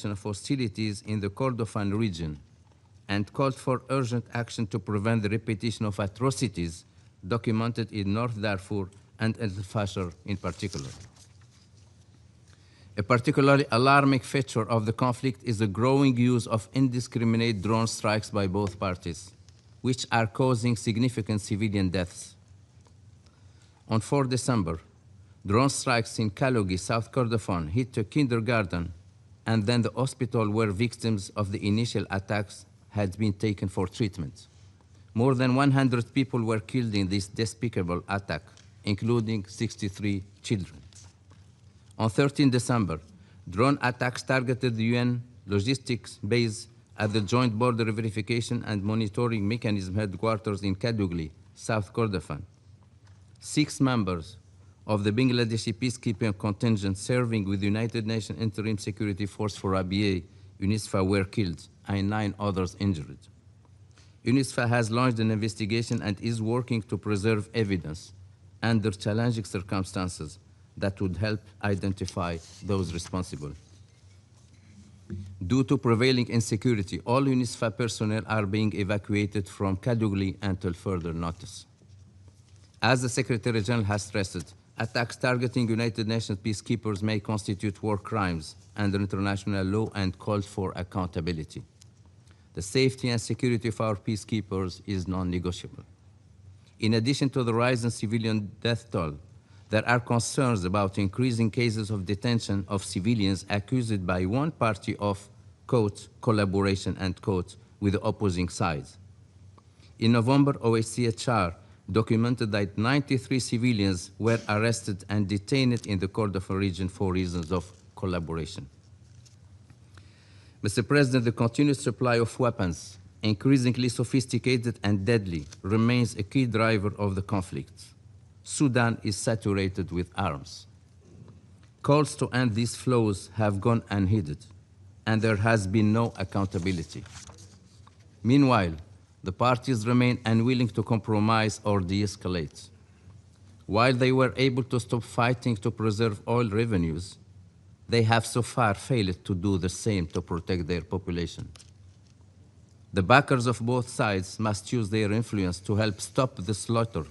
of hostilities in the Kordofan region and called for urgent action to prevent the repetition of atrocities documented in North Darfur and El Fasher in particular. A particularly alarming feature of the conflict is the growing use of indiscriminate drone strikes by both parties, which are causing significant civilian deaths. On 4 December, drone strikes in Kalogi, South Kordofan, hit a kindergarten and then the hospital where victims of the initial attacks had been taken for treatment. More than 100 people were killed in this despicable attack, including 63 children. On 13 December, drone attacks targeted the UN logistics base at the Joint Border Verification and Monitoring Mechanism headquarters in Kadugli, South Kordofan. 6 members of the Bangladeshi peacekeeping contingent serving with the United Nations Interim Security Force for ABA, UNISFA, were killed and 9 others injured. UNISFA has launched an investigation and is working to preserve evidence under challenging circumstances that would help identify those responsible. Due to prevailing insecurity, all UNISFA personnel are being evacuated from Kadugli until further notice. As the Secretary General has stressed, attacks targeting United Nations peacekeepers may constitute war crimes under international law and called for accountability. The safety and security of our peacekeepers is non-negotiable. In addition to the rise in civilian death toll, there are concerns about increasing cases of detention of civilians accused by one party of, quote, collaboration, end quote, with the opposing sides. In November, OHCHR documented that 93 civilians were arrested and detained in the Kordofan region for reasons of collaboration. Mr. President, the continuous supply of weapons, increasingly sophisticated and deadly, remains a key driver of the conflict. Sudan is saturated with arms. Calls to end these flows have gone unheeded, and there has been no accountability. Meanwhile, the parties remain unwilling to compromise or de-escalate. While they were able to stop fighting to preserve oil revenues, they have so far failed to do the same to protect their population. The backers of both sides must use their influence to help stop the slaughter,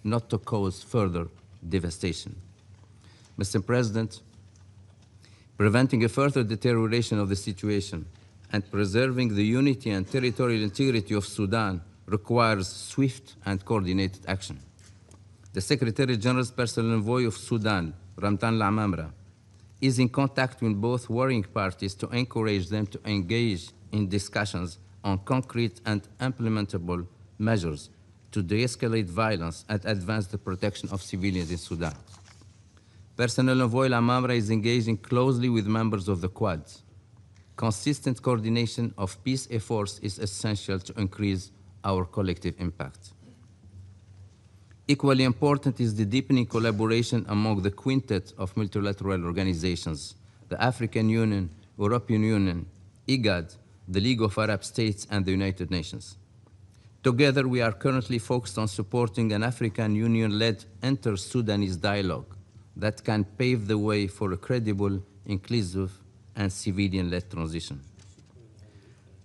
not to cause further devastation. Mr. President, preventing a further deterioration of the situation and preserving the unity and territorial integrity of Sudan requires swift and coordinated action. The Secretary General's personal envoy of Sudan, Ramtan Lamamra, is in contact with both warring parties to encourage them to engage in discussions on concrete and implementable measures to de-escalate violence and advance the protection of civilians in Sudan. Personal envoy Lamamra is engaging closely with members of the Quad. Consistent coordination of peace efforts is essential to increase our collective impact. Equally important is the deepening collaboration among the quintet of multilateral organizations, the African Union, European Union, IGAD, the League of Arab States, and the United Nations. Together, we are currently focused on supporting an African Union-led inter-Sudanese dialogue that can pave the way for a credible, inclusive, and civilian-led transition.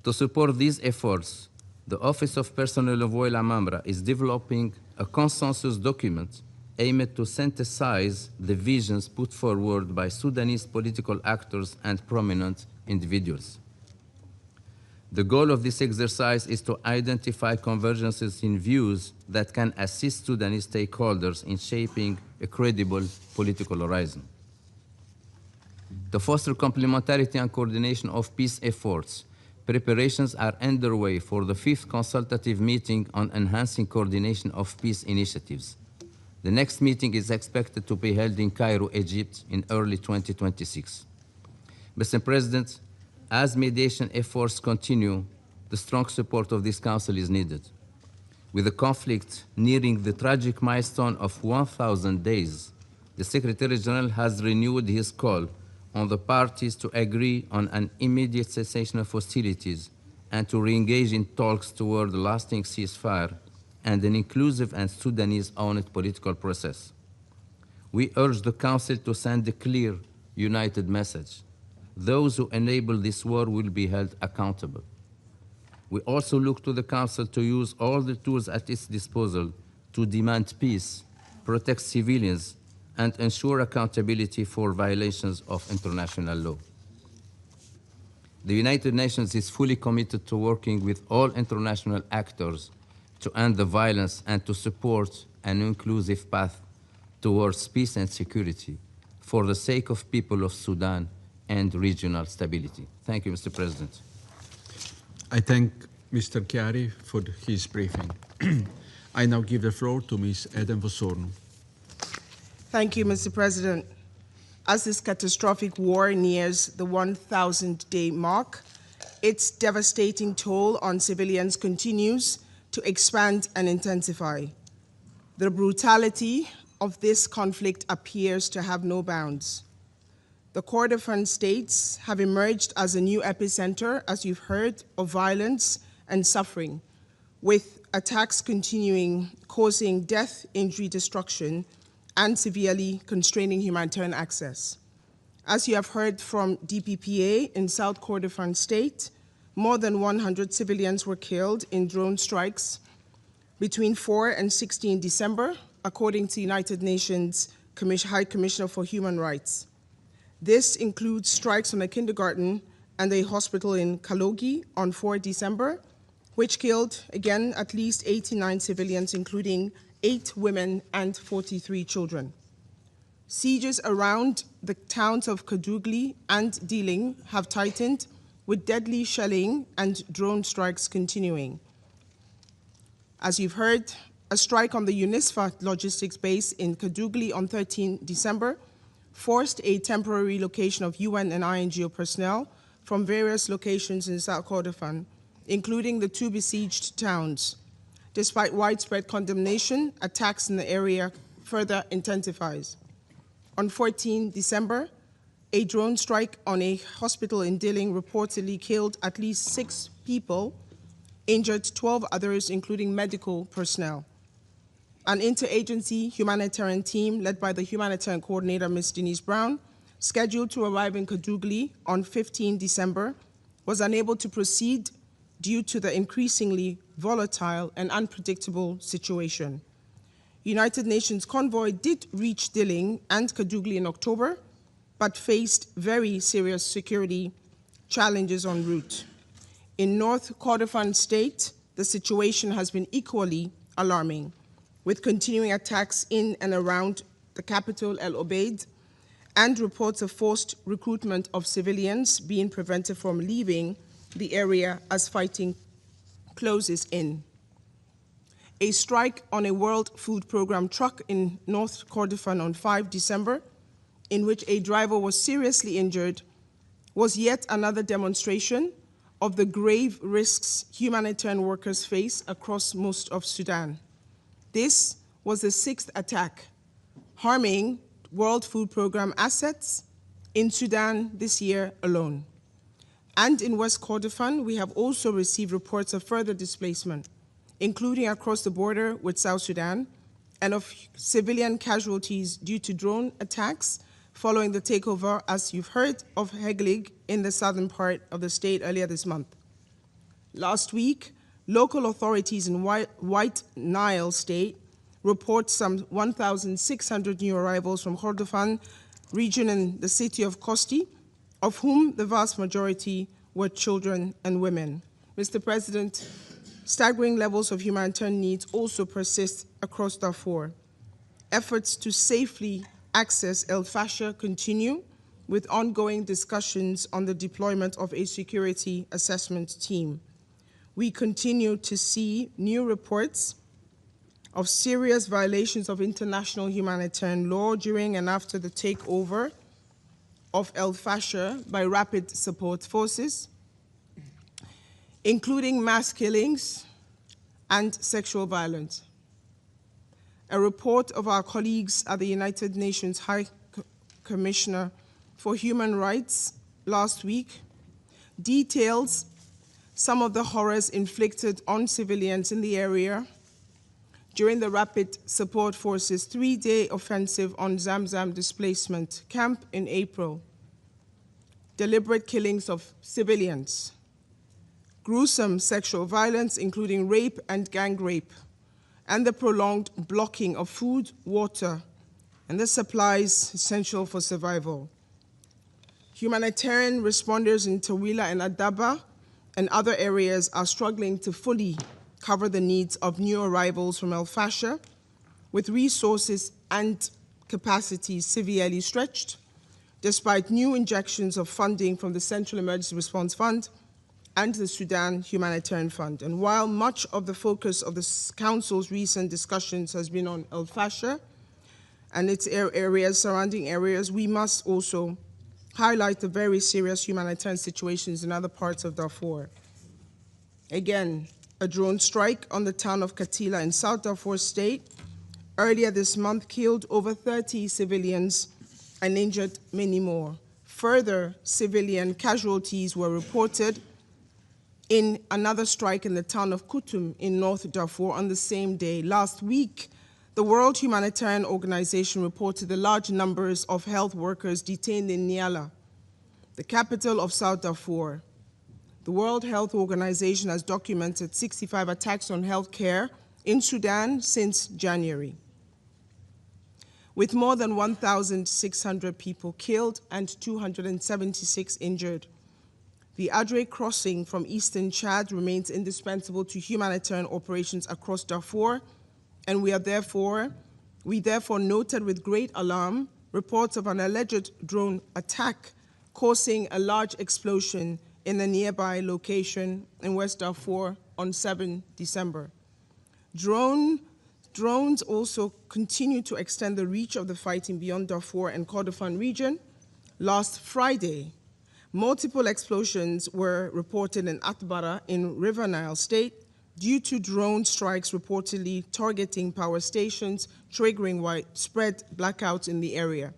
To support these efforts, the Office of Personnel Envoy Lamamra is developing a consensus document aimed to synthesize the visions put forward by Sudanese political actors and prominent individuals. The goal of this exercise is to identify convergences in views that can assist Sudanese stakeholders in shaping a credible political horizon. To foster complementarity and coordination of peace efforts, preparations are underway for the 5th consultative meeting on enhancing coordination of peace initiatives. The next meeting is expected to be held in Cairo, Egypt in early 2026. Mr. President, as mediation efforts continue, the strong support of this Council is needed. With the conflict nearing the tragic milestone of 1,000 days, the Secretary General has renewed his call on the parties to agree on an immediate cessation of hostilities and to re-engage in talks toward a lasting ceasefire and an inclusive and Sudanese-owned political process. We urge the Council to send a clear, united message. those who enable this war will be held accountable. We also look to the Council to use all the tools at its disposal to demand peace, protect civilians, and ensure accountability for violations of international law. The United Nations is fully committed to working with all international actors to end the violence and to support an inclusive path towards peace and security for the sake of people of Sudan and regional stability. Thank you, Mr. President. I thank Mr. Chiari for his briefing. I now give the floor to Ms. Eden Vosorno. Thank you, Mr. President. As this catastrophic war nears the 1,000-day mark, its devastating toll on civilians continues to expand and intensify. The brutality of this conflict appears to have no bounds. The Kordofan states have emerged as a new epicenter, as you've heard, of violence and suffering, with attacks continuing, causing death, injury, destruction, and severely constraining humanitarian access. As you have heard from DPPA in South Kordofan State, more than 100 civilians were killed in drone strikes between 4 and 16 December, according to United Nations High Commissioner for Human Rights. This includes strikes on a kindergarten and a hospital in Kalogi on 4 December, which killed, again, at least 89 civilians, including 8 women and 43 children. Sieges around the towns of Kadugli and Diling have tightened, with deadly shelling and drone strikes continuing. As you've heard, a strike on the UNISFA logistics base in Kadugli on 13 December forced a temporary relocation of UN and INGO personnel from various locations in South Kordofan, including the 2 besieged towns. Despite widespread condemnation, attacks in the area further intensifies. On 14 December, a drone strike on a hospital in Diling reportedly killed at least 6 people, injured 12 others, including medical personnel. An interagency humanitarian team led by the humanitarian coordinator, Ms. Denise Brown, scheduled to arrive in Kadugli on 15 December, was unable to proceed due to the increasingly volatile and unpredictable situation. United Nations convoy did reach Diling and Kadugli in October, but faced very serious security challenges en route. In North Kordofan State, the situation has been equally alarming, with continuing attacks in and around the capital, El Obeid, and reports of forced recruitment of civilians being prevented from leaving the area as fighting closes in. A strike on a World Food Programme truck in North Kordofan on 5 December, in which a driver was seriously injured, was yet another demonstration of the grave risks humanitarian workers face across most of Sudan. This was the 6th attack, harming World Food Programme assets in Sudan this year alone. And in West Kordofan, we have also received reports of further displacement, including across the border with South Sudan, and of civilian casualties due to drone attacks following the takeover, as you've heard, of Heglig in the southern part of the state earlier this month. Last week, local authorities in White Nile State report some 1,600 new arrivals from Kordofan region in the city of Kosti, of whom the vast majority were children and women. Mr. President, staggering levels of humanitarian needs also persist across Darfur. Efforts to safely access El Fasher continue, with ongoing discussions on the deployment of a security assessment team. We continue to see new reports of serious violations of international humanitarian law during and after the takeover of El Fasher by rapid support forces, including mass killings and sexual violence. A report of our colleagues at the United Nations High Commissioner for Human Rights last week details some of the horrors inflicted on civilians in the area during the Rapid Support Forces' 3-day offensive on Zamzam displacement camp in April. deliberate killings of civilians, gruesome sexual violence, including rape and gang rape, and the prolonged blocking of food, water, and the supplies essential for survival. Humanitarian responders in Tawila and Adaba and other areas are struggling to fully cover the needs of new arrivals from El Fasher, with resources and capacities severely stretched, despite new injections of funding from the Central Emergency Response Fund and the Sudan Humanitarian Fund. And while much of the focus of the Council's recent discussions has been on El Fasher and its areas, surrounding areas, we must also highlight the very serious humanitarian situations in other parts of Darfur. Again, a drone strike on the town of Katila in South Darfur State earlier this month killed over 30 civilians and injured many more. Further civilian casualties were reported in another strike in the town of Kutum in North Darfur on the same day. Last week, the World Humanitarian Organization reported the large numbers of health workers detained in Niala, the capital of South Darfur. The World Health Organization has documented 65 attacks on health care in Sudan since January, with more than 1,600 people killed and 276 injured. The Adre crossing from eastern Chad remains indispensable to humanitarian operations across Darfur, and we therefore noted with great alarm reports of an alleged drone attack causing a large explosion in a nearby location in West Darfur on 7 December. Drones also continue to extend the reach of the fighting beyond Darfur and Kordofan region. Last Friday, multiple explosions were reported in Atbara in River Nile State due to drone strikes reportedly targeting power stations, triggering widespread blackouts in the area.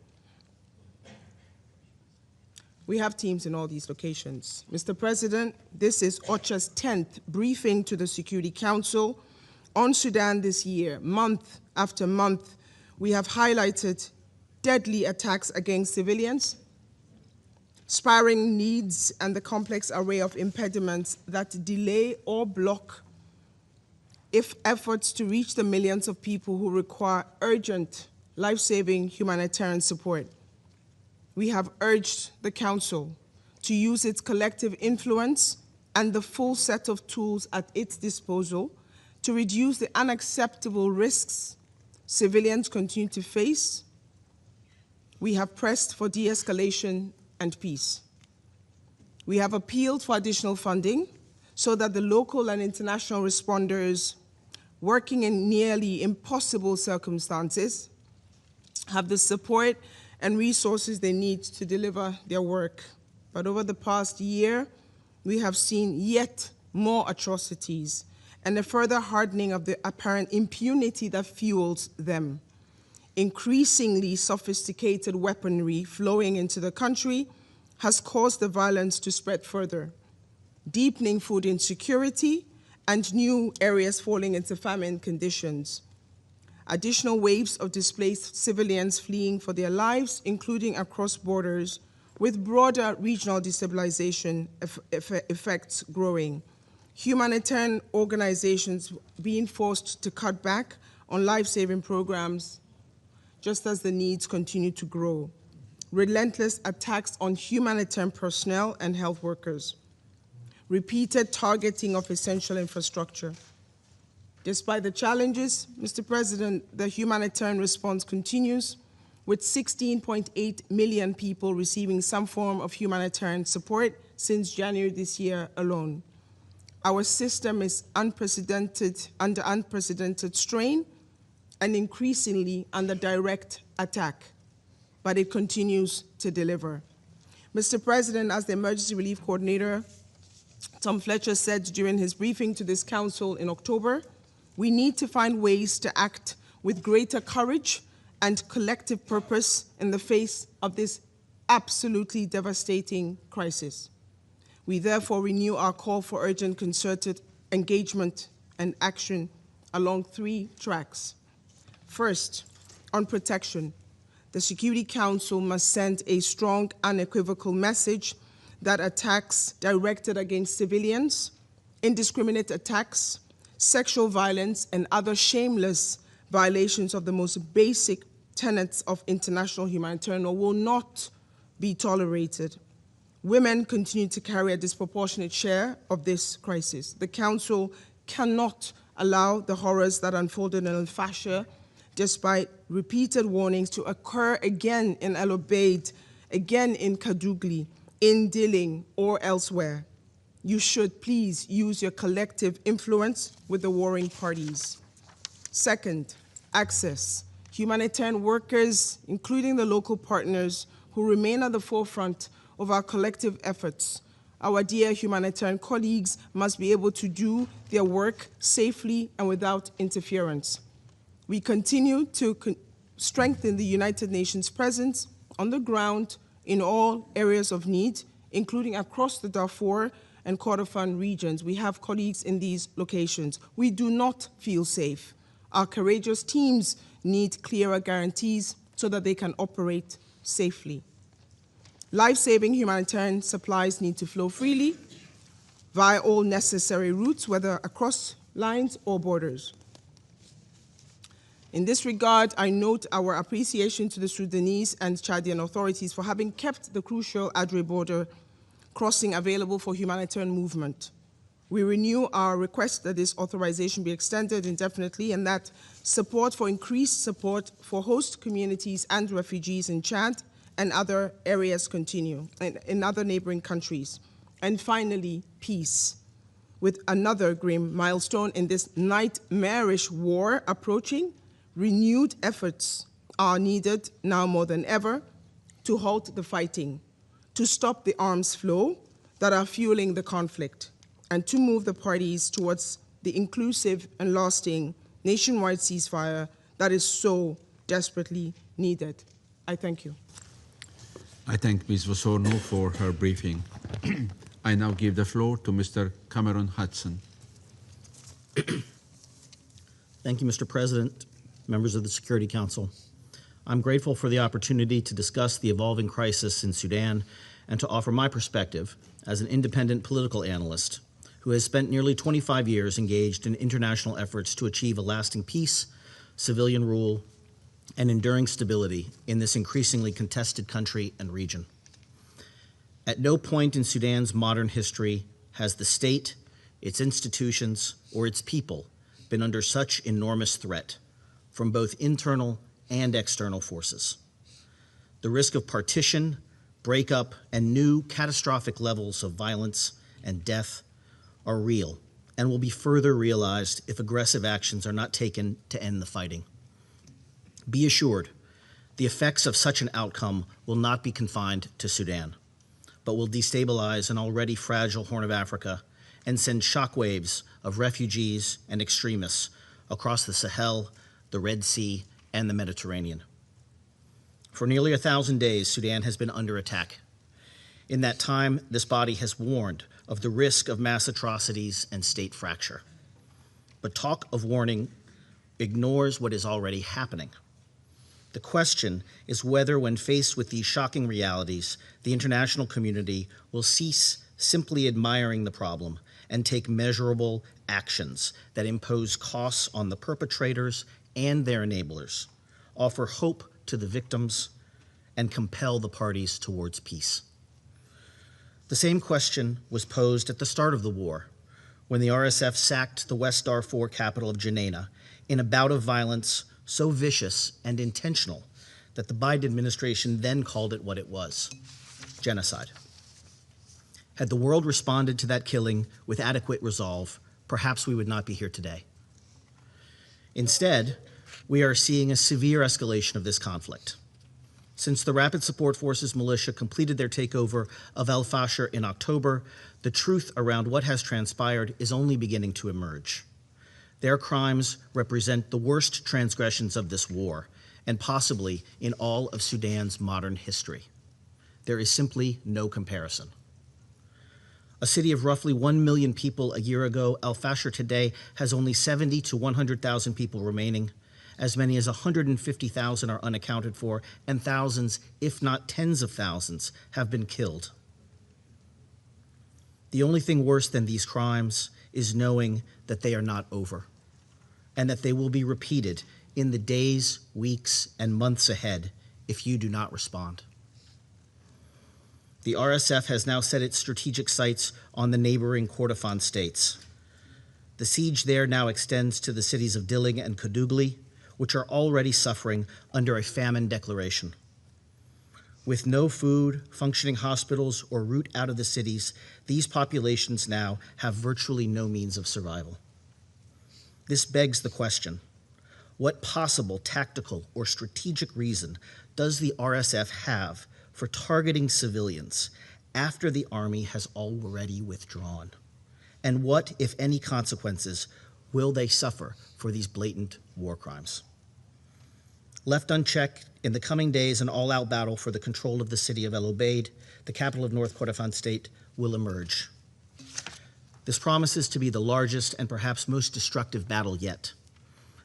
We have teams in all these locations. Mr. President, this is OCHA's 10th briefing to the Security Council on Sudan this year. Month after month, we have highlighted deadly attacks against civilians, spiraling needs, and the complex array of impediments that delay or block efforts to reach the millions of people who require urgent, life-saving humanitarian support. We have urged the Council to use its collective influence and the full set of tools at its disposal to reduce the unacceptable risks civilians continue to face. We have pressed for de-escalation and peace. We have appealed for additional funding so that the local and international responders working in nearly impossible circumstances have the support and resources they need to deliver their work. But over the past year, we have seen yet more atrocities and a further hardening of the apparent impunity that fuels them. Increasingly sophisticated weaponry flowing into the country has caused the violence to spread further, deepening food insecurity and new areas falling into famine conditions. Additional waves of displaced civilians fleeing for their lives, including across borders, with broader regional destabilization effects growing. Humanitarian organizations being forced to cut back on life-saving programs just as the needs continue to grow. Relentless attacks on humanitarian personnel and health workers. Repeated targeting of essential infrastructure. Despite the challenges, Mr. President, the humanitarian response continues, with 16.8 million people receiving some form of humanitarian support since January this year alone. Our system is under unprecedented strain and increasingly under direct attack, but it continues to deliver. Mr. President, as the Emergency Relief Coordinator, Tom Fletcher said during his briefing to this Council in October, we need to find ways to act with greater courage and collective purpose in the face of this absolutely devastating crisis. We therefore renew our call for urgent concerted engagement and action along 3 tracks. First, on protection, the Security Council must send a strong, unequivocal message that attacks directed against civilians, indiscriminate attacks, sexual violence, and other shameless violations of the most basic tenets of international humanitarian law will not be tolerated. Women continue to carry a disproportionate share of this crisis. The Council cannot allow the horrors that unfolded in Al-Fasher, despite repeated warnings, to occur again in El Obeid, again in Kadugli, in Dilling, or elsewhere. You should please use your collective influence with the warring parties. Second, access. Humanitarian workers, including the local partners who remain at the forefront of our collective efforts, our dear humanitarian colleagues must be able to do their work safely and without interference. We continue to strengthen the United Nations presence on the ground in all areas of need, including across the Darfur and Kordofan regions. We have colleagues in these locations. We do not feel safe. Our courageous teams need clearer guarantees so that they can operate safely. Life-saving humanitarian supplies need to flow freely via all necessary routes, whether across lines or borders. In this regard, I note our appreciation to the Sudanese and Chadian authorities for having kept the crucial Adre border crossing available for humanitarian movement. We renew our request that this authorization be extended indefinitely and that increased support for host communities and refugees in Chad and other areas continue, in other neighboring countries. And finally, peace. With another grim milestone in this nightmarish war approaching, renewed efforts are needed now more than ever to halt the fighting, to stop the arms flow that are fueling the conflict, and to move the parties towards the inclusive and lasting nationwide ceasefire that is so desperately needed. I thank you. I thank Ms. Vosorno for her briefing. I now give the floor to Mr. Cameron Hudson. Thank you, Mr. President, members of the Security Council. I'm grateful for the opportunity to discuss the evolving crisis in Sudan and to offer my perspective as an independent political analyst who has spent nearly 25 years engaged in international efforts to achieve a lasting peace, civilian rule, and enduring stability in this increasingly contested country and region. At no point in Sudan's modern history has the state, its institutions, or its people been under such enormous threat from both internal and external forces. The risk of partition, breakup, and new catastrophic levels of violence and death are real and will be further realized if aggressive actions are not taken to end the fighting. Be assured, the effects of such an outcome will not be confined to Sudan, but will destabilize an already fragile Horn of Africa and send shockwaves of refugees and extremists across the Sahel, the Red Sea, and the Mediterranean. For nearly 1,000 days, Sudan has been under attack. In that time, this body has warned of the risk of mass atrocities and state fracture. But talk of warning ignores what is already happening. The question is whether, when faced with these shocking realities, the international community will cease simply admiring the problem and take measurable actions that impose costs on the perpetrators and their enablers, offer hope to the victims, and compel the parties towards peace. The same question was posed at the start of the war, when the RSF sacked the West Darfur capital of Jenaina in a bout of violence so vicious and intentional that the Biden administration then called it what it was: genocide. Had the world responded to that killing with adequate resolve, perhaps we would not be here today. Instead, we are seeing a severe escalation of this conflict. Since the Rapid Support Forces militia completed their takeover of Al-Fasher in October, the truth around what has transpired is only beginning to emerge. Their crimes represent the worst transgressions of this war, and possibly in all of Sudan's modern history. There is simply no comparison. A city of roughly 1 million people a year ago, Al-Fasher today has only 70 to 100,000 people remaining. As many as 150,000 are unaccounted for, and thousands, if not tens of thousands, have been killed. The only thing worse than these crimes is knowing that they are not over and that they will be repeated in the days, weeks, and months ahead if you do not respond. The RSF has now set its strategic sights on the neighboring Kordofan states. The siege there now extends to the cities of Dilling and Kadugli, which are already suffering under a famine declaration. With no food, functioning hospitals, or route out of the cities, these populations now have virtually no means of survival. This begs the question, what possible tactical or strategic reason does the RSF have for targeting civilians after the army has already withdrawn? And what, if any, consequences will they suffer for these blatant war crimes? Left unchecked, in the coming days, an all-out battle for the control of the city of El Obeid, the capital of North Kordofan state, will emerge. This promises to be the largest and perhaps most destructive battle yet,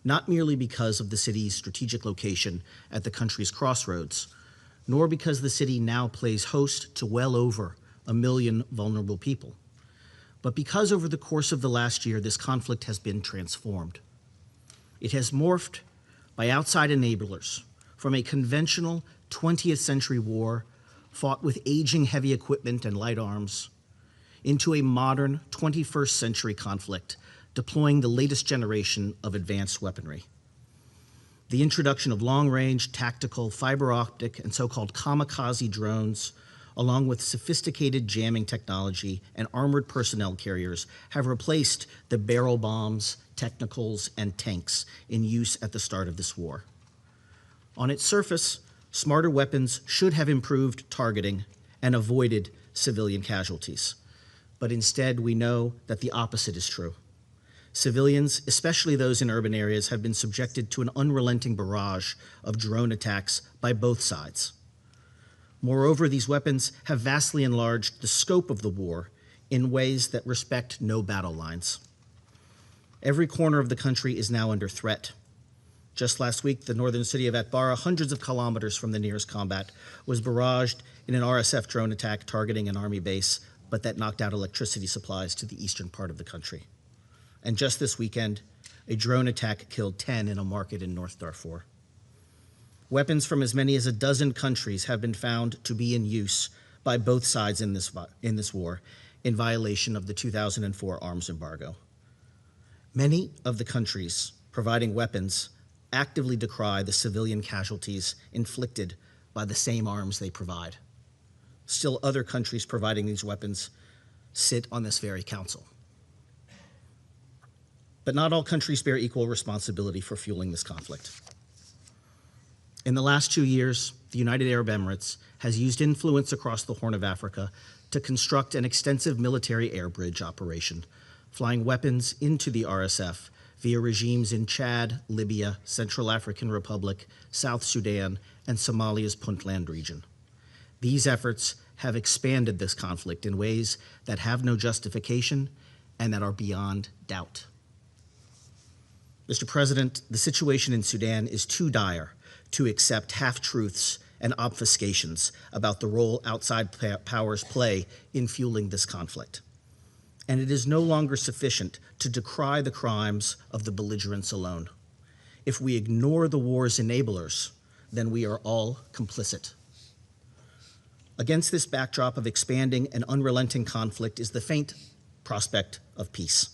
not merely because of the city's strategic location at the country's crossroads, nor because the city now plays host to well over 1 million vulnerable people, but because over the course of the last year, this conflict has been transformed. It has morphed by outside enablers from a conventional 20th century war fought with aging heavy equipment and light arms into a modern 21st century conflict deploying the latest generation of advanced weaponry. The introduction of long-range, tactical, fiber optic, and so-called kamikaze drones, along with sophisticated jamming technology and armored personnel carriers, have replaced the barrel bombs, technicals, and tanks in use at the start of this war. On its surface, smarter weapons should have improved targeting and avoided civilian casualties. But instead, we know that the opposite is true. Civilians, especially those in urban areas, have been subjected to an unrelenting barrage of drone attacks by both sides. Moreover, these weapons have vastly enlarged the scope of the war in ways that respect no battle lines. Every corner of the country is now under threat. Just last week, the northern city of Atbara, hundreds of kilometers from the nearest combat, was barraged in an RSF drone attack targeting an army base, but that knocked out electricity supplies to the eastern part of the country. And just this weekend, a drone attack killed 10 in a market in North Darfur. Weapons from as many as a dozen countries have been found to be in use by both sides in this war, in violation of the 2004 arms embargo. Many of the countries providing weapons actively decry the civilian casualties inflicted by the same arms they provide. Still, other countries providing these weapons sit on this very council. But not all countries bear equal responsibility for fueling this conflict. In the last 2 years, the United Arab Emirates has used influence across the Horn of Africa to construct an extensive military air bridge operation, flying weapons into the RSF via regimes in Chad, Libya, Central African Republic, South Sudan, and Somalia's Puntland region. These efforts have expanded this conflict in ways that have no justification and that are beyond doubt. Mr. President, the situation in Sudan is too dire to accept half-truths and obfuscations about the role outside powers play in fueling this conflict. And it is no longer sufficient to decry the crimes of the belligerents alone. If we ignore the war's enablers, then we are all complicit. Against this backdrop of expanding and unrelenting conflict is the faint prospect of peace.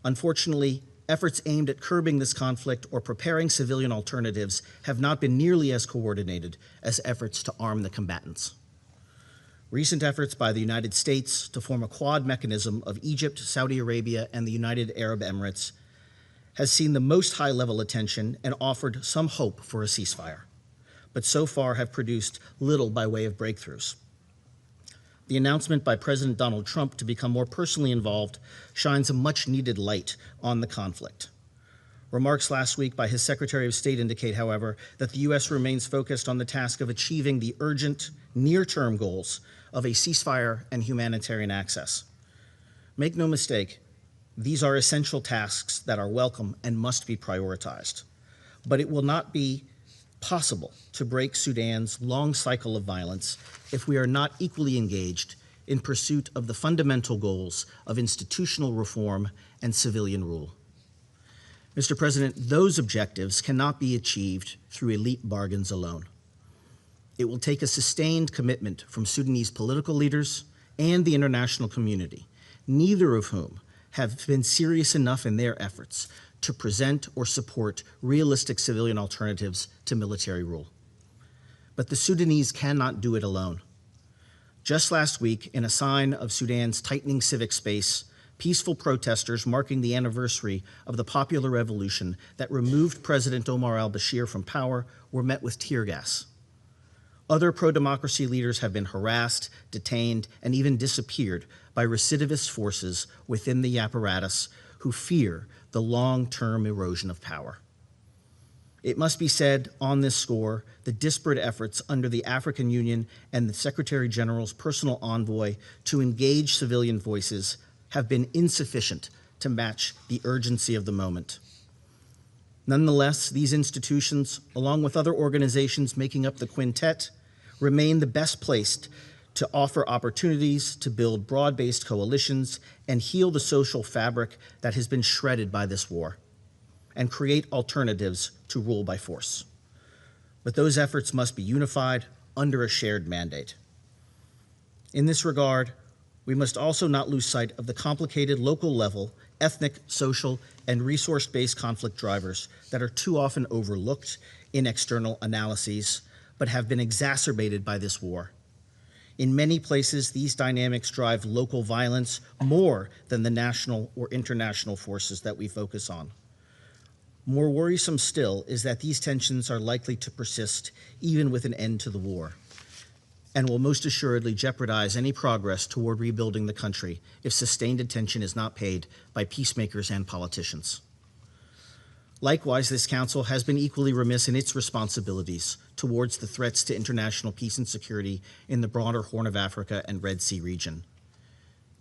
Unfortunately, efforts aimed at curbing this conflict or preparing civilian alternatives have not been nearly as coordinated as efforts to arm the combatants. Recent efforts by the United States to form a quad mechanism of Egypt, Saudi Arabia, and the United Arab Emirates has seen the most high-level attention and offered some hope for a ceasefire, but so far have produced little by way of breakthroughs. The announcement by President Donald Trump to become more personally involved shines a much-needed light on the conflict. Remarks last week by his Secretary of State indicate, however, that the U.S. remains focused on the task of achieving the urgent, near-term goals of a ceasefire and humanitarian access. Make no mistake, these are essential tasks that are welcome and must be prioritized. But it will not be possible to break Sudan's long cycle of violence if we are not equally engaged in pursuit of the fundamental goals of institutional reform and civilian rule. Mr. President, those objectives cannot be achieved through elite bargains alone. It will take a sustained commitment from Sudanese political leaders and the international community, neither of whom have been serious enough in their efforts to present or support realistic civilian alternatives to military rule. But the Sudanese cannot do it alone. Just last week, in a sign of Sudan's tightening civic space, peaceful protesters marking the anniversary of the popular revolution that removed President Omar al-Bashir from power were met with tear gas. Other pro-democracy leaders have been harassed, detained, and even disappeared by recidivist forces within the apparatus who fear the long-term erosion of power. It must be said on this score, the disparate efforts under the African Union and the Secretary General's personal envoy to engage civilian voices have been insufficient to match the urgency of the moment. Nonetheless, these institutions, along with other organizations making up the quintet, remain the best placed to offer opportunities to build broad-based coalitions and heal the social fabric that has been shredded by this war, and create alternatives to rule by force. But those efforts must be unified under a shared mandate. In this regard, we must also not lose sight of the complicated local level, ethnic, social, and resource-based conflict drivers that are too often overlooked in external analyses, but have been exacerbated by this war. In many places, these dynamics drive local violence more than the national or international forces that we focus on. More worrisome still is that these tensions are likely to persist even with an end to the war, and will most assuredly jeopardize any progress toward rebuilding the country if sustained attention is not paid by peacemakers and politicians. Likewise, this Council has been equally remiss in its responsibilities towards the threats to international peace and security in the broader Horn of Africa and Red Sea region.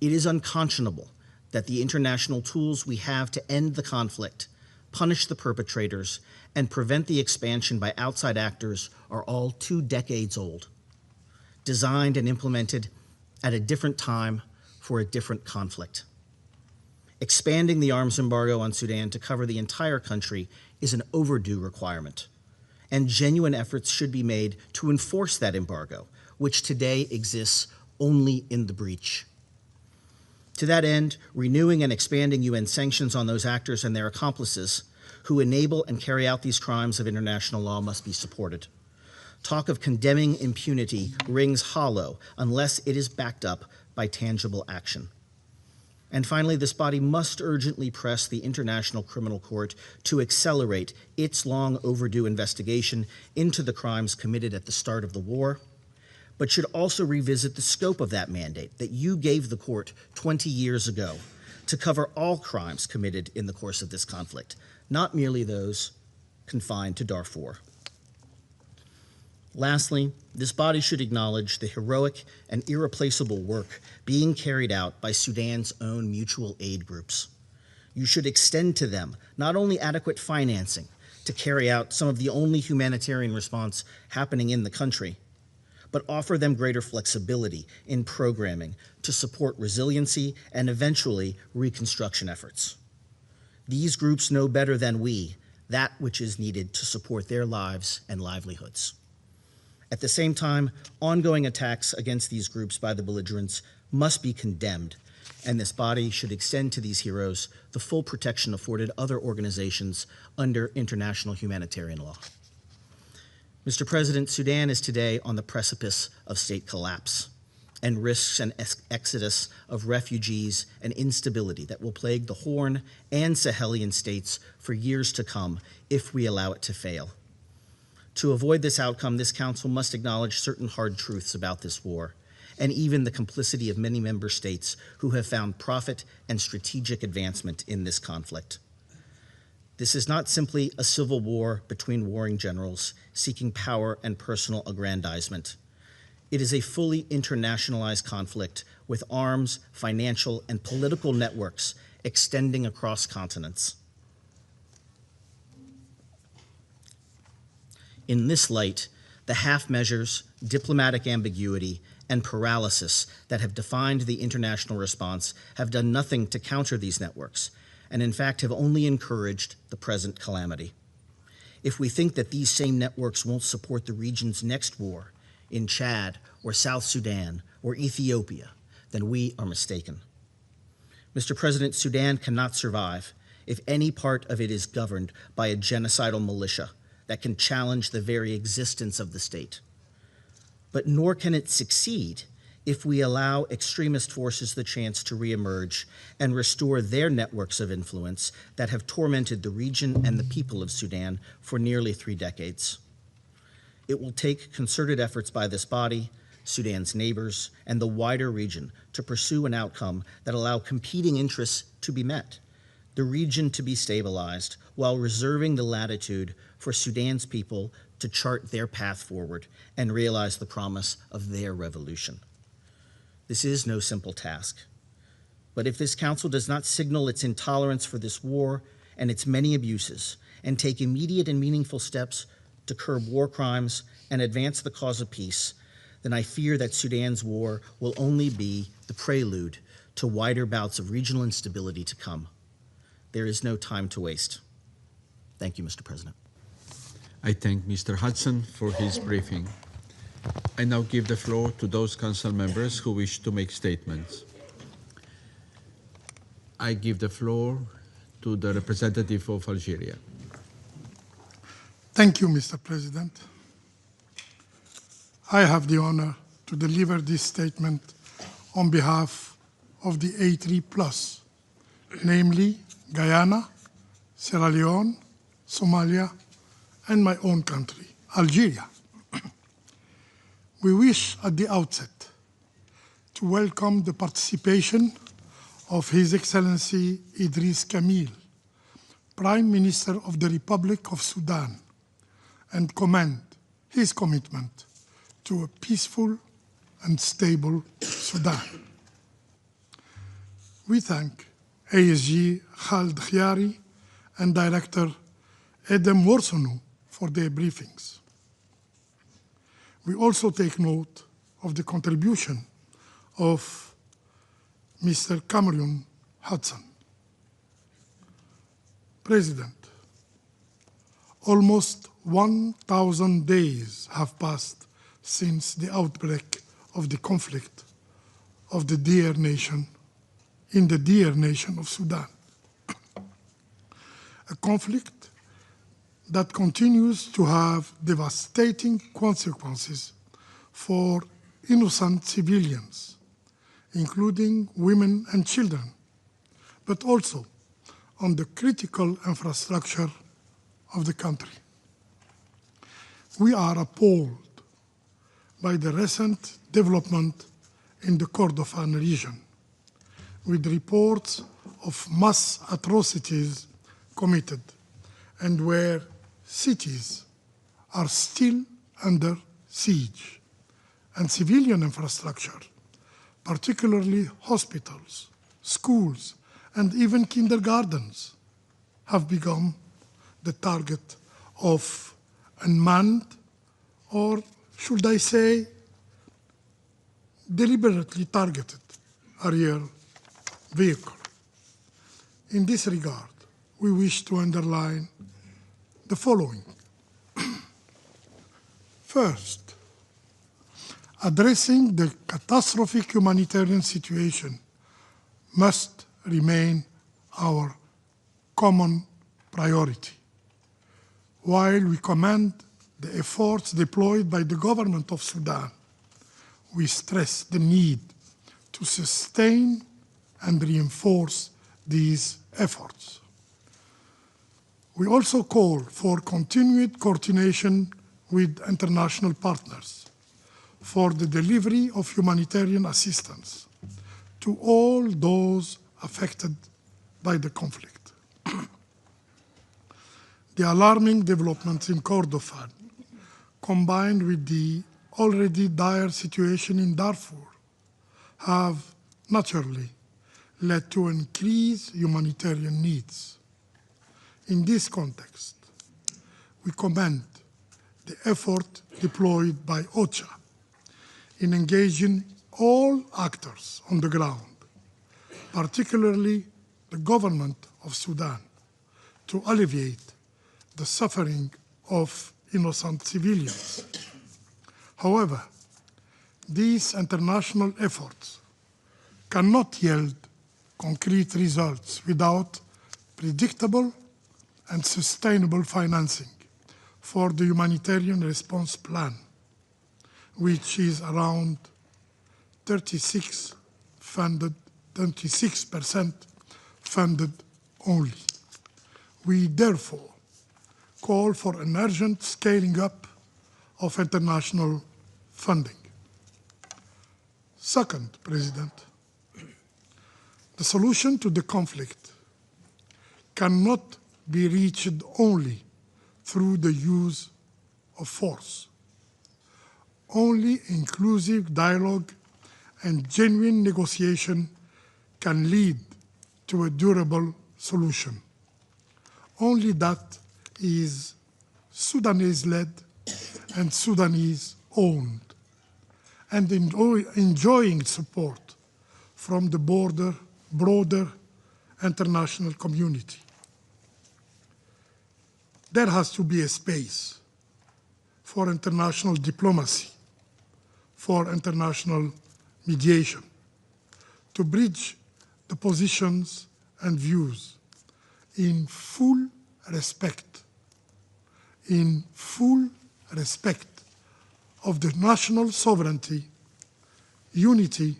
It is unconscionable that the international tools we have to end the conflict, punish the perpetrators, and prevent the expansion by outside actors are all 2 decades old, designed and implemented at a different time for a different conflict. Expanding the arms embargo on Sudan to cover the entire country is an overdue requirement, and genuine efforts should be made to enforce that embargo, which today exists only in the breach. To that end, renewing and expanding UN sanctions on those actors and their accomplices who enable and carry out these crimes of international law must be supported. Talk of condemning impunity rings hollow unless it is backed up by tangible action. And finally, this body must urgently press the International Criminal Court to accelerate its long overdue investigation into the crimes committed at the start of the war, but should also revisit the scope of that mandate that you gave the court 20 years ago to cover all crimes committed in the course of this conflict, not merely those confined to Darfur. Lastly, this body should acknowledge the heroic and irreplaceable work being carried out by Sudan's own mutual aid groups. You should extend to them not only adequate financing to carry out some of the only humanitarian response happening in the country, but offer them greater flexibility in programming to support resiliency and eventually reconstruction efforts. These groups know better than we that which is needed to support their lives and livelihoods. At the same time, ongoing attacks against these groups by the belligerents must be condemned, and this body should extend to these heroes the full protection afforded other organizations under international humanitarian law. Mr. President, Sudan is today on the precipice of state collapse and risks an exodus of refugees and instability that will plague the Horn and Sahelian states for years to come if we allow it to fail. To avoid this outcome, this Council must acknowledge certain hard truths about this war, and even the complicity of many member states who have found profit and strategic advancement in this conflict. This is not simply a civil war between warring generals seeking power and personal aggrandizement. It is a fully internationalized conflict with arms, financial, and political networks extending across continents. In this light, the half measures, diplomatic ambiguity, and paralysis that have defined the international response have done nothing to counter these networks, and in fact have only encouraged the present calamity. If we think that these same networks won't support the region's next war in Chad or South Sudan or Ethiopia, then we are mistaken. Mr. President, Sudan cannot survive if any part of it is governed by a genocidal militia that can challenge the very existence of the state. But nor can it succeed if we allow extremist forces the chance to reemerge and restore their networks of influence that have tormented the region and the people of Sudan for nearly 3 decades. It will take concerted efforts by this body, Sudan's neighbors, and the wider region to pursue an outcome that allow competing interests to be met, the region to be stabilized, while reserving the latitude for Sudan's people to chart their path forward and realize the promise of their revolution. This is no simple task, but if this council does not signal its intolerance for this war and its many abuses, and take immediate and meaningful steps to curb war crimes and advance the cause of peace, then I fear that Sudan's war will only be the prelude to wider bouts of regional instability to come. There is no time to waste. Thank you, Mr. President. I thank Mr. Hudson for his briefing. I now give the floor to those council members who wish to make statements. I give the floor to the representative of Algeria. Thank you, Mr. President. I have the honor to deliver this statement on behalf of the A3+, namely Guyana, Sierra Leone, Somalia, and my own country, Algeria. We wish at the outset to welcome the participation of His Excellency Idriss Kamil, Prime Minister of the Republic of Sudan, and commend his commitment to a peaceful and stable Sudan. We thank ASG Khaled Khiari and Director Edem Worsonu for their briefings. We also take note of the contribution of Mr. Cameron Hudson. President, almost 1,000 days have passed since the outbreak of the conflict of the dear nation, in the dear nation of Sudan. A conflict that continues to have devastating consequences for innocent civilians, including women and children, but also on the critical infrastructure of the country. We are appalled by the recent development in the Kordofan region, with reports of mass atrocities committed and where cities are still under siege, and civilian infrastructure, particularly hospitals, schools, and even kindergartens, have become the target of unmanned, or should I say, deliberately targeted aerial vehicle. In this regard, we wish to underline the following. First, addressing the catastrophic humanitarian situation must remain our common priority. While we commend the efforts deployed by the government of Sudan, we stress the need to sustain and reinforce these efforts. We also call for continued coordination with international partners for the delivery of humanitarian assistance to all those affected by the conflict. The alarming developments in Kordofan, combined with the already dire situation in Darfur, have naturally led to increased humanitarian needs. In this context, we commend the effort deployed by OCHA in engaging all actors on the ground, particularly the government of Sudan, to alleviate the suffering of innocent civilians. However, these international efforts cannot yield concrete results without predictable and sustainable financing for the humanitarian response plan, which is around 36% funded only. We therefore call for an urgent scaling up of international funding. Second, President, the solution to the conflict cannot be reached only through the use of force. Only inclusive dialogue and genuine negotiation can lead to a durable solution. Only that is Sudanese-led and Sudanese-owned, and enjoying support from the broader international community. There has to be a space for international diplomacy, for international mediation, to bridge the positions and views in full respect of the national sovereignty, unity,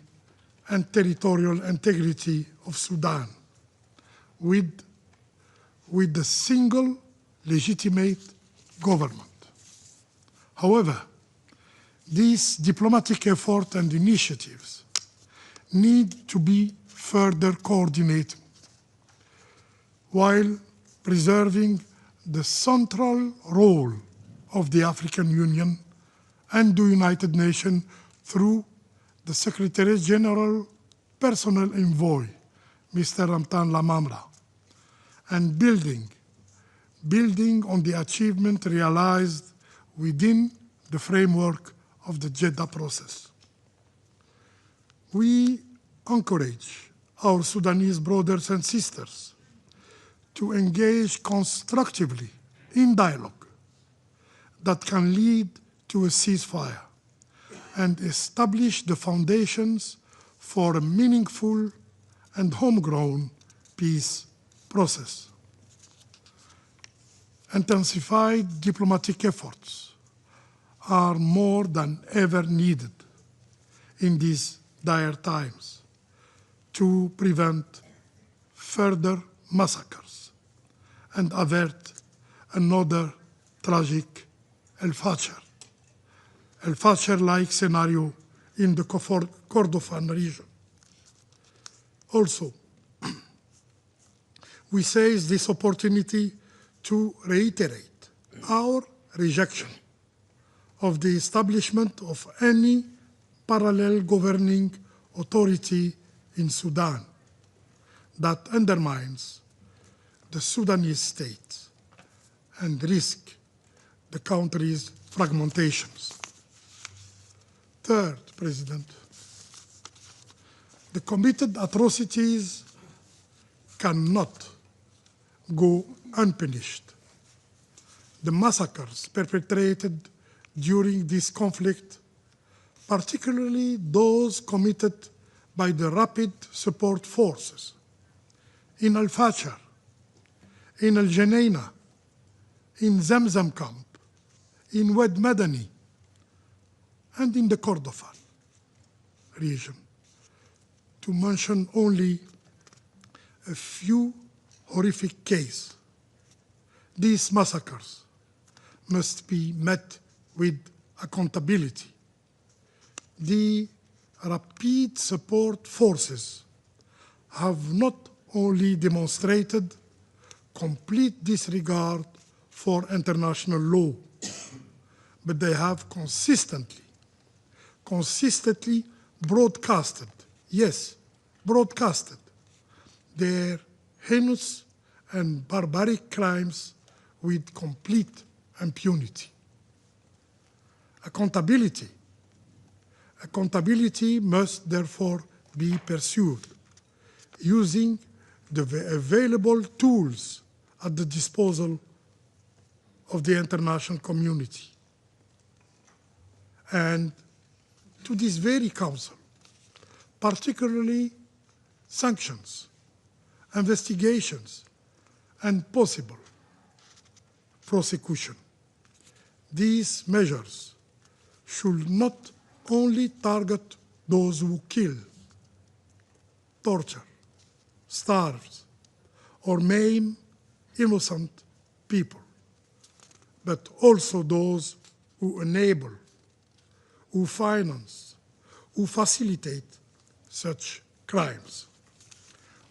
and territorial integrity of Sudan, with the single legitimate government. However, these diplomatic efforts and initiatives need to be further coordinated while preserving the central role of the African Union and the United Nations through the Secretary General personal envoy, Mr. Ramtan Lamamra, and building on the achievement realized within the framework of the Jeddah process. We encourage our Sudanese brothers and sisters to engage constructively in dialogue that can lead to a ceasefire and establish the foundations for a meaningful and homegrown peace process. Intensified diplomatic efforts are more than ever needed in these dire times to prevent further massacres and avert another tragic El-Fasher-like scenario in the Kordofan region. Also, we seize this opportunity to reiterate our rejection of the establishment of any parallel governing authority in Sudan that undermines the Sudanese state and risk the country's fragmentations. Third, President, the committed atrocities cannot go unpunished. The massacres perpetrated during this conflict, particularly those committed by the Rapid Support Forces in Al-Fasher, in Al-Janeina, in Zamzam camp, in Wad Madani, and in the Kordofan region, to mention only a few horrific cases. These massacres must be met with accountability. The Rapid Support Forces have not only demonstrated complete disregard for international law, but they have consistently broadcasted, yes, broadcasted their heinous and barbaric crimes with complete impunity. Accountability Accountability must therefore be pursued using the available tools at the disposal of the international community. And to this very Council, particularly sanctions, investigations, and possible prosecution. These measures should not only target those who kill, torture, starve, or maim innocent people, but also those who enable, who finance, who facilitate such crimes.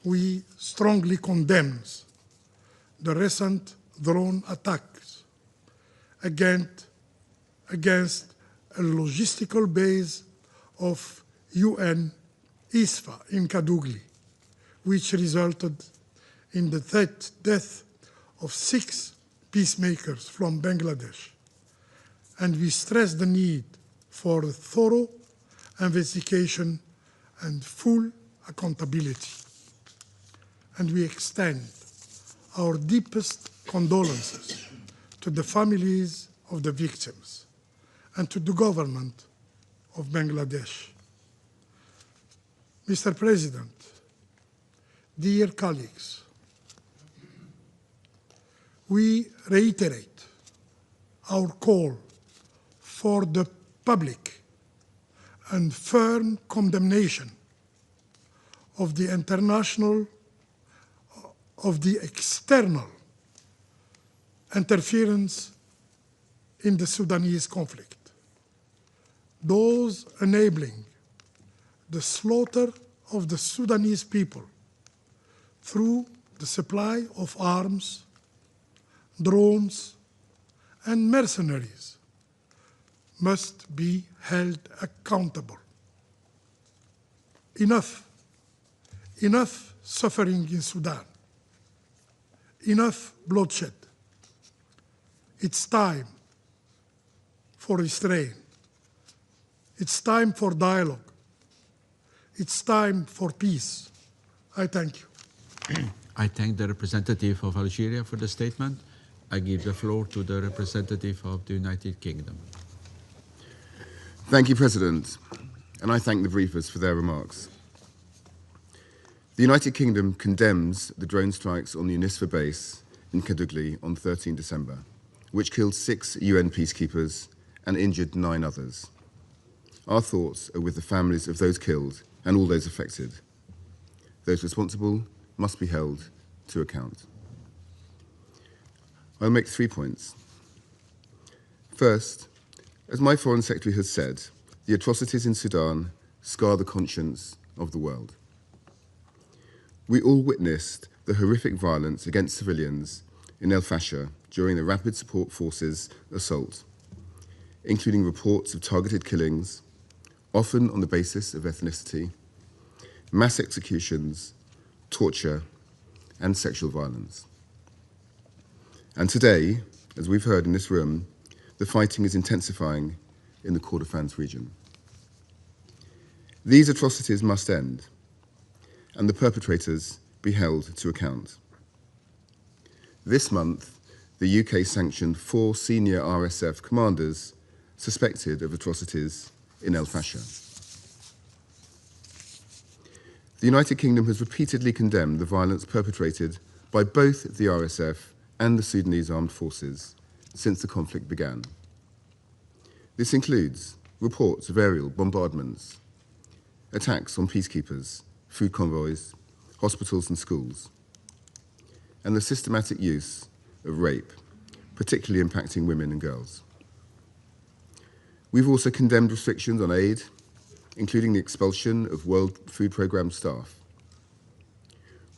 We strongly condemn the recent drone attacks against a logistical base of UN ISFA in Kadugli, which resulted in the death of 6 peacemakers from Bangladesh. And we stress the need for a thorough investigation and full accountability. And we extend our deepest condolences to the families of the victims and to the government of Bangladesh. Mr. President, dear colleagues, we reiterate our call for the public and firm condemnation of the external interference in the Sudanese conflict, those enabling the slaughter of the Sudanese people through the supply of arms, drones, and mercenaries must be held accountable. Enough suffering in Sudan, enough bloodshed. It's time for restraint. It's time for dialogue. It's time for peace. I thank you. I thank the representative of Algeria for the statement. I give the floor to the representative of the United Kingdom. Thank you, President, and I thank the briefers for their remarks. The United Kingdom condemns the drone strikes on the UNISFA base in Kadugli on 13 December, which killed 6 UN peacekeepers and injured 9 others. Our thoughts are with the families of those killed and all those affected. Those responsible must be held to account. I'll make 3 points. First, as my Foreign Secretary has said, the atrocities in Sudan scar the conscience of the world. We all witnessed the horrific violence against civilians in El Fasher during the Rapid Support Forces assault, including reports of targeted killings, often on the basis of ethnicity, mass executions, torture, and sexual violence. And today, as we've heard in this room, the fighting is intensifying in the Kordofans region. These atrocities must end, and the perpetrators be held to account. This month, the UK sanctioned 4 senior RSF commanders suspected of atrocities in El Fasher. The United Kingdom has repeatedly condemned the violence perpetrated by both the RSF and the Sudanese armed forces since the conflict began. This includes reports of aerial bombardments, attacks on peacekeepers, food convoys, hospitals and schools, and the systematic use of rape, particularly impacting women and girls. We've also condemned restrictions on aid, including the expulsion of World Food Programme staff.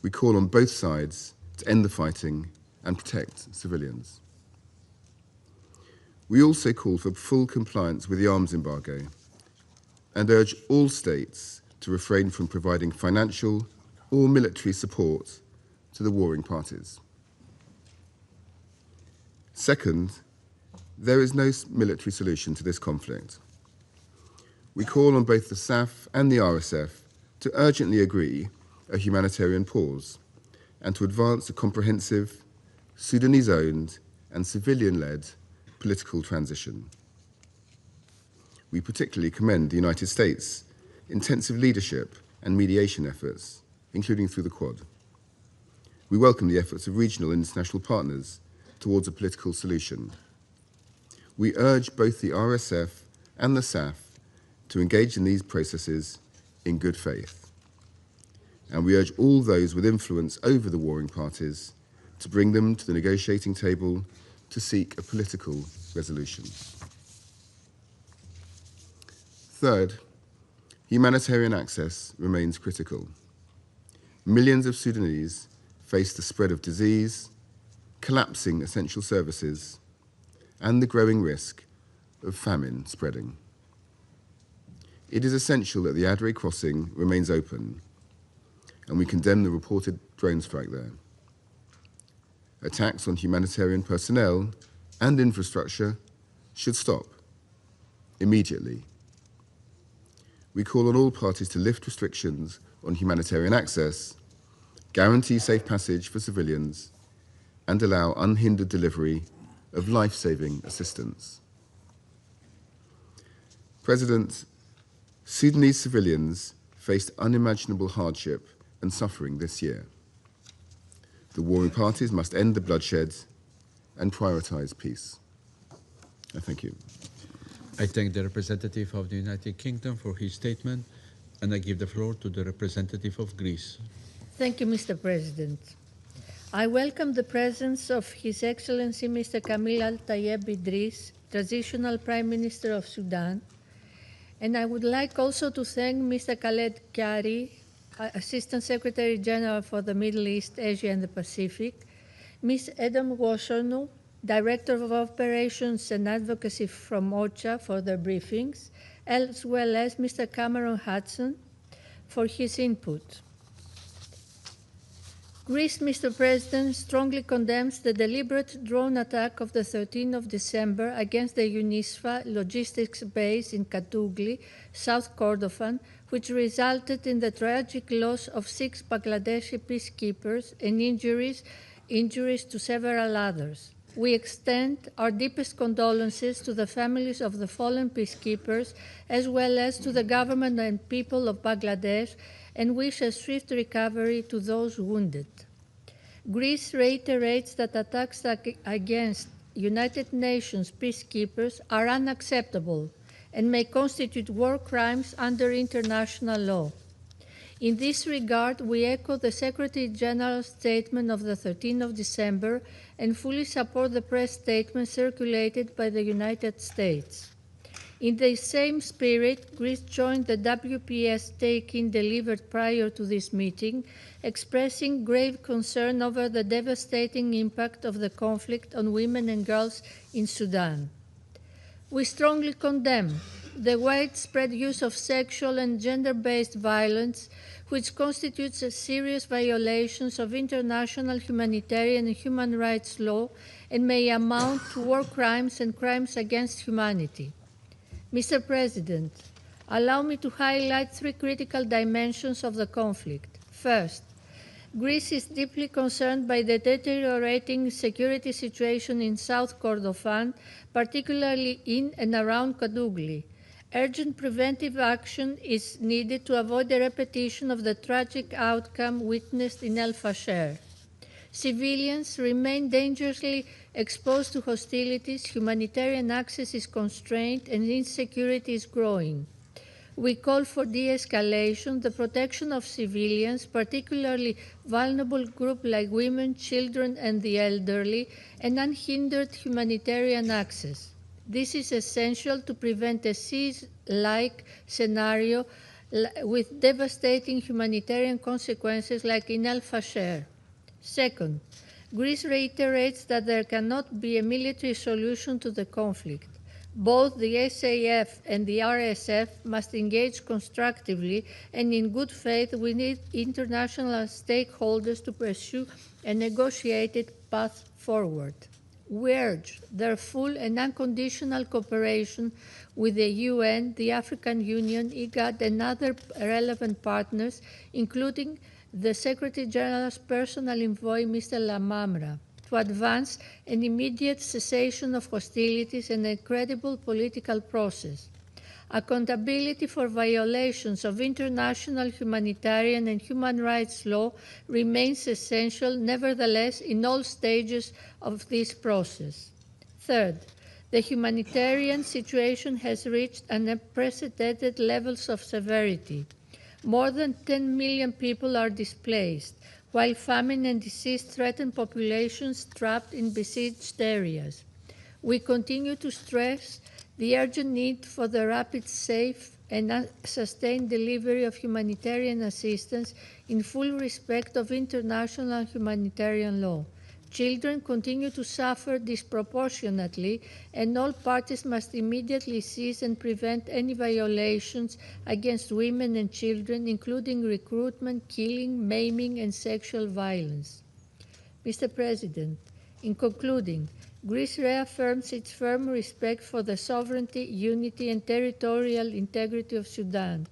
We call on both sides to end the fighting and protect civilians. We also call for full compliance with the arms embargo and urge all states to refrain from providing financial or military support to the warring parties. Second, there is no military solution to this conflict. We call on both the SAF and the RSF to urgently agree a humanitarian pause and to advance a comprehensive, Sudanese-owned and civilian-led political transition. We particularly commend the United States' intensive leadership and mediation efforts, including through the Quad. We welcome the efforts of regional and international partners towards a political solution. We urge both the RSF and the SAF to engage in these processes in good faith. And we urge all those with influence over the warring parties to bring them to the negotiating table to seek a political resolution. Third, humanitarian access remains critical. Millions of Sudanese face the spread of disease, collapsing essential services, and the growing risk of famine spreading. It is essential that the Adre crossing remains open, and we condemn the reported drone strike there. Attacks on humanitarian personnel and infrastructure should stop immediately. We call on all parties to lift restrictions on humanitarian access, guarantee safe passage for civilians, and allow unhindered delivery of life-saving assistance. President, Sudanese civilians faced unimaginable hardship and suffering this year. The warring parties must end the bloodshed and prioritize peace. I thank you. I thank the representative of the United Kingdom for his statement, and I give the floor to the representative of Greece. Thank you, Mr. President. I welcome the presence of His Excellency Mr. Kamil Al-Tayeb Idris, Transitional Prime Minister of Sudan, and I would like also to thank Mr. Khaled Kyari, Assistant Secretary General for the Middle East, Asia and the Pacific, Ms. Edom Woshonu, Director of Operations and Advocacy from OCHA for their briefings, as well as Mr. Cameron Hudson for his input. Greece, Mr. President, strongly condemns the deliberate drone attack of the 13th of December against the UNISFA logistics base in Katougli, South Kordofan, which resulted in the tragic loss of 6 Bangladeshi peacekeepers and injuries to several others. We extend our deepest condolences to the families of the fallen peacekeepers, as well as to the government and people of Bangladesh, and wish a swift recovery to those wounded. Greece reiterates that attacks against United Nations peacekeepers are unacceptable and may constitute war crimes under international law. In this regard, we echo the Secretary General's statement of the 13th of December and fully support the press statement circulated by the United States. In the same spirit, Greece joined the WPS take-in delivered prior to this meeting, expressing grave concern over the devastating impact of the conflict on women and girls in Sudan. We strongly condemn the widespread use of sexual and gender-based violence, which constitutes serious violations of international humanitarian and human rights law and may amount to war crimes and crimes against humanity. Mr. President, allow me to highlight 3 critical dimensions of the conflict. First, Greece is deeply concerned by the deteriorating security situation in South Kordofan, particularly in and around Katougli. Urgent preventive action is needed to avoid a repetition of the tragic outcome witnessed in El Fasher. Civilians remain dangerously exposed to hostilities, humanitarian access is constrained, and insecurity is growing. We call for de-escalation, the protection of civilians, particularly vulnerable groups like women, children, and the elderly, and unhindered humanitarian access. This is essential to prevent a siege-like scenario with devastating humanitarian consequences like in El Fasher. Second, Greece reiterates that there cannot be a military solution to the conflict. Both the SAF and the RSF must engage constructively, and in good faith we need international stakeholders to pursue a negotiated path forward. We urge their full and unconditional cooperation with the UN, the African Union, IGAD, and other relevant partners, including the Secretary General's personal envoy, Mr. Lamamra, to advance an immediate cessation of hostilities and a credible political process. Accountability for violations of international humanitarian and human rights law remains essential, nevertheless, in all stages of this process. Third, the humanitarian situation has reached unprecedented levels of severity. More than 10 million people are displaced, while famine and disease threaten populations trapped in besieged areas. We continue to stress the urgent need for the rapid, safe, and sustained delivery of humanitarian assistance in full respect of international humanitarian law. Children continue to suffer disproportionately, and all parties must immediately cease and prevent any violations against women and children, including recruitment, killing, maiming, and sexual violence. Mr. President, in concluding, Greece reaffirms its firm respect for the sovereignty, unity, and territorial integrity of Sudan.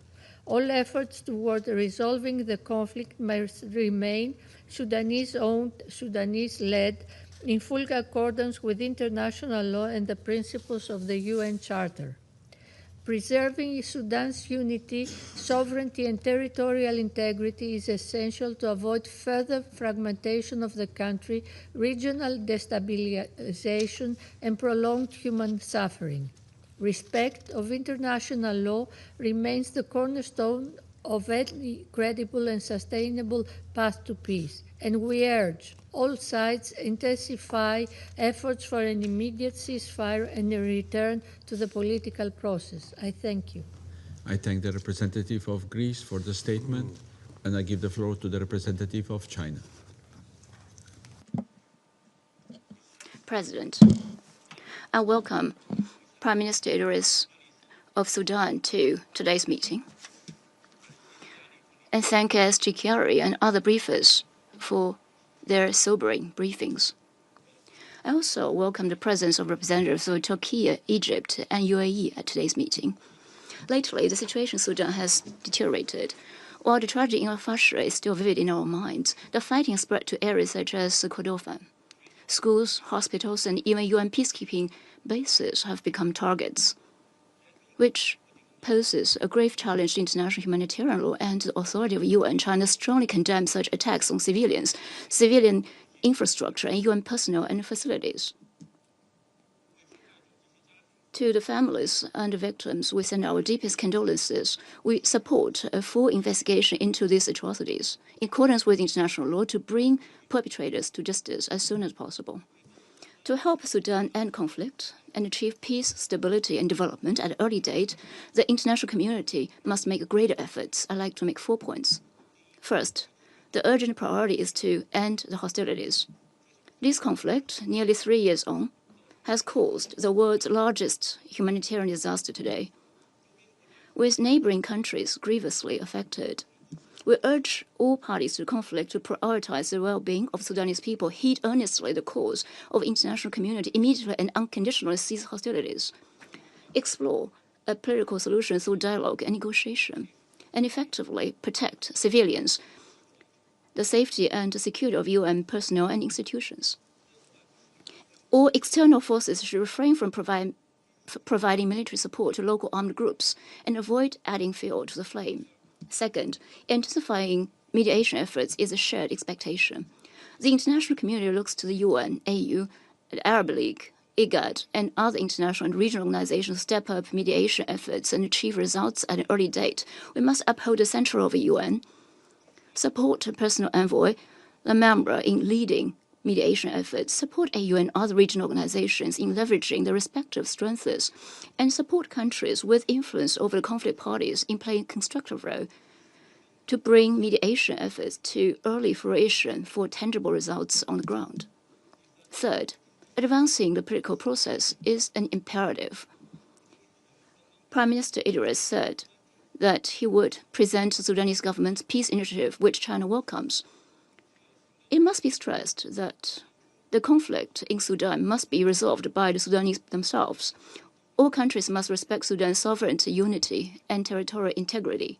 All efforts toward resolving the conflict must remain Sudanese-owned, Sudanese-led, in full accordance with international law and the principles of the UN Charter. Preserving Sudan's unity, sovereignty, and territorial integrity is essential to avoid further fragmentation of the country, regional destabilization, and prolonged human suffering. Respect of international law remains the cornerstone of any credible and sustainable path to peace, and we urge all sides intensify efforts for an immediate ceasefire and a return to the political process. I thank you. I thank the representative of Greece for the statement, and I give the floor to the representative of China. President, I welcome Prime Minister Idris of Sudan to today's meeting, and thank SG Kerry and other briefers for their sobering briefings. I also welcome the presence of representatives of Turkey, Egypt, and UAE at today's meeting. Lately, the situation in Sudan has deteriorated. While the tragedy in Al-Fashir is still vivid in our minds, the fighting spread to areas such as Kordofan. Schools, hospitals, and even UN peacekeeping bases have become targets, which poses a grave challenge to international humanitarian law and the authority of UN. China strongly condemns such attacks on civilians, civilian infrastructure, and UN personnel and facilities. To the families and the victims, we send our deepest condolences. We support a full investigation into these atrocities, in accordance with international law, to bring perpetrators to justice as soon as possible. To help Sudan end conflict and achieve peace, stability, and development at an early date, the international community must make greater efforts. I'd like to make 4 points. First, the urgent priority is to end the hostilities. This conflict, nearly 3 years on, has caused the world's largest humanitarian disaster today, with neighboring countries grievously affected. We urge all parties to the conflict to prioritize the well-being of Sudanese people, heed earnestly the calls of the international community, immediately and unconditionally cease hostilities, explore a political solution through dialogue and negotiation, and effectively protect civilians, the safety and security of UN personnel and institutions. All external forces should refrain from providing military support to local armed groups and avoid adding fuel to the flame. Second, intensifying mediation efforts is a shared expectation. The international community looks to the UN, AU, the Arab League, IGAD, and other international and regional organizations to step up mediation efforts and achieve results at an early date. We must uphold the central role of the UN, support personal envoy Lamamra in leading mediation efforts, support AU and other regional organizations in leveraging their respective strengths, and support countries with influence over the conflict parties in playing a constructive role to bring mediation efforts to early fruition for tangible results on the ground. Third, advancing the political process is an imperative. Prime Minister Idris said that he would present the Sudanese government's peace initiative, which China welcomes. It must be stressed that The conflict in Sudan must be resolved by the Sudanese themselves. All countries must respect Sudan's sovereignty, unity, and territorial integrity.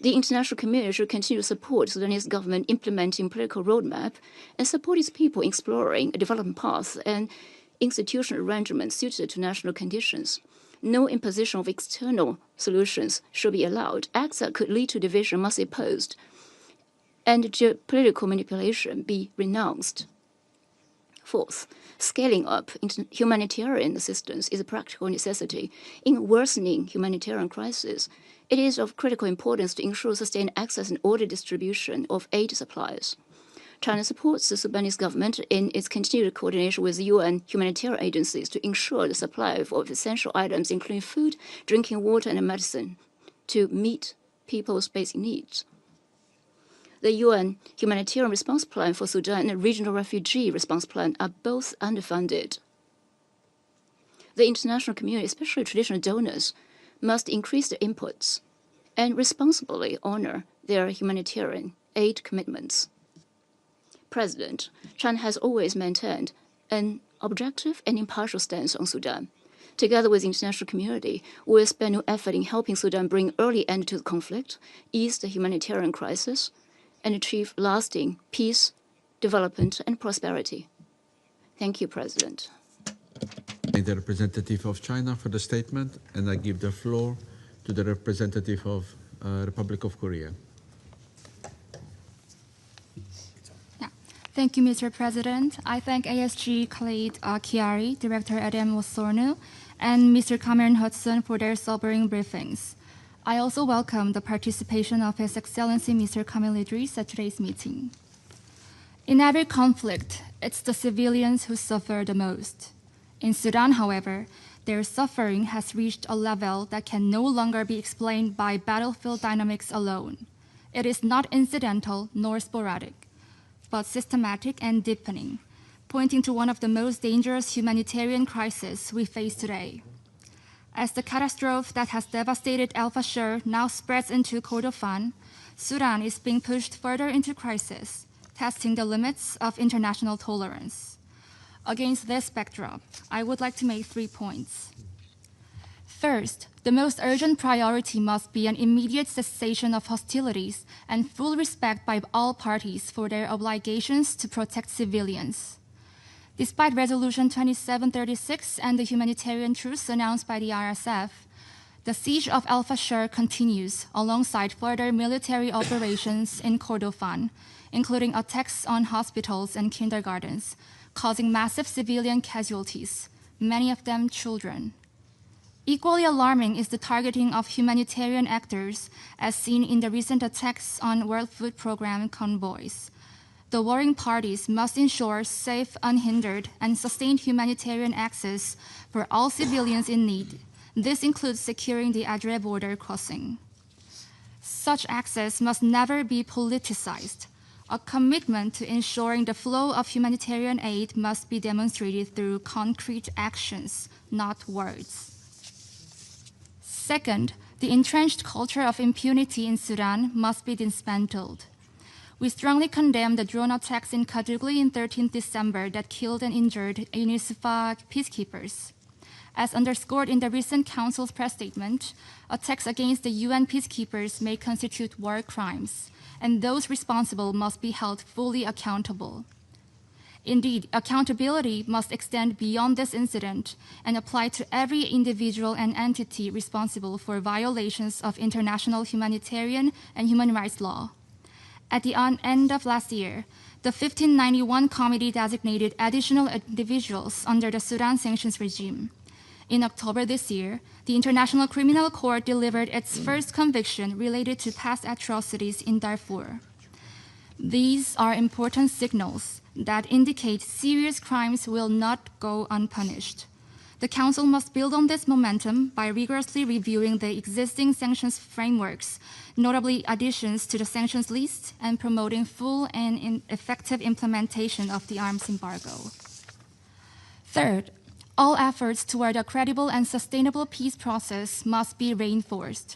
The international community should continue to support the Sudanese government implementing political roadmap and support its people in exploring a development path and institutional arrangements suited to national conditions. No imposition of external solutions should be allowed. Acts that could lead to division must be opposed, and geopolitical manipulation be renounced. Fourth, scaling up humanitarian assistance is a practical necessity. In a worsening humanitarian crisis, it is of critical importance to ensure sustained access and orderly distribution of aid supplies. China supports the Sudanese government in its continued coordination with UN humanitarian agencies to ensure the supply of essential items, including food, drinking water, and medicine, to meet people's basic needs. The UN Humanitarian Response Plan for Sudan and the Regional Refugee Response Plan are both underfunded. The international community, especially traditional donors, must increase their inputs and responsibly honor their humanitarian aid commitments. President, China has always maintained an objective and impartial stance on Sudan. Together with the international community, we will spend no effort in helping Sudan bring early end to the conflict, ease the humanitarian crisis, and achieve lasting peace, development, and prosperity. Thank you, President. Thank the representative of China for the statement, and I give the floor to the representative of Republic of Korea. Thank you, Mr. President. I thank ASG Khalid Kiari, Director Adam Osorno, and Mr. Cameron Hudson for their sobering briefings. I also welcome the participation of His Excellency Mr. Kamil Idris at today's meeting. In every conflict, it's the civilians who suffer the most. In Sudan, however, their suffering has reached a level that can no longer be explained by battlefield dynamics alone. It is not incidental nor sporadic, but systematic and deepening, pointing to one of the most dangerous humanitarian crises we face today. As the catastrophe that has devastated Al Fashir now spreads into Kordofan, Sudan is being pushed further into crisis, testing the limits of international tolerance. Against this backdrop, I would like to make 3 points. First, the most urgent priority must be an immediate cessation of hostilities and full respect by all parties for their obligations to protect civilians. Despite Resolution 2736 and the humanitarian truce announced by the RSF, the siege of Al Fashir continues alongside further military operations in Kordofan, including attacks on hospitals and kindergartens, causing massive civilian casualties, many of them children. Equally alarming is the targeting of humanitarian actors, as seen in the recent attacks on World Food Programme convoys. The warring parties must ensure safe, unhindered, and sustained humanitarian access for all civilians in need. This includes securing the Adre border crossing. Such access must never be politicized. A commitment to ensuring the flow of humanitarian aid must be demonstrated through concrete actions, not words. Second, the entrenched culture of impunity in Sudan must be dismantled. We strongly condemn the drone attacks in Kadugli on 13 December that killed and injured UNISFA peacekeepers. As underscored in the recent Council's press statement, attacks against the UN peacekeepers may constitute war crimes, and those responsible must be held fully accountable. Indeed, accountability must extend beyond this incident and apply to every individual and entity responsible for violations of international humanitarian and human rights law. At the end of last year, the 1591 committee designated additional individuals under the Sudan sanctions regime. In October this year, the International Criminal Court delivered its first conviction related to past atrocities in Darfur. These are important signals that indicate serious crimes will not go unpunished. The Council must build on this momentum by rigorously reviewing the existing sanctions frameworks, notably additions to the sanctions list, and promoting full and effective implementation of the arms embargo. Third, all efforts toward a credible and sustainable peace process must be reinforced.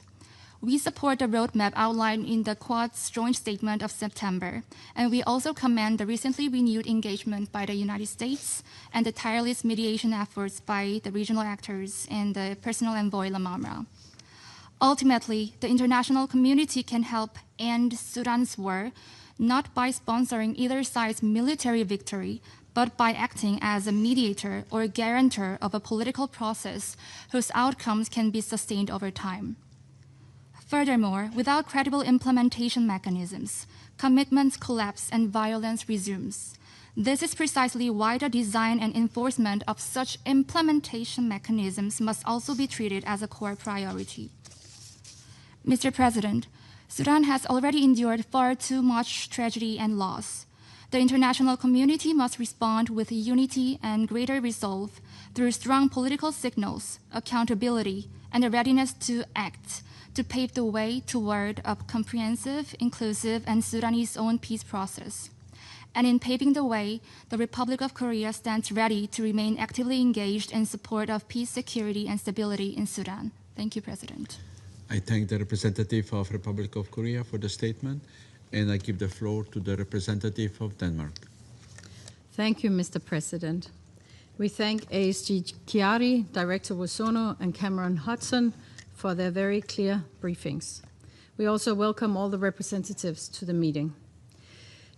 We support the roadmap outlined in the Quad's joint statement of September, and we also commend the recently renewed engagement by the United States and the tireless mediation efforts by the regional actors and the personal envoy Lamamra. Ultimately, the international community can help end Sudan's war not by sponsoring either side's military victory, but by acting as a mediator or a guarantor of a political process whose outcomes can be sustained over time. Furthermore, without credible implementation mechanisms, commitments collapse and violence resumes. This is precisely why the design and enforcement of such implementation mechanisms must also be treated as a core priority. Mr. President, Sudan has already endured far too much tragedy and loss. The international community must respond with unity and greater resolve through strong political signals, accountability, and a readiness to act to pave the way toward a comprehensive, inclusive, and Sudanese-owned peace process. And in paving the way, the Republic of Korea stands ready to remain actively engaged in support of peace, security, and stability in Sudan. Thank you, President. I thank the representative of Republic of Korea for the statement, and I give the floor to the representative of Denmark. Thank you, Mr. President. We thank ASG Chiari, Director Wosono, and Cameron Hudson for their very clear briefings. We also welcome all the representatives to the meeting.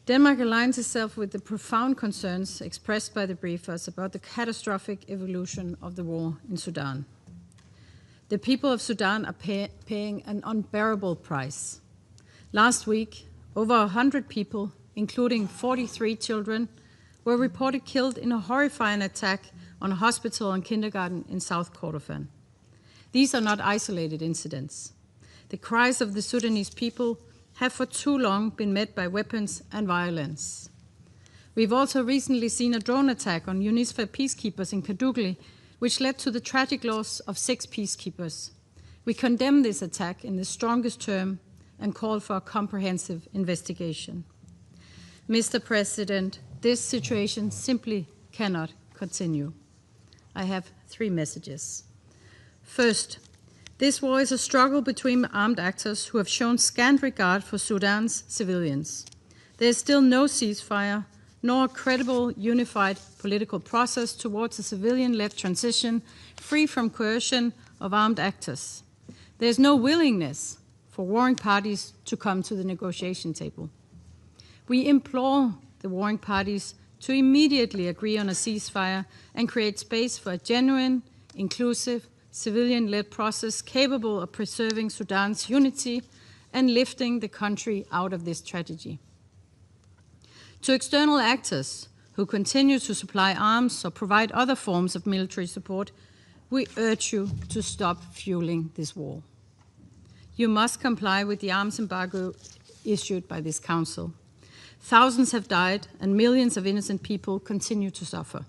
Denmark aligns itself with the profound concerns expressed by the briefers about the catastrophic evolution of the war in Sudan. The people of Sudan are paying an unbearable price. Last week, over 100 people, including 43 children, were reported killed in a horrifying attack on a hospital and kindergarten in South Kordofan. These are not isolated incidents. The cries of the Sudanese people have for too long been met by weapons and violence. We've also recently seen a drone attack on UNISFA peacekeepers in Kadugli, which led to the tragic loss of 6 peacekeepers. We condemn this attack in the strongest term and call for a comprehensive investigation. Mr. President, this situation simply cannot continue. I have 3 messages. First, this war is a struggle between armed actors who have shown scant regard for Sudan's civilians. There is still no ceasefire, nor a credible, unified political process towards a civilian-led transition free from coercion of armed actors. There is no willingness for warring parties to come to the negotiation table. We implore the warring parties to immediately agree on a ceasefire and create space for a genuine, inclusive, civilian-led process capable of preserving Sudan's unity and lifting the country out of this tragedy. To external actors who continue to supply arms or provide other forms of military support, we urge you to stop fueling this war. You must comply with the arms embargo issued by this Council. Thousands have died and millions of innocent people continue to suffer.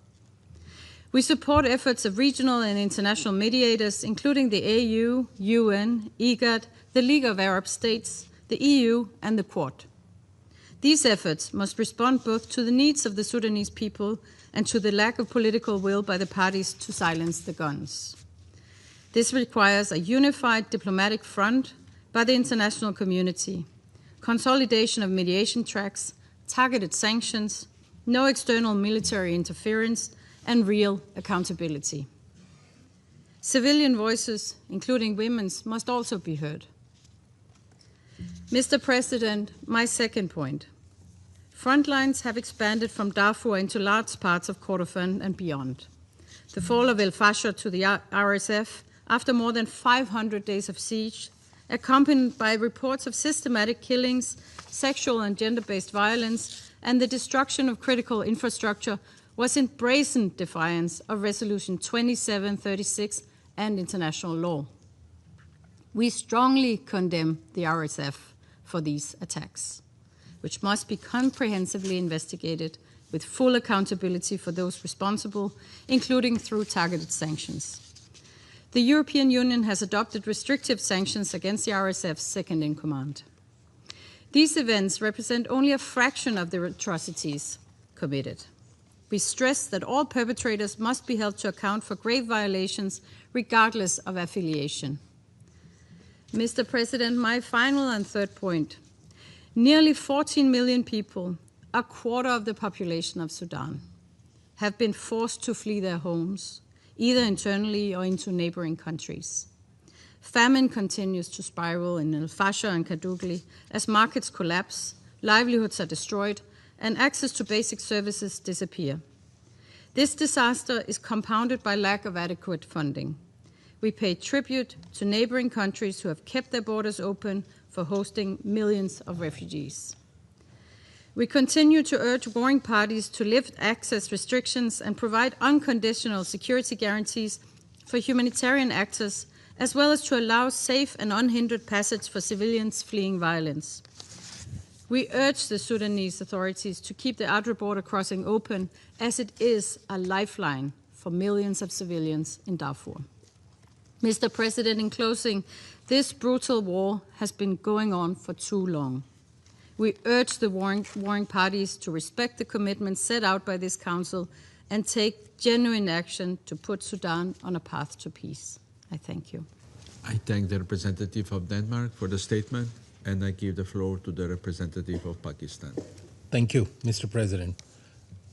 We support efforts of regional and international mediators, including the AU, UN, IGAD, the League of Arab States, the EU, and the Quad. These efforts must respond both to the needs of the Sudanese people and to the lack of political will by the parties to silence the guns. This requires a unified diplomatic front by the international community, consolidation of mediation tracks, targeted sanctions, no external military interference, and real accountability. Civilian voices, including women's, must also be heard. Mr. President, my second point. Front lines have expanded from Darfur into large parts of Kordofan and beyond. The fall of El Fasher to the RSF after more than 500 days of siege, accompanied by reports of systematic killings, sexual and gender-based violence, and the destruction of critical infrastructure, was in brazen defiance of Resolution 2736 and international law. We strongly condemn the RSF for these attacks, which must be comprehensively investigated with full accountability for those responsible, including through targeted sanctions. The European Union has adopted restrictive sanctions against the RSF's second-in-command. These events represent only a fraction of the atrocities committed. We stress that all perpetrators must be held to account for grave violations regardless of affiliation. Mr. President, my final and third point. Nearly 14 million people, a quarter of the population of Sudan, have been forced to flee their homes, either internally or into neighboring countries. Famine continues to spiral in El Fasher and Kadugli as markets collapse, livelihoods are destroyed, and access to basic services disappear. This disaster is compounded by lack of adequate funding. We pay tribute to neighboring countries who have kept their borders open for hosting millions of refugees. We continue to urge warring parties to lift access restrictions and provide unconditional security guarantees for humanitarian actors, as well as to allow safe and unhindered passage for civilians fleeing violence. We urge the Sudanese authorities to keep the outer border crossing open, as it is a lifeline for millions of civilians in Darfur. Mr. President, in closing, this brutal war has been going on for too long. We urge the warring parties to respect the commitments set out by this Council and take genuine action to put Sudan on a path to peace. I thank you. I thank the representative of Denmark for the statement, and I give the floor to the representative of Pakistan. Thank you, Mr. President.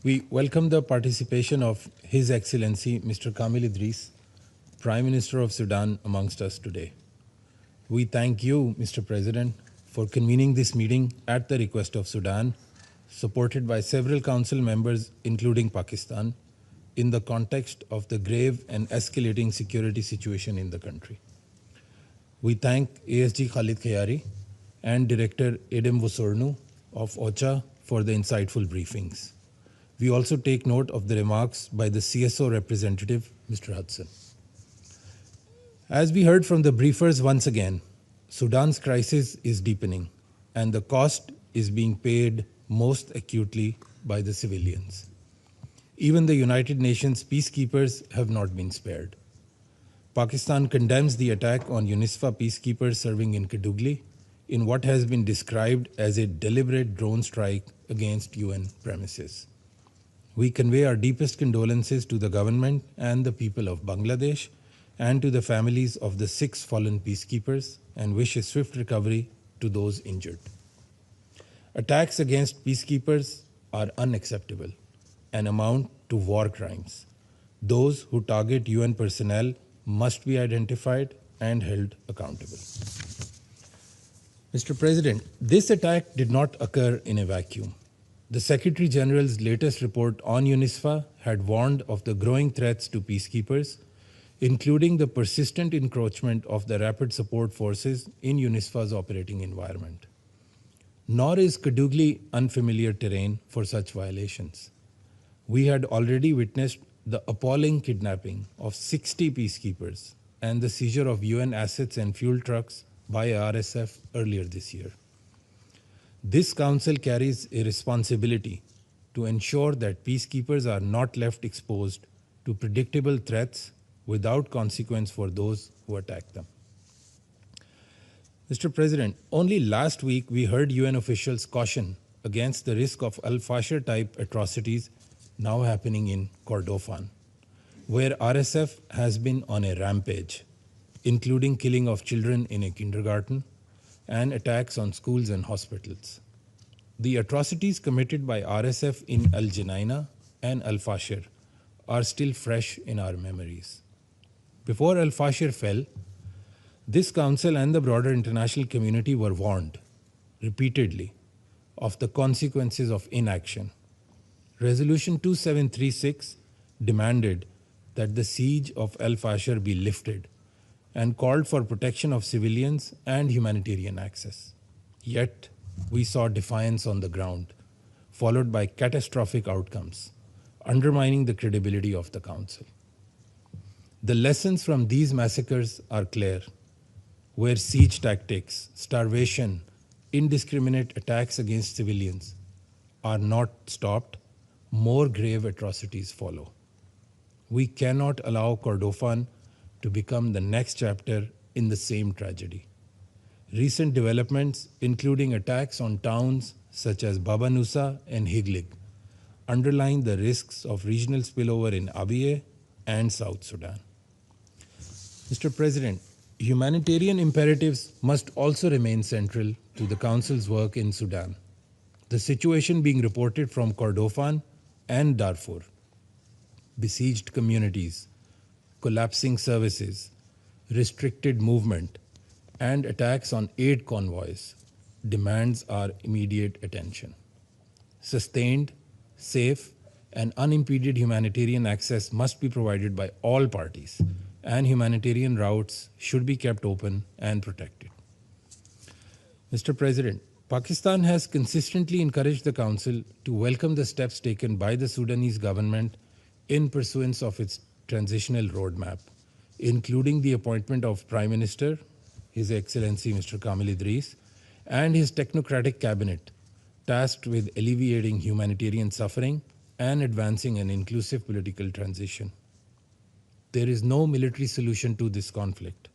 We welcome the participation of His Excellency Mr. Kamil Idris, Prime Minister of Sudan, amongst us today. We thank you, Mr. President, for convening this meeting at the request of Sudan, supported by several Council members, including Pakistan, in the context of the grave and escalating security situation in the country. We thank ASG Khalid Khayari and Director Edem Wosornu of OCHA for the insightful briefings. We also take note of the remarks by the CSO representative, Mr. Hudson. As we heard from the briefers once again, Sudan's crisis is deepening, and the cost is being paid most acutely by the civilians. Even the United Nations peacekeepers have not been spared. Pakistan condemns the attack on UNISFA peacekeepers serving in Kadugli in what has been described as a deliberate drone strike against UN premises. We convey our deepest condolences to the government and the people of Bangladesh and to the families of the 6 fallen peacekeepers and wish a swift recovery to those injured. Attacks against peacekeepers are unacceptable and amount to war crimes. Those who target UN personnel must be identified and held accountable. Mr. President, this attack did not occur in a vacuum. The Secretary General's latest report on UNISFA had warned of the growing threats to peacekeepers, including the persistent encroachment of the Rapid Support Forces in UNISFA's operating environment. Nor is Kadugli unfamiliar terrain for such violations. We had already witnessed the appalling kidnapping of 60 peacekeepers and the seizure of UN assets and fuel trucks by RSF earlier this year. This Council carries a responsibility to ensure that peacekeepers are not left exposed to predictable threats without consequence for those who attack them. Mr. President, only last week we heard UN officials caution against the risk of Al-Fasher type atrocities now happening in Kordofan, where RSF has been on a rampage, including killing of children in a kindergarten and attacks on schools and hospitals. The atrocities committed by RSF in Al Jenaina and Al Fasher are still fresh in our memories. Before Al Fasher fell, this Council and the broader international community were warned repeatedly of the consequences of inaction. Resolution 2736 demanded that the siege of Al Fasher be lifted and called for protection of civilians and humanitarian access. Yet, we saw defiance on the ground, followed by catastrophic outcomes, undermining the credibility of the Council. The lessons from these massacres are clear. Where siege tactics, starvation, indiscriminate attacks against civilians are not stopped, more grave atrocities follow. We cannot allow Kordofan to become the next chapter in the same tragedy. Recent developments, including attacks on towns such as Baba Nusa and Higlig, underline the risks of regional spillover in Abyei and South Sudan. Mr. President, Humanitarian imperatives must also remain central to the Council's work in Sudan. The situation being reported from Kordofan and Darfur, besieged communities, collapsing services, restricted movement, and attacks on aid convoys demands our immediate attention. Sustained, safe, and unimpeded humanitarian access must be provided by all parties, and humanitarian routes should be kept open and protected. Mr. President, Pakistan has consistently encouraged the Council to welcome the steps taken by the Sudanese government in pursuance of its transitional roadmap, including the appointment of Prime Minister, His Excellency Mr. Kamil Idris, and his technocratic cabinet, tasked with alleviating humanitarian suffering and advancing an inclusive political transition. There is no military solution to this conflict.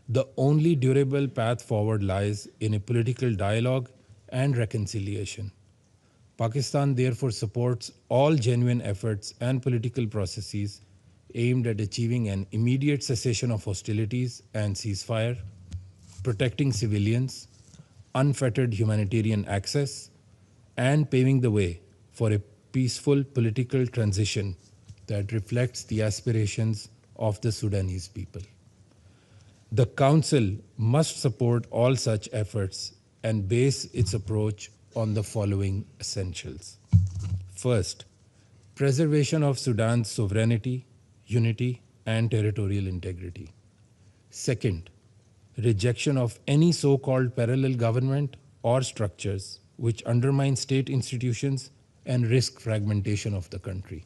The only durable path forward lies in a political dialogue and reconciliation. Pakistan therefore supports all genuine efforts and political processes aimed at achieving an immediate cessation of hostilities and ceasefire, protecting civilians, unfettered humanitarian access, and paving the way for a peaceful political transition that reflects the aspirations of the Sudanese people. The Council must support all such efforts and base its approach on the following essentials. First, preservation of Sudan's sovereignty, unity, and territorial integrity. Second, rejection of any so-called parallel government or structures which undermine state institutions and risk fragmentation of the country.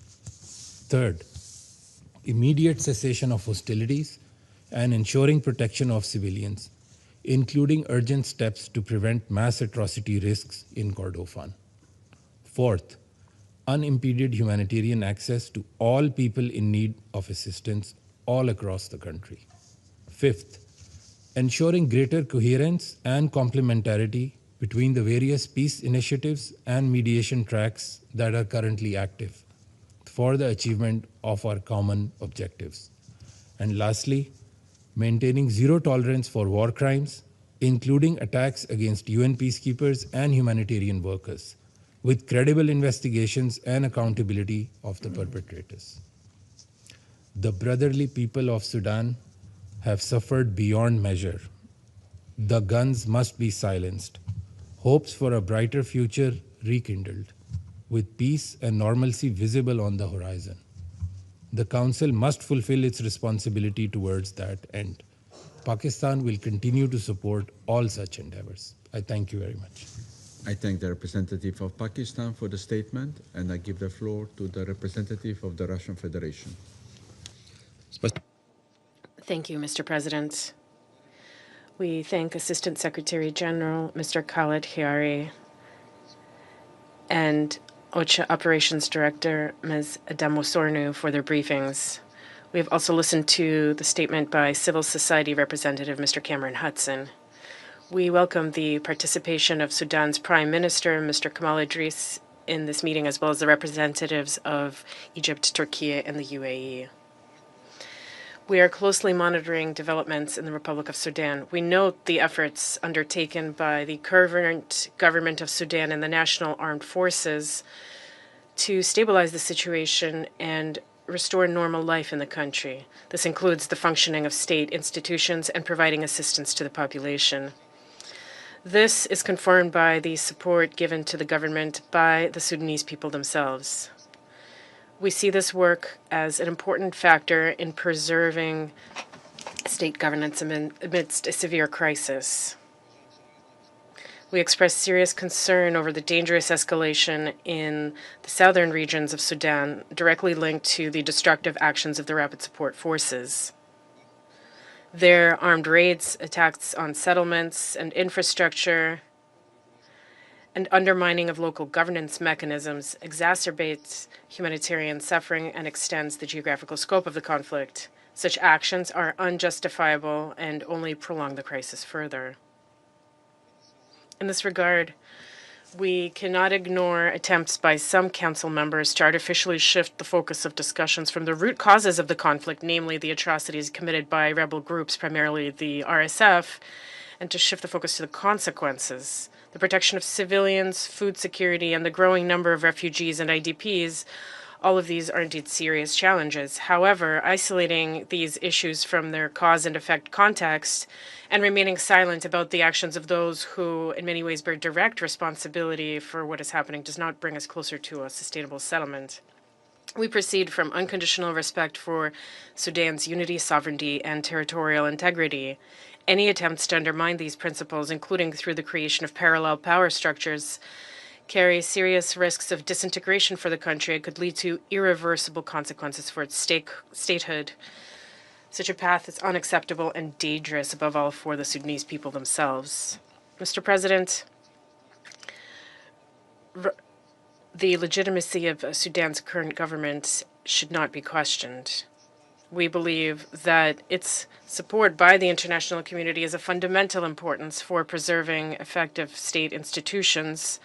Third, immediate cessation of hostilities and ensuring protection of civilians, including urgent steps to prevent mass atrocity risks in Kordofan. Fourth, unimpeded humanitarian access to all people in need of assistance all across the country. Fifth, ensuring greater coherence and complementarity between the various peace initiatives and mediation tracks that are currently active for the achievement of our common objectives. And lastly, maintaining zero tolerance for war crimes, including attacks against UN peacekeepers and humanitarian workers, with credible investigations and accountability of the perpetrators. The brotherly people of Sudan have suffered beyond measure. The guns must be silenced, hopes for a brighter future rekindled, with peace and normalcy visible on the horizon. The Council must fulfill its responsibility towards that end. Pakistan will continue to support all such endeavors. I thank you very much. I thank the representative of Pakistan for the statement, and I give the floor to the representative of the Russian Federation. Thank you, Mr. President. We thank Assistant Secretary General Mr. Khaled Hiari and OCHA Operations Director Ms. Adam Wosornu for their briefings. We have also listened to the statement by Civil Society Representative Mr. Cameron Hudson. We welcome the participation of Sudan's Prime Minister, Mr. Kamil Idris, in this meeting, as well as the representatives of Egypt, Turkey, and the UAE. We are closely monitoring developments in the Republic of Sudan. We note the efforts undertaken by the current government of Sudan and the National Armed Forces to stabilize the situation and restore normal life in the country. This includes the functioning of state institutions and providing assistance to the population. This is confirmed by the support given to the government by the Sudanese people themselves. We see this work as an important factor in preserving state governance amidst a severe crisis. We express serious concern over the dangerous escalation in the southern regions of Sudan, directly linked to the destructive actions of the Rapid Support Forces. Their armed raids, attacks on settlements and infrastructure, and undermining of local governance mechanisms exacerbates humanitarian suffering and extends the geographical scope of the conflict. Such actions are unjustifiable and only prolong the crisis further. In this regard, We cannot ignore attempts by some council members to artificially shift the focus of discussions from the root causes of the conflict, namely the atrocities committed by rebel groups, primarily the RSF, and to shift the focus to the consequences. The protection of civilians, food security, and the growing number of refugees and IDPs, all of these are indeed serious challenges. However, isolating these issues from their cause and effect context and remaining silent about the actions of those who, in many ways, bear direct responsibility for what is happening does not bring us closer to a sustainable settlement. We proceed from unconditional respect for Sudan's unity, sovereignty, and territorial integrity. Any attempts to undermine these principles, including through the creation of parallel power structures, carry serious risks of disintegration for the country and could lead to irreversible consequences for its statehood. Such a path is unacceptable and dangerous, above all, for the Sudanese people themselves. Mr. President, the legitimacy of Sudan's current government should not be questioned. We believe that its support by the international community is of fundamental importance for preserving effective state institutions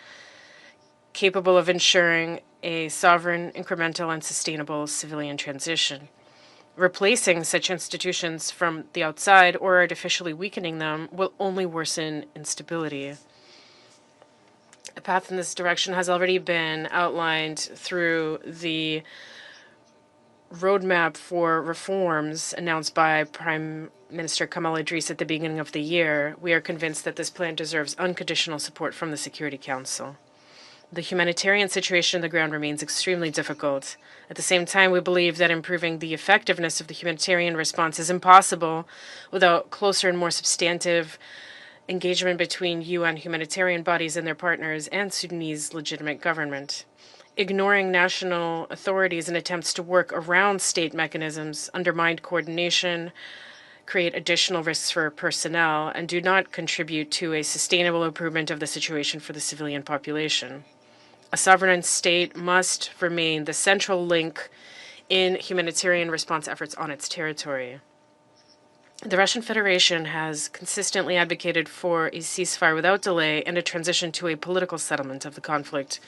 capable of ensuring a sovereign, incremental, and sustainable civilian transition. Replacing such institutions from the outside or artificially weakening them will only worsen instability. A path in this direction has already been outlined through the roadmap for reforms announced by Prime Minister Kamal Idris at the beginning of the year. We are convinced that this plan deserves unconditional support from the Security Council. The humanitarian situation on the ground remains extremely difficult. At the same time, we believe that improving the effectiveness of the humanitarian response is impossible without closer and more substantive engagement between UN humanitarian bodies and their partners and Sudanese legitimate government. Ignoring national authorities in attempts to work around state mechanisms undermine coordination, create additional risks for personnel, and do not contribute to a sustainable improvement of the situation for the civilian population. A sovereign state must remain the central link in humanitarian response efforts on its territory. The Russian Federation has consistently advocated for a ceasefire without delay and a transition to a political settlement of the conflict.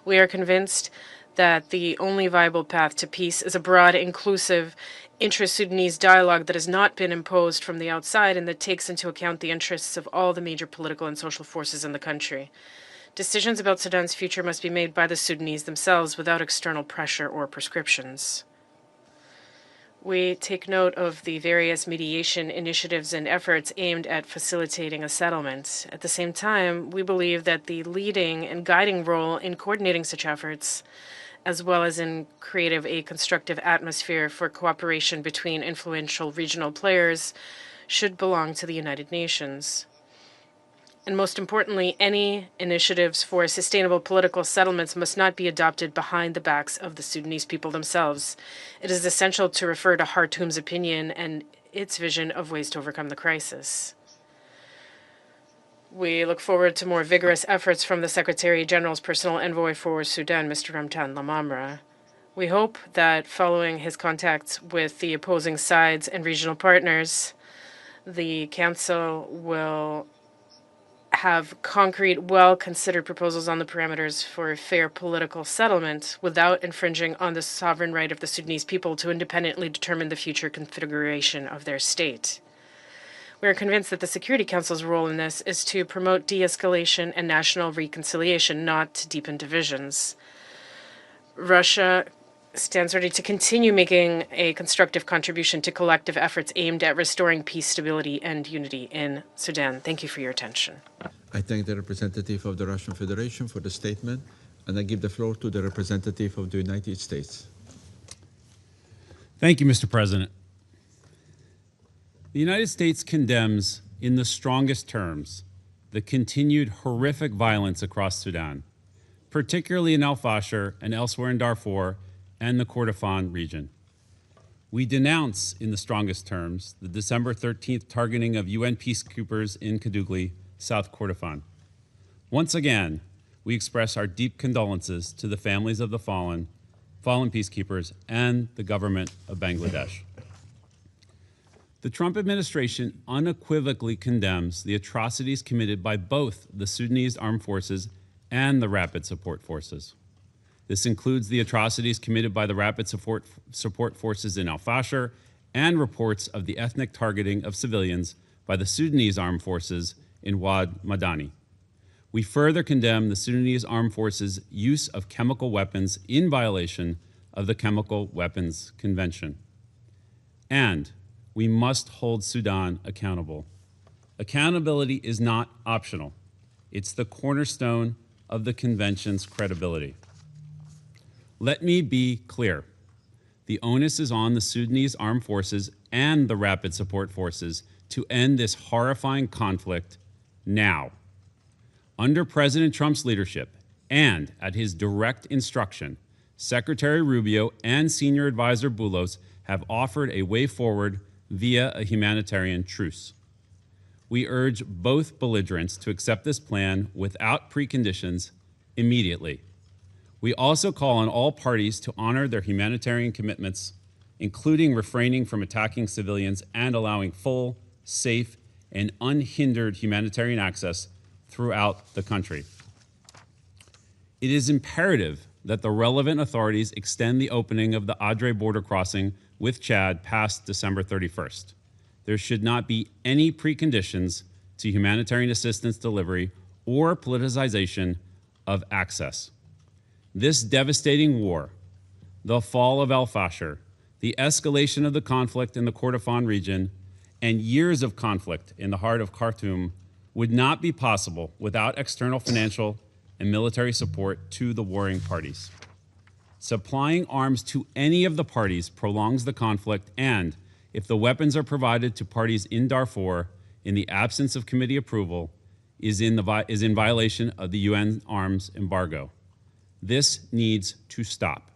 We are convinced that the only viable path to peace is a broad, inclusive, intra-Sudanese dialogue that has not been imposed from the outside and that takes into account the interests of all the major political and social forces in the country. Decisions about Sudan's future must be made by the Sudanese themselves without external pressure or prescriptions. We take note of the various mediation initiatives and efforts aimed at facilitating a settlement. At the same time, we believe that the leading and guiding role in coordinating such efforts, as well as in creating a constructive atmosphere for cooperation between influential regional players, should belong to the United Nations. And most importantly, any initiatives for sustainable political settlements must not be adopted behind the backs of the Sudanese people themselves. It is essential to refer to Khartoum's opinion and its vision of ways to overcome the crisis. We look forward to more vigorous efforts from the Secretary General's personal envoy for Sudan, Mr. Ramtan Lamamra. We hope that following his contacts with the opposing sides and regional partners, the Council will have concrete, well-considered proposals on the parameters for a fair political settlement without infringing on the sovereign right of the Sudanese people to independently determine the future configuration of their state. We are convinced that the Security Council's role in this is to promote de-escalation and national reconciliation, not to deepen divisions. Russia stands ready to continue making a constructive contribution to collective efforts aimed at restoring peace, stability, and unity in Sudan. Thank you for your attention. I thank the representative of the Russian Federation for the statement, and I give the floor to the representative of the United States. Thank you, Mr. President. The United States condemns in the strongest terms the continued horrific violence across Sudan, particularly in Al Fasher and elsewhere in Darfur and the Kordofan region. We denounce in the strongest terms the December 13th targeting of UN peacekeepers in Kadugli, South Kordofan. Once again, we express our deep condolences to the families of the fallen peacekeepers and the government of Bangladesh. The Trump administration unequivocally condemns the atrocities committed by both the Sudanese armed forces and the Rapid Support Forces. This includes the atrocities committed by the Rapid Support Forces in Al-Fashir and reports of the ethnic targeting of civilians by the Sudanese armed forces in Wad Madani. We further condemn the Sudanese armed forces' use of chemical weapons in violation of the Chemical Weapons Convention. And we must hold Sudan accountable. Accountability is not optional. It's the cornerstone of the convention's credibility. Let me be clear. The onus is on the Sudanese armed forces and the Rapid Support Forces to end this horrifying conflict now. Under President Trump's leadership and at his direct instruction, Secretary Rubio and Senior Advisor Boulos have offered a way forward via a humanitarian truce. We urge both belligerents to accept this plan without preconditions immediately. We also call on all parties to honor their humanitarian commitments, including refraining from attacking civilians and allowing full, safe, and unhindered humanitarian access throughout the country. It is imperative that the relevant authorities extend the opening of the Adre border crossing with Chad past December 31st. There should not be any preconditions to humanitarian assistance delivery or politicization of access. This devastating war, the fall of Al-Fashir, the escalation of the conflict in the Kordofan region, and years of conflict in the heart of Khartoum would not be possible without external financial and military support to the warring parties. Supplying arms to any of the parties prolongs the conflict, and if the weapons are provided to parties in Darfur in the absence of committee approval, is in violation of the UN arms embargo. This needs to stop.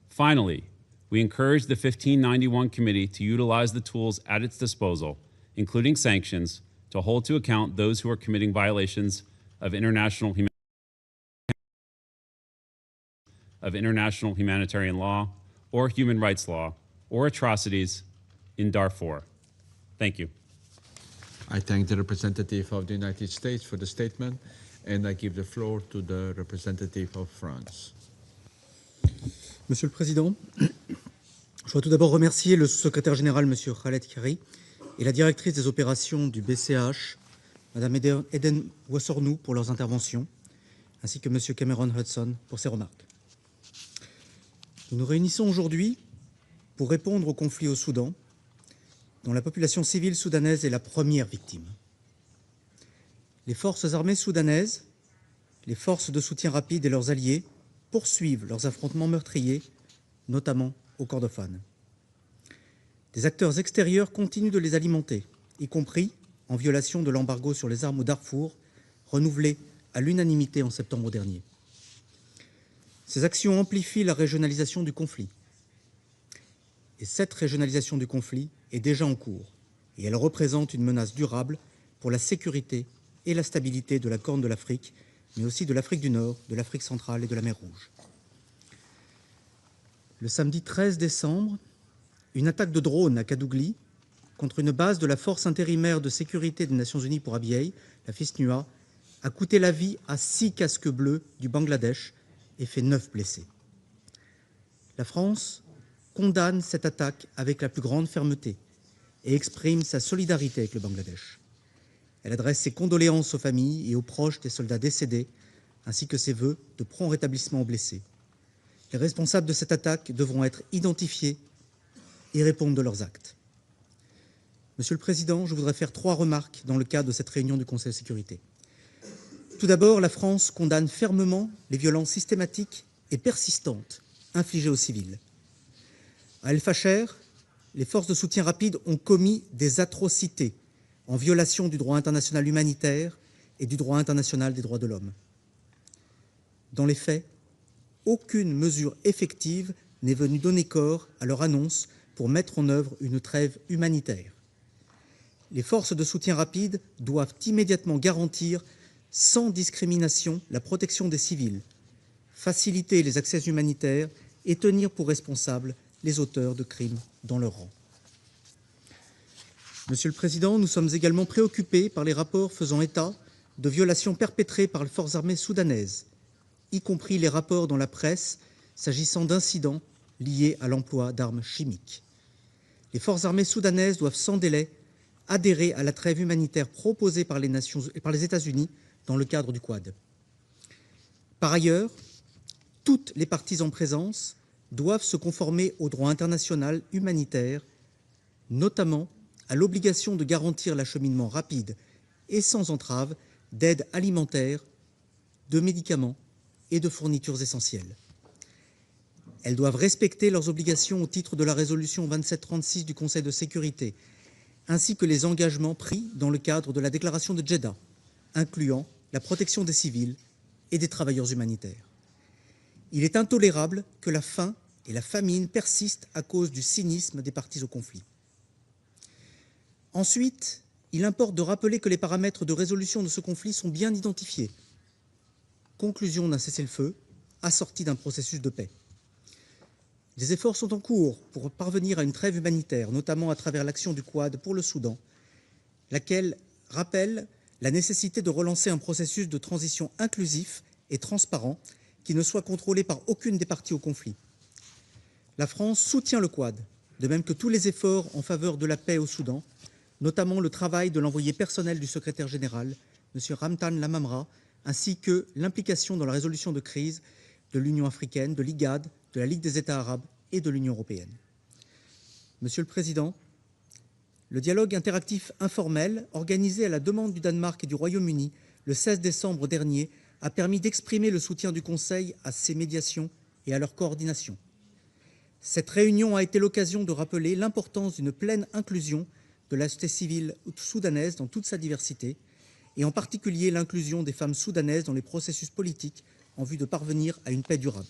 Finally, we encourage the 1591 Committee to utilize the tools at its disposal, including sanctions, to hold to account those who are committing violations of international humanitarian law or human rights law or atrocities in Darfur. Thank you. I thank the representative of the United States for the statement, and I give the floor to the representative of France. Monsieur le Président, je voudrais tout d'abord remercier le secrétaire général, Monsieur Khaled Khari, et la directrice des opérations du BCH, Madame Eden Wassornou, pour leurs interventions, ainsi que Monsieur Cameron Hudson pour ses remarques. Nous nous réunissons aujourd'hui pour répondre au conflit au Soudan, dont la population civile soudanaise est la première victime. Les forces armées soudanaises, les forces de soutien rapide et leurs alliés poursuivent leurs affrontements meurtriers, notamment au Kordofan. Des acteurs extérieurs continuent de les alimenter, y compris en violation de l'embargo sur les armes au Darfour, renouvelé à l'unanimité en septembre dernier. Ces actions amplifient la régionalisation du conflit. Et cette régionalisation du conflit est déjà en cours, et elle représente une menace durable pour la sécurité et la stabilité de la Corne de l'Afrique, mais aussi de l'Afrique du Nord, de l'Afrique centrale et de la mer Rouge. Le samedi 13 décembre, une attaque de drone à Kadougli contre une base de la Force intérimaire de sécurité des Nations Unies pour Abyei, la FISNUA, a coûté la vie à 6 casques bleus du Bangladesh et fait 9 blessés. La France condamne cette attaque avec la plus grande fermeté et exprime sa solidarité avec le Bangladesh. Elle adresse ses condoléances aux familles et aux proches des soldats décédés, ainsi que ses vœux de prompt rétablissement aux blessés. Les responsables de cette attaque devront être identifiés et répondre de leurs actes. Monsieur le Président, je voudrais faire 3 remarques dans le cadre de cette réunion du Conseil de sécurité. Tout d'abord, la France condamne fermement les violences systématiques et persistantes infligées aux civils. À El Fasher, les forces de soutien rapide ont commis des atrocités en violation du droit international humanitaire et du droit international des droits de l'homme. Dans les faits, aucune mesure effective n'est venue donner corps à leur annonce pour mettre en œuvre une trêve humanitaire. Les forces de soutien rapide doivent immédiatement garantir sans discrimination la protection des civils, faciliter les accès humanitaires et tenir pour responsables les auteurs de crimes dans leur rang. Monsieur le Président, nous sommes également préoccupés par les rapports faisant état de violations perpétrées par les forces armées soudanaises, y compris les rapports dans la presse s'agissant d'incidents liés à l'emploi d'armes chimiques. Les forces armées soudanaises doivent sans délai adhérer à la trêve humanitaire proposée par les États-Unis dans le cadre du Quad. Par ailleurs, toutes les parties en présence doivent se conformer au droit international humanitaire, notamment à l'obligation de garantir l'acheminement rapide et sans entrave d'aide alimentaire, de médicaments et de fournitures essentielles. Elles doivent respecter leurs obligations au titre de la résolution 2736 du Conseil de sécurité, ainsi que les engagements pris dans le cadre de la déclaration de Jeddah, incluant la protection des civils et des travailleurs humanitaires. Il est intolérable que la faim et la famine persistent à cause du cynisme des parties au conflit. Ensuite, il importe de rappeler que les paramètres de résolution de ce conflit sont bien identifiés. Conclusion d'un cessez-le-feu, assorti d'un processus de paix. Des efforts sont en cours pour parvenir à une trêve humanitaire, notamment à travers l'action du Quad pour le Soudan, laquelle rappelle la nécessité de relancer un processus de transition inclusif et transparent qui ne soit contrôlé par aucune des parties au conflit. La France soutient le Quad, de même que tous les efforts en faveur de la paix au Soudan, notamment le travail de l'envoyé personnel du secrétaire général, M. Ramtan Lamamra, ainsi que l'implication dans la résolution de crise de l'Union africaine, de l'IGAD, de la Ligue des États arabes et de l'Union européenne. Monsieur le Président, le dialogue interactif informel, organisé à la demande du Danemark et du Royaume-Uni le 16 décembre dernier, a permis d'exprimer le soutien du Conseil à ces médiations et à leur coordination. Cette réunion a été l'occasion de rappeler l'importance d'une pleine inclusion de la société civile soudanaise dans toute sa diversité, et en particulier l'inclusion des femmes soudanaises dans les processus politiques en vue de parvenir à une paix durable.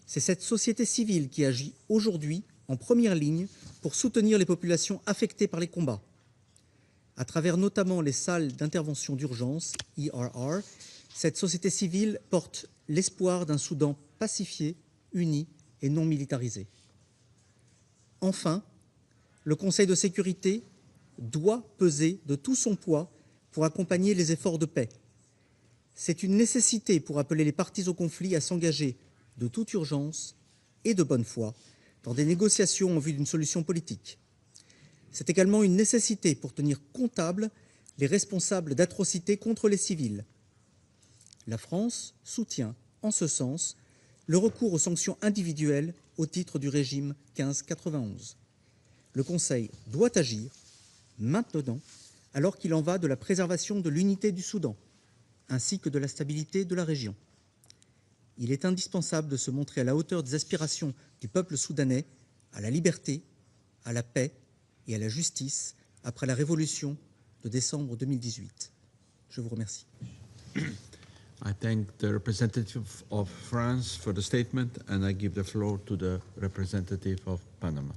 C'est cette société civile qui agit aujourd'hui en première ligne pour soutenir les populations affectées par les combats. À travers notamment les salles d'intervention d'urgence, ERR, cette société civile porte l'espoir d'un Soudan pacifié, uni et non militarisé. Enfin, le Conseil de sécurité doit peser de tout son poids pour accompagner les efforts de paix. C'est une nécessité pour appeler les parties au conflit à s'engager de toute urgence et de bonne foi dans des négociations en vue d'une solution politique. C'est également une nécessité pour tenir comptable les responsables d'atrocités contre les civils. La France soutient, en ce sens, le recours aux sanctions individuelles au titre du régime 1591. Le Conseil doit agir maintenant, alors qu'il en va de la préservation de l'unité du Soudan, ainsi que de la stabilité de la région. Il est indispensable de se montrer à la hauteur des aspirations du peuple soudanais à la liberté, à la paix et à la justice après la révolution de décembre 2018. Je vous remercie. I thank the representative of France for the statement, and I give the floor to the representative of Panama.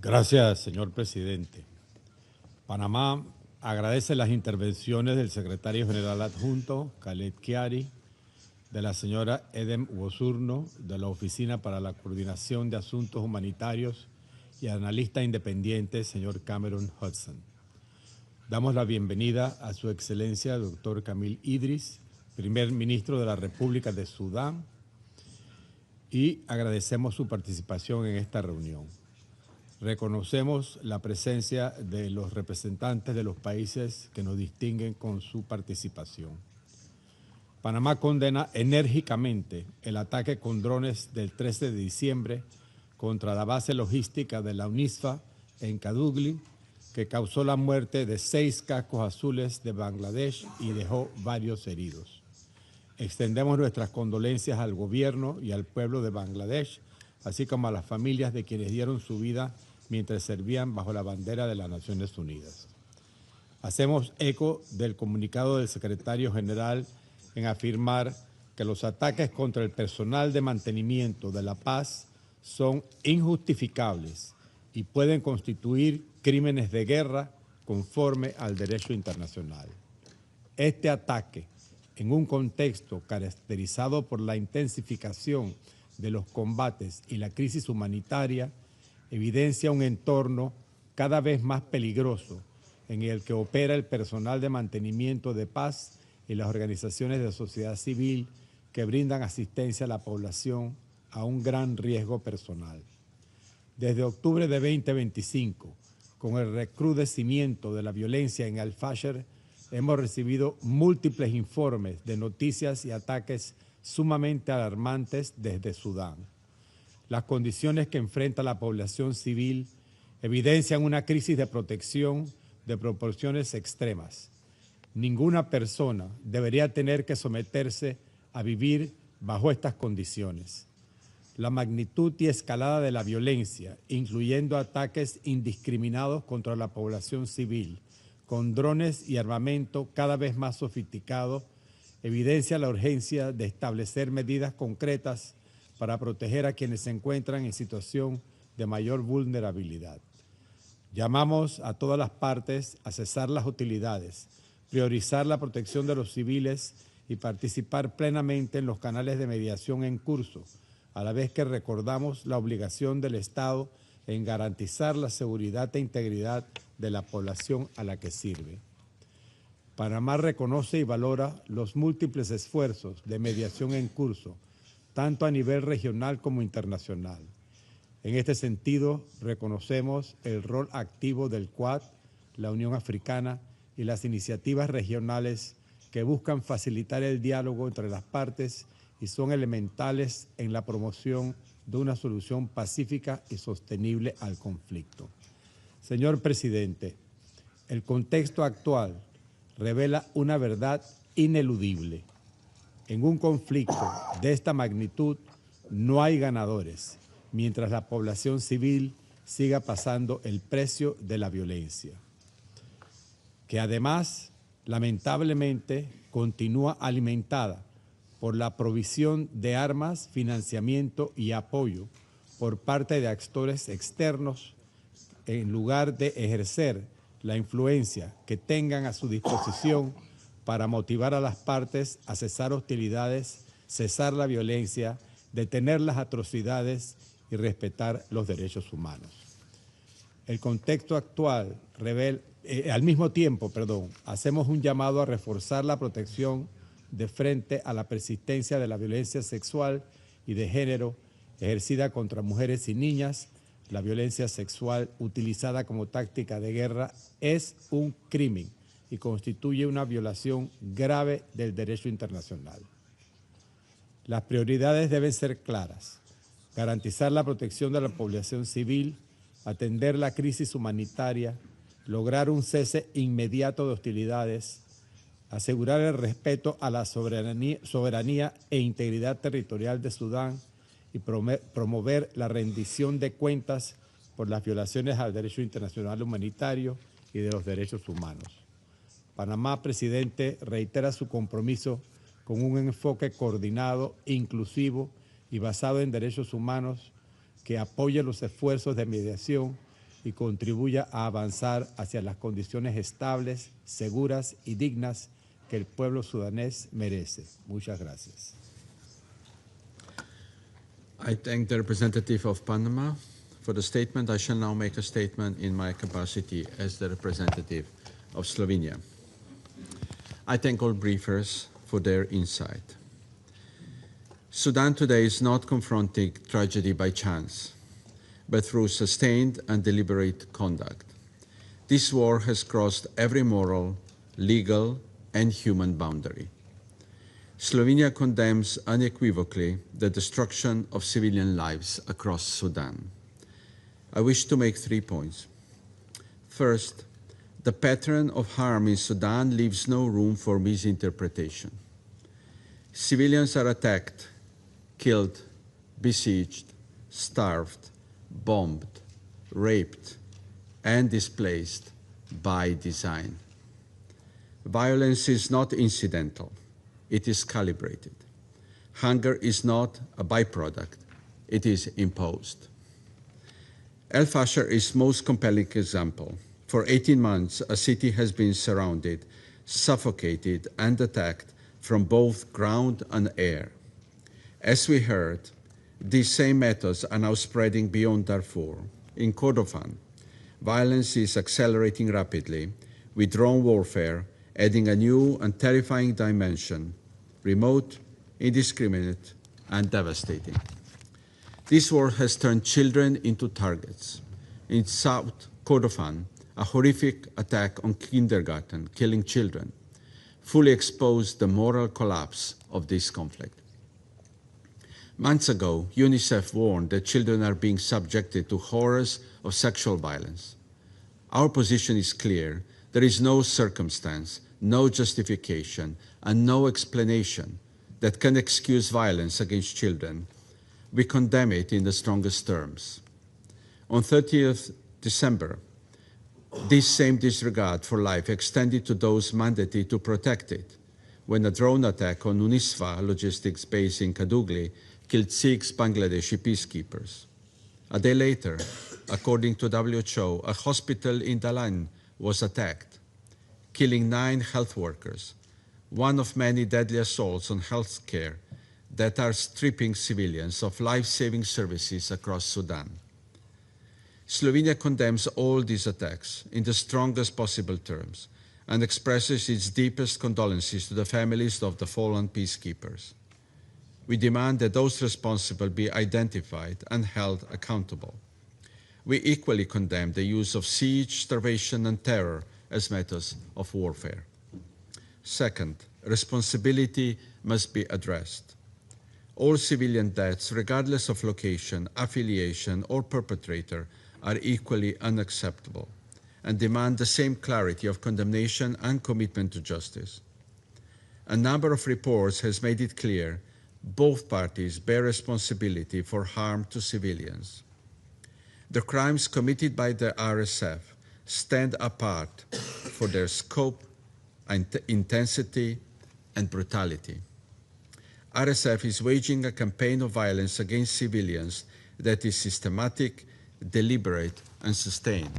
Gracias, señor presidente. Panamá agradece las intervenciones del secretario general adjunto, Khaled Chiari, de la señora Edem Wosurno, de la Oficina para la Coordinación de Asuntos Humanitarios, y analista independiente, señor Cameron Hudson. Damos la bienvenida a su excelencia, doctor Camil Idris, primer ministro de la República de Sudán, y agradecemos su participación en esta reunión. Reconocemos la presencia de los representantes de los países que nos distinguen con su participación. Panamá condena enérgicamente el ataque con drones del 13 de diciembre contra la base logística de la UNISFA en Kadugli, que causó la muerte de 6 cascos azules de Bangladesh y dejó varios heridos. Extendemos nuestras condolencias al gobierno y al pueblo de Bangladesh, así como a las familias de quienes dieron su vida mientras servían bajo la bandera de las Naciones Unidas. Hacemos eco del comunicado del secretario general en afirmar que los ataques contra el personal de mantenimiento de la paz son injustificables y pueden constituir crímenes de guerra conforme al derecho internacional. Este ataque, en un contexto caracterizado por la intensificación de los combates y la crisis humanitaria, evidencia un entorno cada vez más peligroso en el que opera el personal de mantenimiento de paz y las organizaciones de sociedad civil que brindan asistencia a la población a un gran riesgo personal. Desde octubre de 2025, con el recrudecimiento de la violencia en Al-Fasher, hemos recibido múltiples informes de noticias y ataques sumamente alarmantes desde Sudán. Las condiciones que enfrenta la población civil evidencian una crisis de protección de proporciones extremas. Ninguna persona debería tener que someterse a vivir bajo estas condiciones. La magnitud y escalada de la violencia, incluyendo ataques indiscriminados contra la población civil, con drones y armamento cada vez más sofisticado, evidencia la urgencia de establecer medidas concretas para proteger a quienes se encuentran en situación de mayor vulnerabilidad. Llamamos a todas las partes a cesar las hostilidades, priorizar la protección de los civiles y participar plenamente en los canales de mediación en curso, a la vez que recordamos la obligación del Estado en garantizar la seguridad e integridad de la población a la que sirve. Panamá reconoce y valora los múltiples esfuerzos de mediación en curso, tanto a nivel regional como internacional. En este sentido, reconocemos el rol activo del Quad, la Unión Africana y las iniciativas regionales que buscan facilitar el diálogo entre las partes y son elementales en la promoción de una solución pacífica y sostenible al conflicto. Señor presidente, el contexto actual revela una verdad ineludible. En un conflicto de esta magnitud no hay ganadores, mientras la población civil siga pasando el precio de la violencia, que además, lamentablemente, continúa alimentada por la provisión de armas, financiamiento y apoyo por parte de actores externos, en lugar de ejercer la influencia que tengan a su disposición para motivar a las partes a cesar hostilidades, cesar la violencia, detener las atrocidades y respetar los derechos humanos. El contexto actual revela, al mismo tiempo, hacemos un llamado a reforzar la protección de frente a la persistencia de la violencia sexual y de género ejercida contra mujeres y niñas. La violencia sexual utilizada como táctica de guerra es un crimen y constituye una violación grave del derecho internacional. Las prioridades deben ser claras: garantizar la protección de la población civil, atender la crisis humanitaria, lograr un cese inmediato de hostilidades, asegurar el respeto a la soberanía e integridad territorial de Sudán y promover la rendición de cuentas por las violaciones al derecho internacional humanitario y de los derechos humanos. Panamá, presidente, reitera su compromiso con un enfoque coordinado, inclusivo y basado en derechos humanos que apoye los esfuerzos de mediación y contribuya a avanzar hacia las condiciones estables, seguras y dignas que el pueblo sudanés merece. Muchas gracias. I thank the representative of Panama for the statement. I shall now make a statement in my capacity as the representative of Slovenia. I thank all briefers for their insight. Sudan today is not confronting tragedy by chance, but through sustained and deliberate conduct. This war has crossed every moral, legal, and human boundary. Slovenia condemns unequivocally the destruction of civilian lives across Sudan. I wish to make 3 points. First, the pattern of harm in Sudan leaves no room for misinterpretation. Civilians are attacked, killed, besieged, starved, bombed, raped, and displaced by design. Violence is not incidental. It is calibrated. Hunger is not a byproduct. It is imposed. Al-Fasher is most compelling example. For 18 months, a city has been surrounded, suffocated, and attacked from both ground and air. As we heard, these same methods are now spreading beyond Darfur. In Kordofan, violence is accelerating rapidly, with drone warfare adding a new and terrifying dimension, remote, indiscriminate, and devastating. This war has turned children into targets. In South Kordofan, a horrific attack on kindergarten, killing children, fully exposed the moral collapse of this conflict. Months ago, UNICEF warned that children are being subjected to horrors of sexual violence. Our position is clear. There is no circumstance, no justification, and no explanation that can excuse violence against children. We condemn it in the strongest terms. On 30th December, this same disregard for life extended to those mandated to protect it, when a drone attack on UNISWA logistics base in Kadugli killed 6 Bangladeshi peacekeepers. A day later, according to WHO, a hospital in Dalan was attacked, killing 9 health workers, one of many deadly assaults on health care that are stripping civilians of life-saving services across Sudan. Slovenia condemns all these attacks in the strongest possible terms and expresses its deepest condolences to the families of the fallen peacekeepers. We demand that those responsible be identified and held accountable. We equally condemn the use of siege, starvation, and terror as methods of warfare. Second, responsibility must be addressed. All civilian deaths, regardless of location, affiliation, or perpetrator, are equally unacceptable and demand the same clarity of condemnation and commitment to justice. A number of reports has made it clear both parties bear responsibility for harm to civilians. The crimes committed by the RSF stand apart for their scope, intensity, and brutality. RSF is waging a campaign of violence against civilians that is systematic, deliberate, and sustained.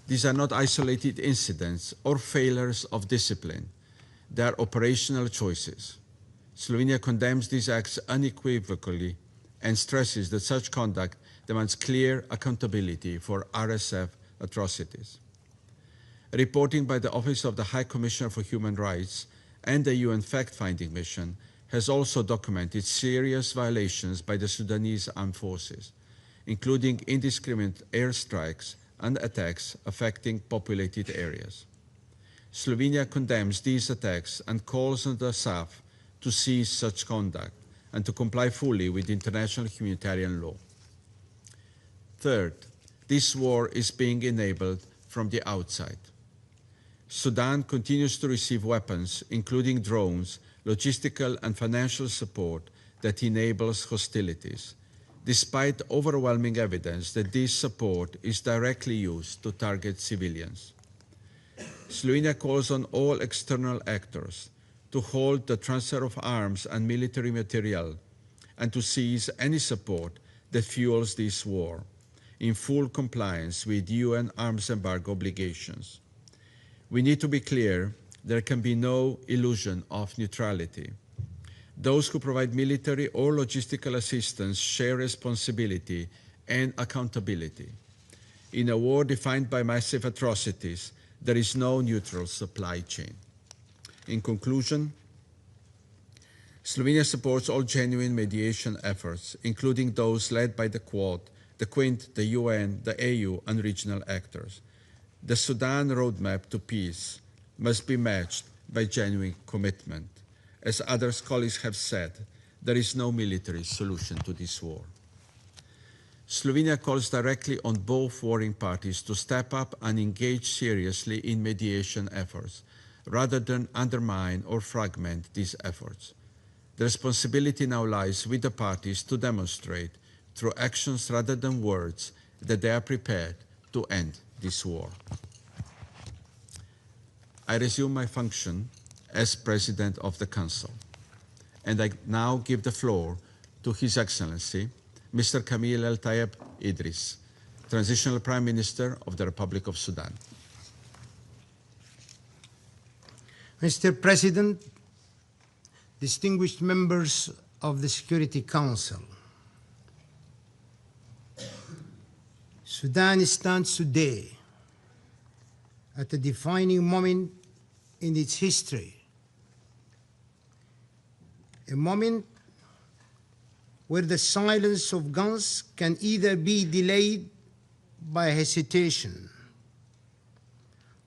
These are not isolated incidents or failures of discipline. They are operational choices. Slovenia condemns these acts unequivocally and stresses that such conduct demands clear accountability for RSF atrocities. Reporting by the Office of the High Commissioner for Human Rights and the UN fact-finding mission has also documented serious violations by the Sudanese armed forces, including indiscriminate airstrikes and attacks affecting populated areas. Slovenia condemns these attacks and calls on the SAF to cease such conduct and to comply fully with international humanitarian law. Third, this war is being enabled from the outside. Sudan continues to receive weapons, including drones, logistical and financial support that enables hostilities, despite overwhelming evidence that this support is directly used to target civilians. Slovenia calls on all external actors to halt the transfer of arms and military material and to seize any support that fuels this war, in full compliance with UN arms embargo obligations. We need to be clear, there can be no illusion of neutrality. Those who provide military or logistical assistance share responsibility and accountability. In a war defined by massive atrocities, there is no neutral supply chain. In conclusion, Slovenia supports all genuine mediation efforts, including those led by the Quad, the Quint, the UN, the AU, and regional actors. The Sudan roadmap to peace must be matched by genuine commitment. As other colleagues have said, there is no military solution to this war. Slovenia calls directly on both warring parties to step up and engage seriously in mediation efforts, rather than undermine or fragment these efforts. The responsibility now lies with the parties to demonstrate, through actions rather than words, that they are prepared to end this war. I resume my function as President of the Council, and I now give the floor to His Excellency, Mr. Kamil El Tayeb Idris, Transitional Prime Minister of the Republic of Sudan. Mr. President, distinguished members of the Security Council, Sudan stands today at a defining moment in its history, a moment where the silence of guns can either be delayed by hesitation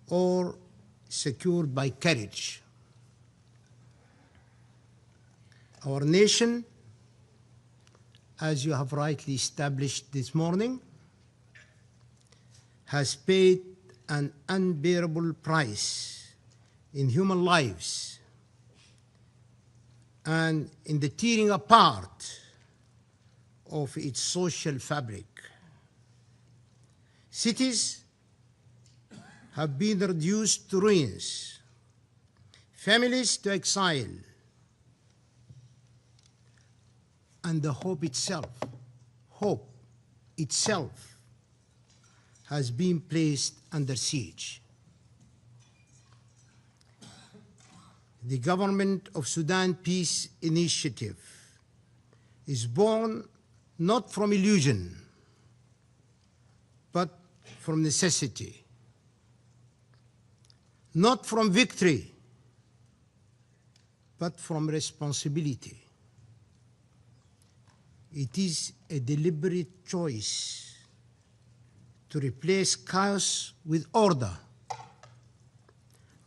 or secured by courage. Our nation, as you have rightly established this morning, has paid an unbearable price in human lives and in the tearing apart of its social fabric. Cities have been reduced to ruins, families to exile, and the hope itself has been placed under siege. The Government of Sudan Peace Initiative is born not from illusion, but from necessity, not from victory, but from responsibility. It is a deliberate choice to replace chaos with order,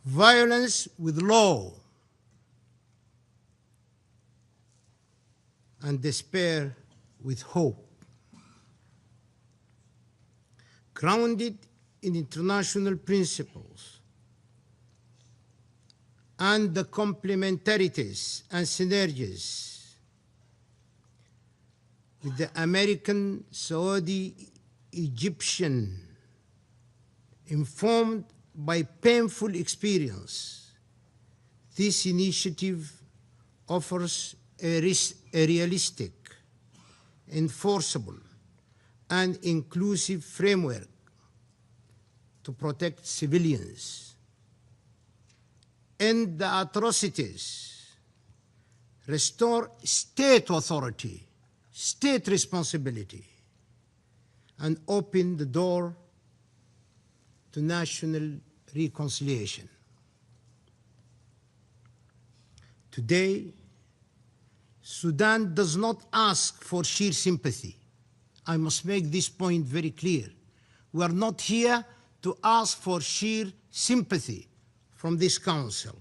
violence with law, and despair with hope. Grounded in international principles and the complementarities and synergies with the American, Saudi, Egyptian, informed by painful experience, this initiative offers a realistic, enforceable, and inclusive framework to protect civilians, end the atrocities, restore state authority, state responsibility, and open the door to national reconciliation. Today, Sudan does not ask for sheer sympathy. I must make this point very clear. We are not here to ask for sheer sympathy from this Council.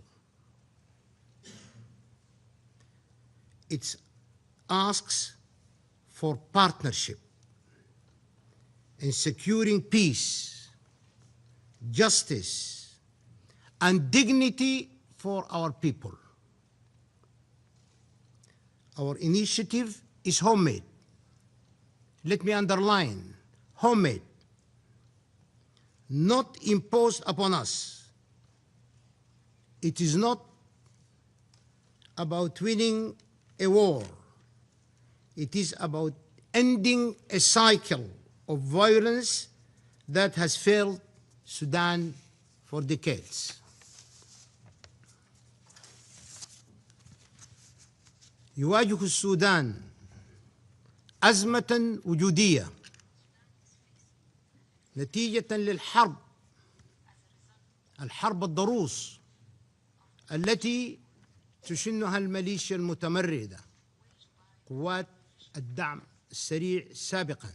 It asks for partnership in securing peace, justice, and dignity for our people. Our initiative is homemade. Let me underline, homemade, not imposed upon us. It is not about winning a war. It is about ending a cycle of violence that has failed Sudan for decades. يواجه السودان أزمة وجودية نتيجة للحرب الضروس التي تشنها الميليشيا المتمردة قوات الدعم السريع سابقا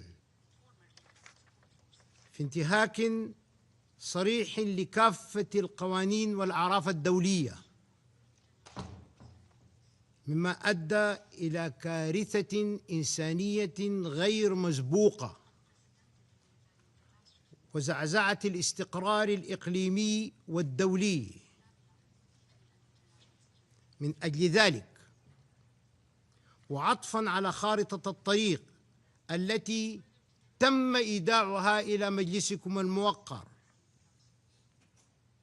في انتهاك صريح لكافة القوانين والأعراف الدولية، مما أدى إلى كارثة إنسانية غير مسبوقة وزعزعة الاستقرار الإقليمي والدولي. من أجل ذلك وعطفاً على خارطة الطريق التي تم إيداعها إلى مجلسكم الموقر،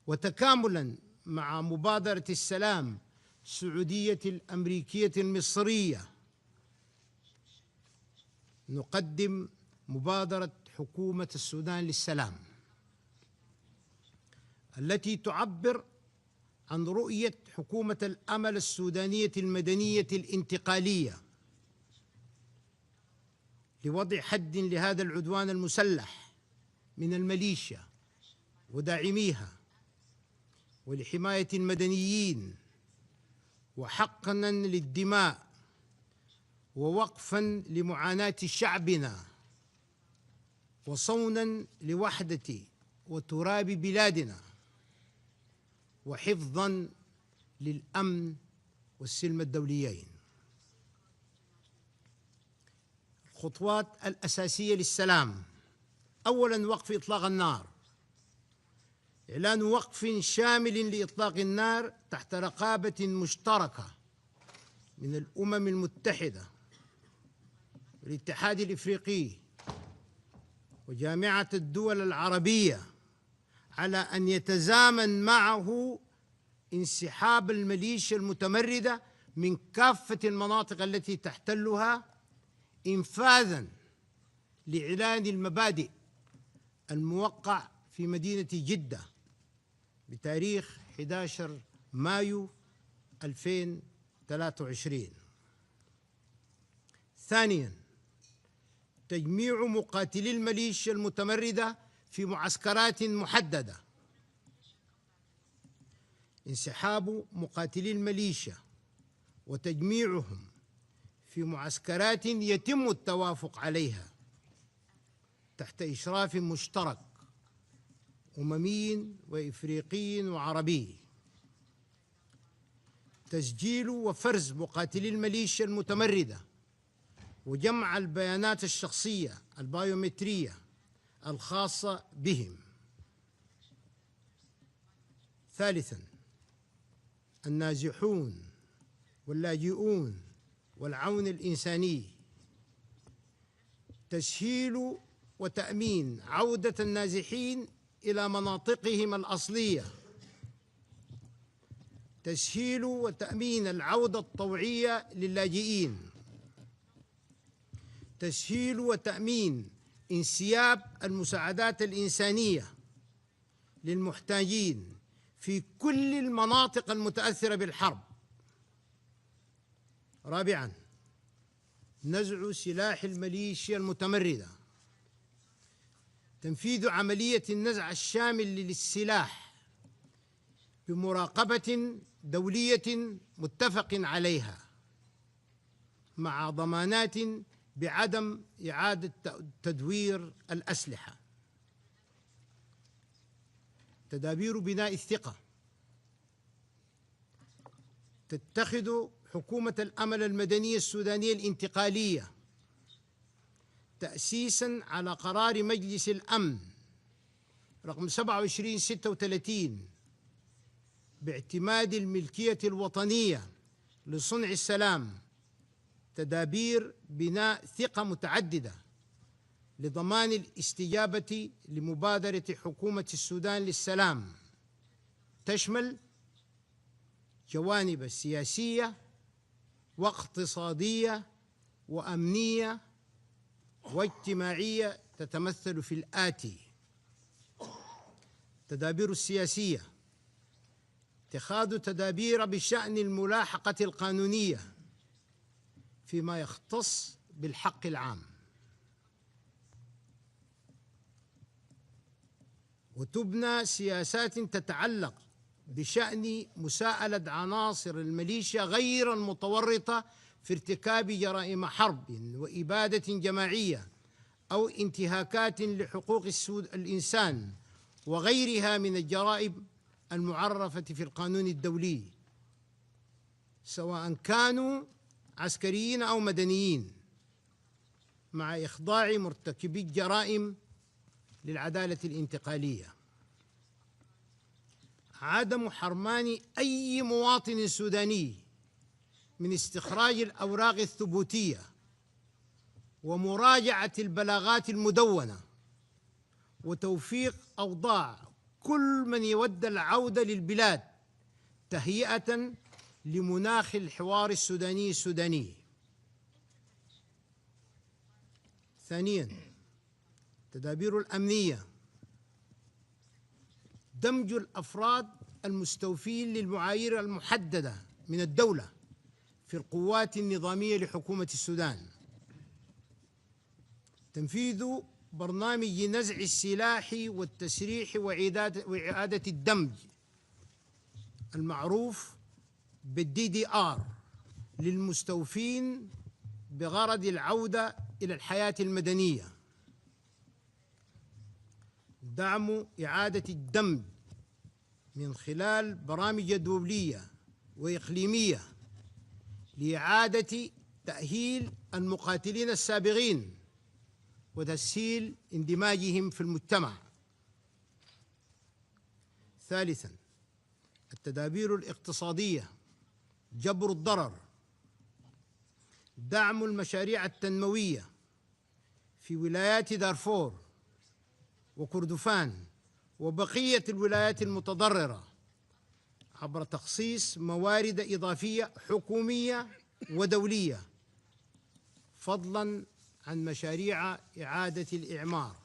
وتكاملاً مع مبادرة السلام السعودية الأمريكية المصرية، نقدم مبادرة حكومة السودان للسلام التي تعبر عن رؤية حكومة الأمل السودانية المدنية الانتقالية لوضع حد لهذا العدوان المسلح من الميليشيا وداعميها ولحماية المدنيين وحقنا للدماء ووقفا لمعاناة شعبنا وصونا لوحدة وتراب بلادنا وحفظا للأمن والسلم الدوليين. الخطوات الأساسية للسلام: أولا وقف إطلاق النار، إعلان وقف شامل لإطلاق النار تحت رقابة مشتركة من الأمم المتحدة والاتحاد الإفريقي وجامعة الدول العربية، على أن يتزامن معه انسحاب الميليشيا المتمردة من كافة المناطق التي تحتلها، إنفاذاً لإعلان المبادئ الموقع في مدينة جدة بتاريخ 11 مايو 2023. ثانياً، تجميع مقاتلي الميليشيا المتمردة في معسكرات محددة. انسحاب مقاتلي الميليشيا وتجميعهم في معسكرات يتم التوافق عليها تحت إشراف مشترك أممي وإفريقي وعربي. تسجيل وفرز مقاتلي الميليشيا المتمردة وجمع البيانات الشخصية البايومترية الخاصة بهم. ثالثاً، النازحون واللاجئون والعون الإنساني، تسهيل وتأمين عودة النازحين إلى مناطقهم الأصلية، تسهيل وتأمين العودة الطوعية للاجئين، تسهيل وتأمين انسياب المساعدات الإنسانية للمحتاجين في كل المناطق المتأثرة بالحرب. رابعاً، نزع سلاح الميليشيا المتمردة، تنفيذ عملية النزع الشامل للسلاح بمراقبة دولية متفق عليها مع ضمانات بعدم إعادة تدوير الأسلحة. تدابير بناء الثقة: تتخذ حكومة الأمل المدنية السودانية الانتقالية تأسيساً على قرار مجلس الأمن رقم 2736 باعتماد الملكية الوطنية لصنع السلام تدابير بناء ثقة متعددة لضمان الاستجابة لمبادرة حكومة السودان للسلام، تشمل جوانب سياسية واقتصادية وأمنية واجتماعية تتمثل في الآتي: تدابير السياسية: اتخاذ تدابير بشأن الملاحقة القانونية فيما يختص بالحق العام، وتبنى سياسات تتعلق بشأن مساءلة عناصر الميليشيا غير المتورطة في ارتكاب جرائم حرب وإبادة جماعية أو انتهاكات لحقوق الإنسان وغيرها من الجرائم المعرفة في القانون الدولي، سواء كانوا عسكريين أو مدنيين، مع إخضاع مرتكبي الجرائم للعدالة الانتقالية. عدم حرمان أي مواطن سوداني من استخراج الأوراق الثبوتية ومراجعة البلاغات المدونة وتوفيق أوضاع كل من يود العودة للبلاد تهيئة لمناخ الحوار السوداني. ثانياً، تدابير الأمنية: دمج الأفراد المستوفين للمعايير المحددة من الدولة في القوات النظامية لحكومة السودان، تنفيذ برنامج نزع السلاح والتسريح وإعادة الدمج المعروف بالDDR للمستوفين بغرض العودة إلى الحياة المدنية. دعم إعادة الدمج من خلال برامج دولية وإقليمية لإعادة تأهيل المقاتلين السابقين وتسهيل اندماجهم في المجتمع. ثالثاً، التدابير الاقتصادية، جبر الضرر، دعم المشاريع التنموية في ولايات دارفور وكردفان وبقية الولايات المتضررة عبر تخصيص موارد إضافية حكومية ودولية، فضلاً عن مشاريع إعادة الإعمار.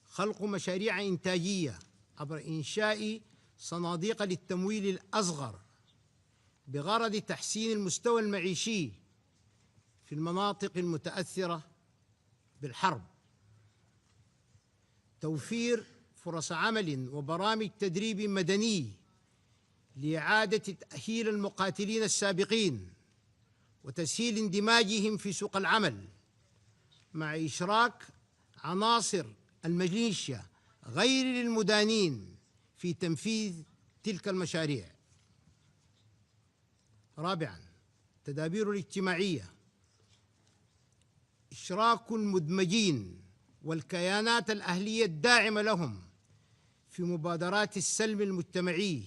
خلق مشاريع إنتاجية عبر إنشاء صناديق للتمويل الأصغر بغرض تحسين المستوى المعيشي في المناطق المتأثرة بالحرب. توفير فرص عمل وبرامج تدريب مدني لإعادة تأهيل المقاتلين السابقين وتسهيل اندماجهم في سوق العمل، مع إشراك عناصر الميليشيا غير المدانين في تنفيذ تلك المشاريع. رابعاً، التدابير الاجتماعية، إشراك المدمجين والكيانات الأهلية الداعمة لهم في مبادرات السلم المجتمعي،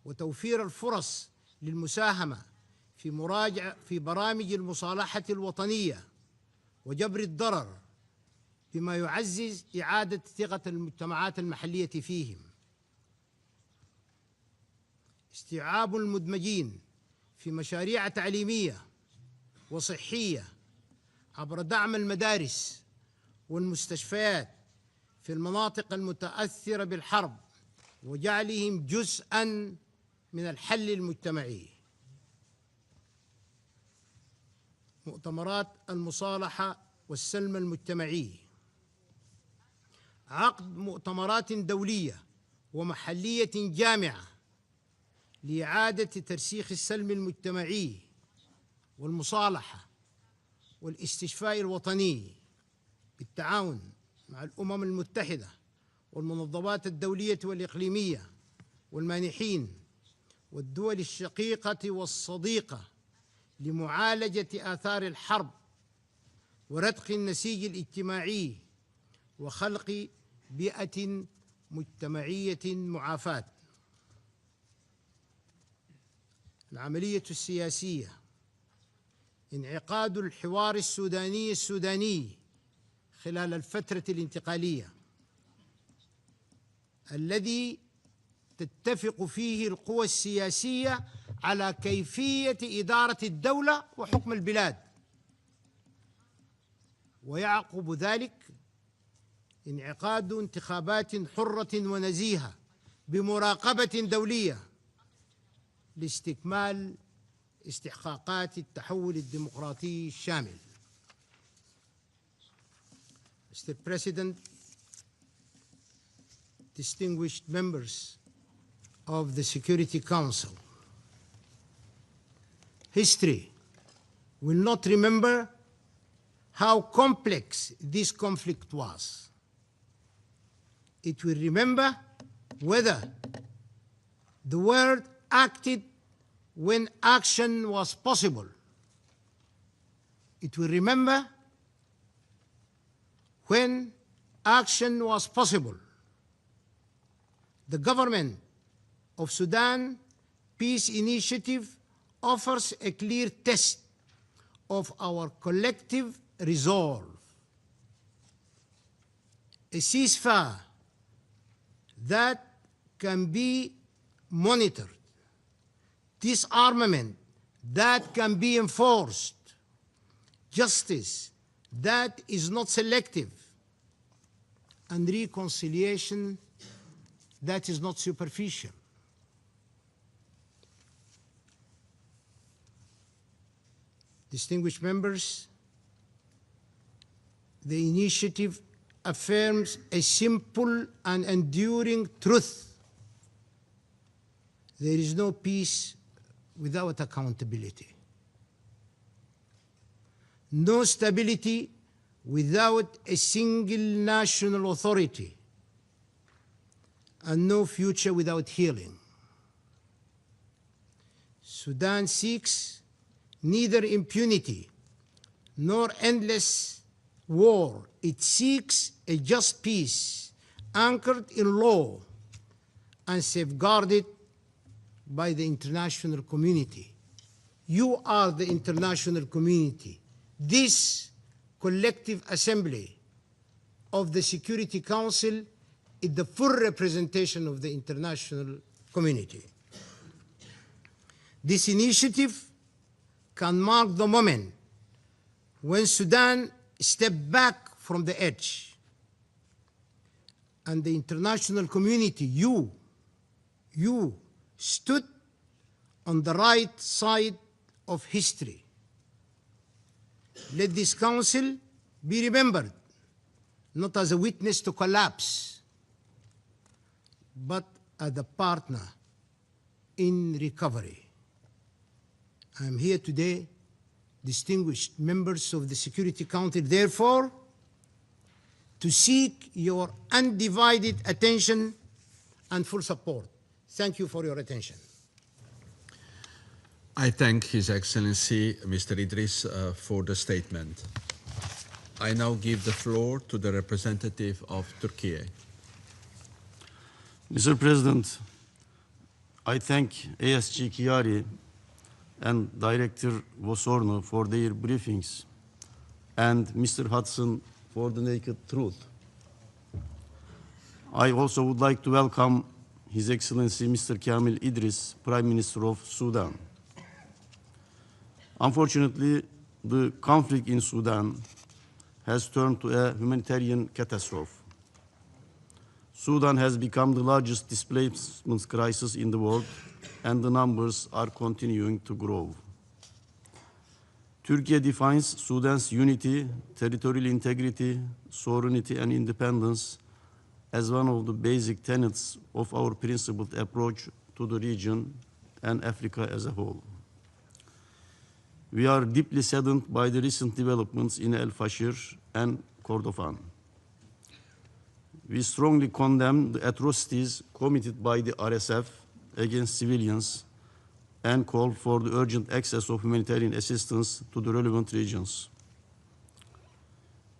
وتوفير الفرص للمساهمة في برامج المصالحة الوطنية وجبر الضرر، بما يعزز إعادة ثقة المجتمعات المحلية فيهم. استيعاب المدمجين في مشاريع تعليمية وصحية عبر دعم المدارس والمستشفيات في المناطق المتأثرة بالحرب وجعلهم جزءاً من الحل المجتمعي. مؤتمرات المصالحة والسلم المجتمعي، عقد مؤتمرات دولية ومحلية جامعة لإعادة ترسيخ السلم المجتمعي والمصالحة والاستشفاء الوطني بالتعاون مع الأمم المتحدة والمنظمات الدولية والإقليمية والمانحين والدول الشقيقة والصديقة لمعالجة آثار الحرب ورتق النسيج الاجتماعي وخلق بيئة مجتمعية معافاة. العملية السياسية، انعقاد الحوار السوداني خلال الفترة الانتقالية الذي تتفق فيه القوى السياسية على كيفية إدارة الدولة وحكم البلاد، ويعقب ذلك انعقاد انتخابات حرة ونزيهة بمراقبة دولية لاستكمال استحقاقات التحول الديمقراطي الشامل. Mr. President, distinguished members of the Security Council, history will not remember how complex this conflict was. It will remember whether the world acted when action was possible. It will remember when action was possible. The government of Sudan Peace Initiative offers a clear test of our collective resolve. A ceasefire that can be monitored, disarmament that can be enforced, justice that is not selective, and reconciliation that is not superficial. Distinguished members, The initiative affirms a simple and enduring truth. There is no peace without accountability. No stability without a single national authority, and no future without healing. Sudan seeks neither impunity nor endless war. It seeks a just peace anchored in law and safeguarded by the international community. You are the international community. This collective assembly of the Security Council is the full representation of the international community. This initiative can mark the moment when Sudan stepped back from the edge and the international community, you stood on the right side of history. Let this council be remembered not as a witness to collapse, but as a partner in recovery. I am here today, distinguished members of the Security Council, therefore, to seek your undivided attention and full support. Thank you for your attention. I thank His Excellency Mr. Idris for the statement. I now give the floor to the representative of Turkey. Mr. President, I thank ASG Chiari and Director Wosorno for their briefings and Mr. Hudson for the naked truth. I also would like to welcome His Excellency Mr. Kamil Idris, Prime Minister of Sudan. Unfortunately, the conflict in Sudan has turned to a humanitarian catastrophe. Sudan has become the largest displacement crisis in the world, and the numbers are continuing to grow. Turkey defines Sudan's unity, territorial integrity, sovereignty, and independence as one of the basic tenets of our principled approach to the region and Africa as a whole. We are deeply saddened by the recent developments in El Fasher and Kordofan. We strongly condemn the atrocities committed by the RSF against civilians and call for the urgent access of humanitarian assistance to the relevant regions.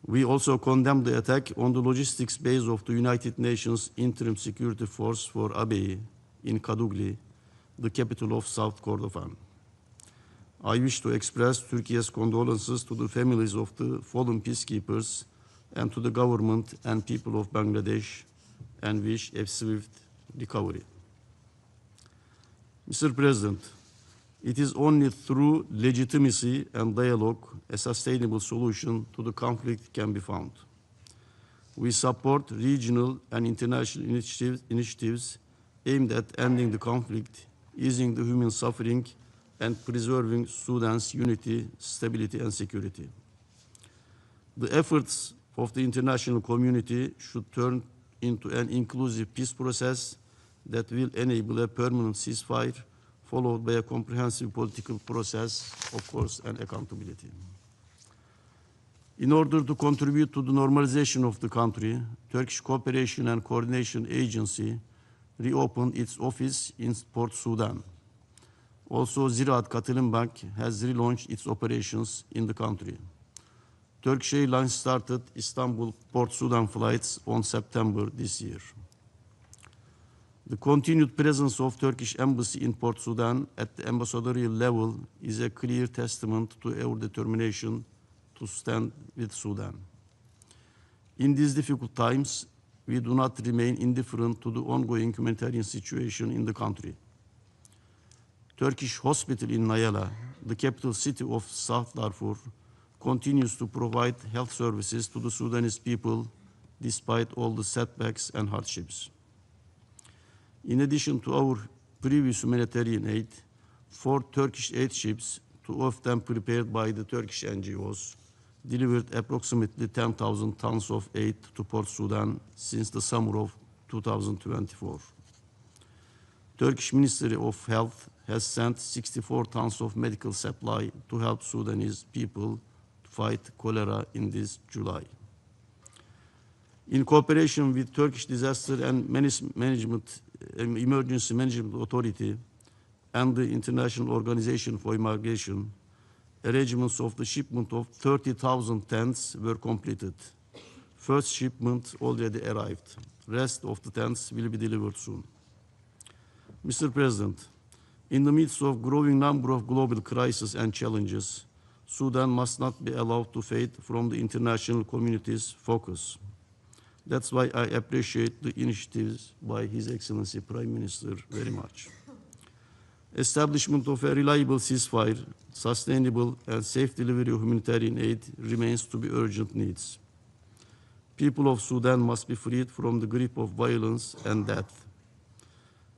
We also condemn the attack on the logistics base of the United Nations Interim Security Force for Abyei in Kadugli, the capital of South Kordofan. I wish to express Turkey's condolences to the families of the fallen peacekeepers and to the government and people of Bangladesh, and wish a swift recovery. Mr. President, it is only through legitimacy and dialogue a sustainable solution to the conflict can be found. We support regional and international initiatives aimed at ending the conflict, easing the human suffering, and preserving Sudan's unity, stability, and security. The efforts of the international community should turn into an inclusive peace process that will enable a permanent ceasefire, followed by a comprehensive political process, of course, and accountability. In order to contribute to the normalization of the country, Turkish Cooperation and Coordination Agency reopened its office in Port Sudan. Also, Ziraat Katılım Bank has relaunched its operations in the country. Turkish Airlines started Istanbul-Port Sudan flights on September this year. The continued presence of Turkish Embassy in Port Sudan at the ambassadorial level is a clear testament to our determination to stand with Sudan. In these difficult times, we do not remain indifferent to the ongoing humanitarian situation in the country. Turkish hospital in Nayala, the capital city of South Darfur, continues to provide health services to the Sudanese people despite all the setbacks and hardships. In addition to our previous humanitarian aid, 4 Turkish aid ships, 2 of them prepared by the Turkish NGOs, delivered approximately 10,000 tons of aid to Port Sudan since the summer of 2024. Turkish Ministry of Health has sent 64 tons of medical supply to help Sudanese people fight cholera in this July. In cooperation with Turkish Disaster and Emergency Management Authority and the International Organization for Migration, arrangements of the shipment of 30,000 tents were completed. First shipment already arrived. Rest of the tents will be delivered soon. Mr. President, in the midst of growing number of global crises and challenges, Sudan must not be allowed to fade from the international community's focus. That's why I appreciate the initiatives by His Excellency Prime Minister very much. Establishment of a reliable ceasefire, sustainable and safe delivery of humanitarian aid remains to be urgent needs. People of Sudan must be freed from the grip of violence and death.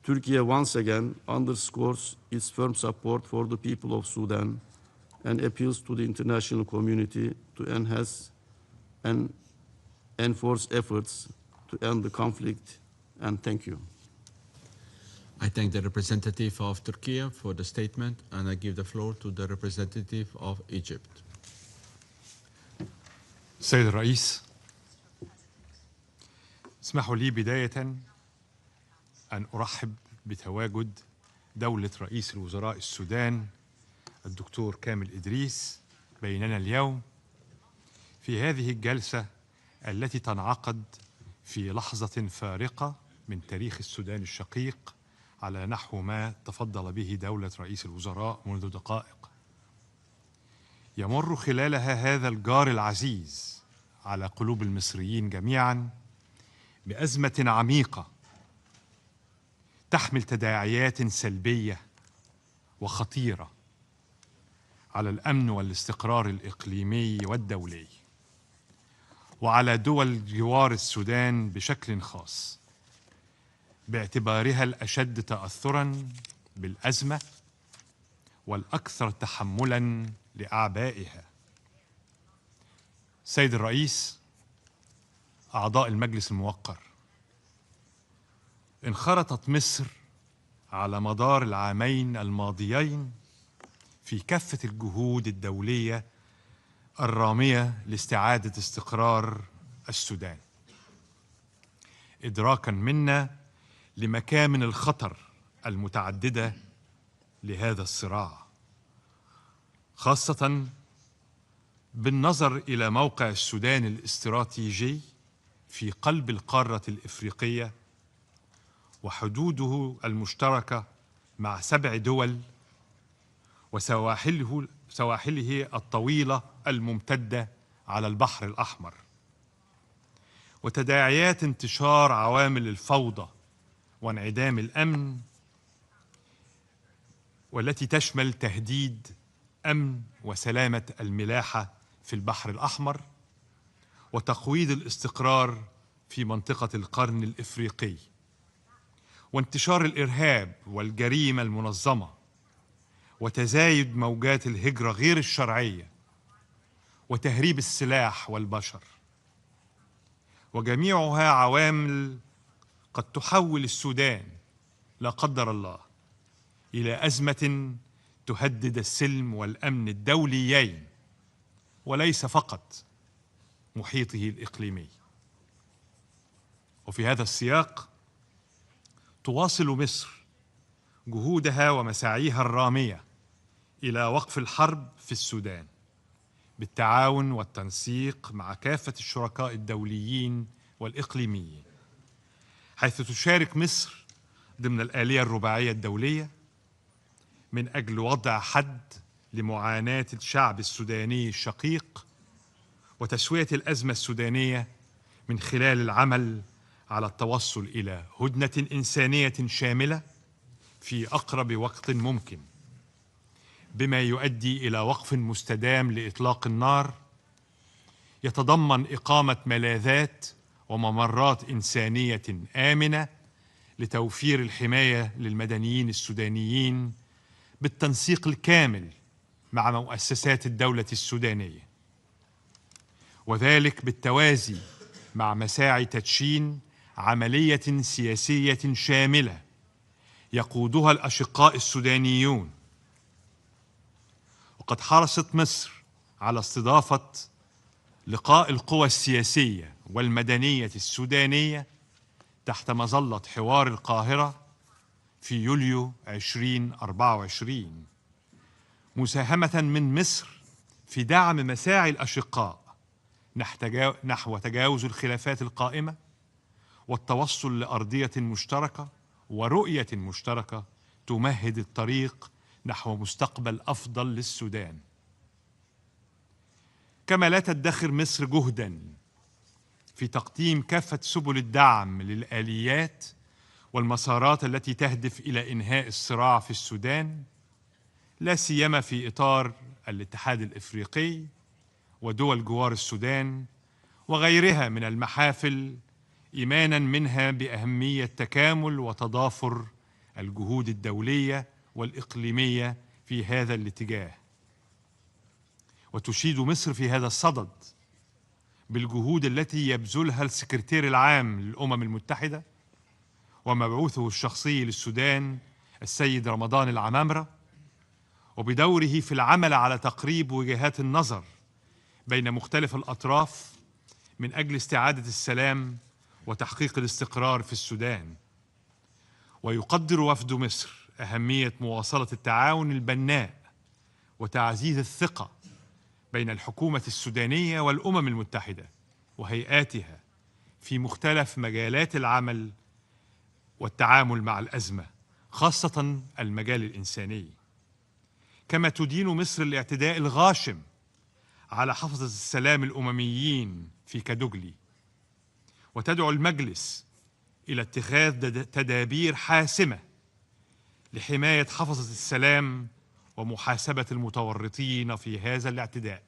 Turkey once again underscores its firm support for the people of Sudan and appeals to the international community to enhance and enforce efforts to end the conflict, and thank you. I thank the representative of Turkey for the statement, and I give the floor to the representative of Egypt. سيد الرئيس، اسمحوا لي بداية أن أرحب بتواجد دولة رئيس الوزراء السودان الدكتور كامل إدريس بيننا اليوم في هذه الجلسة التي تنعقد في لحظة فارقة من تاريخ السودان الشقيق على نحو ما تفضل به دولة رئيس الوزراء منذ دقائق. يمر خلالها هذا الجار العزيز على قلوب المصريين جميعا بأزمة عميقة تحمل تداعيات سلبية وخطيرة على الأمن والاستقرار الإقليمي والدولي، وعلى دول جوار السودان بشكل خاص، باعتبارها الأشد تأثراً بالأزمة والأكثر تحملاً لأعبائها. سيد الرئيس، أعضاء المجلس الموقر، انخرطت مصر على مدار العامين الماضيين في كافة الجهود الدولية الرامية لاستعادة استقرار السودان، إدراكاً منا لمكامن الخطر المتعددة لهذا الصراع، خاصة بالنظر إلى موقع السودان الاستراتيجي في قلب القارة الإفريقية وحدوده المشتركة مع 7 دول وسواحله الطويلة الممتدة على البحر الأحمر، وتداعيات انتشار عوامل الفوضى وانعدام الأمن، والتي تشمل تهديد أمن وسلامة الملاحة في البحر الأحمر وتقويض الاستقرار في منطقة القرن الإفريقي، وانتشار الإرهاب والجريمة المنظمة وتزايد موجات الهجرة غير الشرعية وتهريب السلاح والبشر، وجميعها عوامل قد تحول السودان لا قدر الله إلى أزمة تهدد السلم والأمن الدوليين وليس فقط محيطه الإقليمي. وفي هذا السياق تواصل مصر جهودها ومساعيها الرامية إلى وقف الحرب في السودان بالتعاون والتنسيق مع كافة الشركاء الدوليين والإقليميين، حيث تشارك مصر ضمن الآلية الرباعية الدولية من أجل وضع حد لمعاناة الشعب السوداني الشقيق وتسوية الأزمة السودانية من خلال العمل على التوصل إلى هدنة إنسانية شاملة في أقرب وقت ممكن، بما يؤدي إلى وقف مستدام لإطلاق النار يتضمن إقامة ملاذات وممرات إنسانية آمنة لتوفير الحماية للمدنيين السودانيين بالتنسيق الكامل مع مؤسسات الدولة السودانية. وذلك بالتوازي مع مساعي تدشين عملية سياسية شاملة يقودها الأشقاء السودانيون. وقد حرصت مصر على استضافة لقاء القوى السياسية والمدنية السودانية تحت مظلة حوار القاهرة في يوليو 2024، مساهمة من مصر في دعم مساعي الأشقاء نحو تجاوز الخلافات القائمة والتوصل لأرضية مشتركة ورؤية مشتركة تمهد الطريق نحو مستقبل أفضل للسودان. كما لا تدخر مصر جهداً في تقديم كافة سبل الدعم للآليات والمسارات التي تهدف إلى إنهاء الصراع في السودان، لا سيما في إطار الاتحاد الإفريقي ودول جوار السودان وغيرها من المحافل، إيماناً منها بأهمية تكامل وتضافر الجهود الدولية والإقليمية في هذا الاتجاه. وتشيد مصر في هذا الصدد بالجهود التي يبذلها السكرتير العام للأمم المتحدة ومبعوثه الشخصي للسودان السيد رمضان العمامرة، وبدوره في العمل على تقريب وجهات النظر بين مختلف الأطراف من أجل استعادة السلام وتحقيق الاستقرار في السودان. ويقدر وفد مصر أهمية مواصلة التعاون البناء وتعزيز الثقة بين الحكومة السودانية والأمم المتحدة وهيئاتها في مختلف مجالات العمل والتعامل مع الأزمة، خاصة المجال الإنساني. كما تدين مصر الاعتداء الغاشم على حفظة السلام الأمميين في كادوغلي، وتدعو المجلس إلى اتخاذ تدابير حاسمة لحماية حفظة السلام ومحاسبة المتورطين في هذا الاعتداء.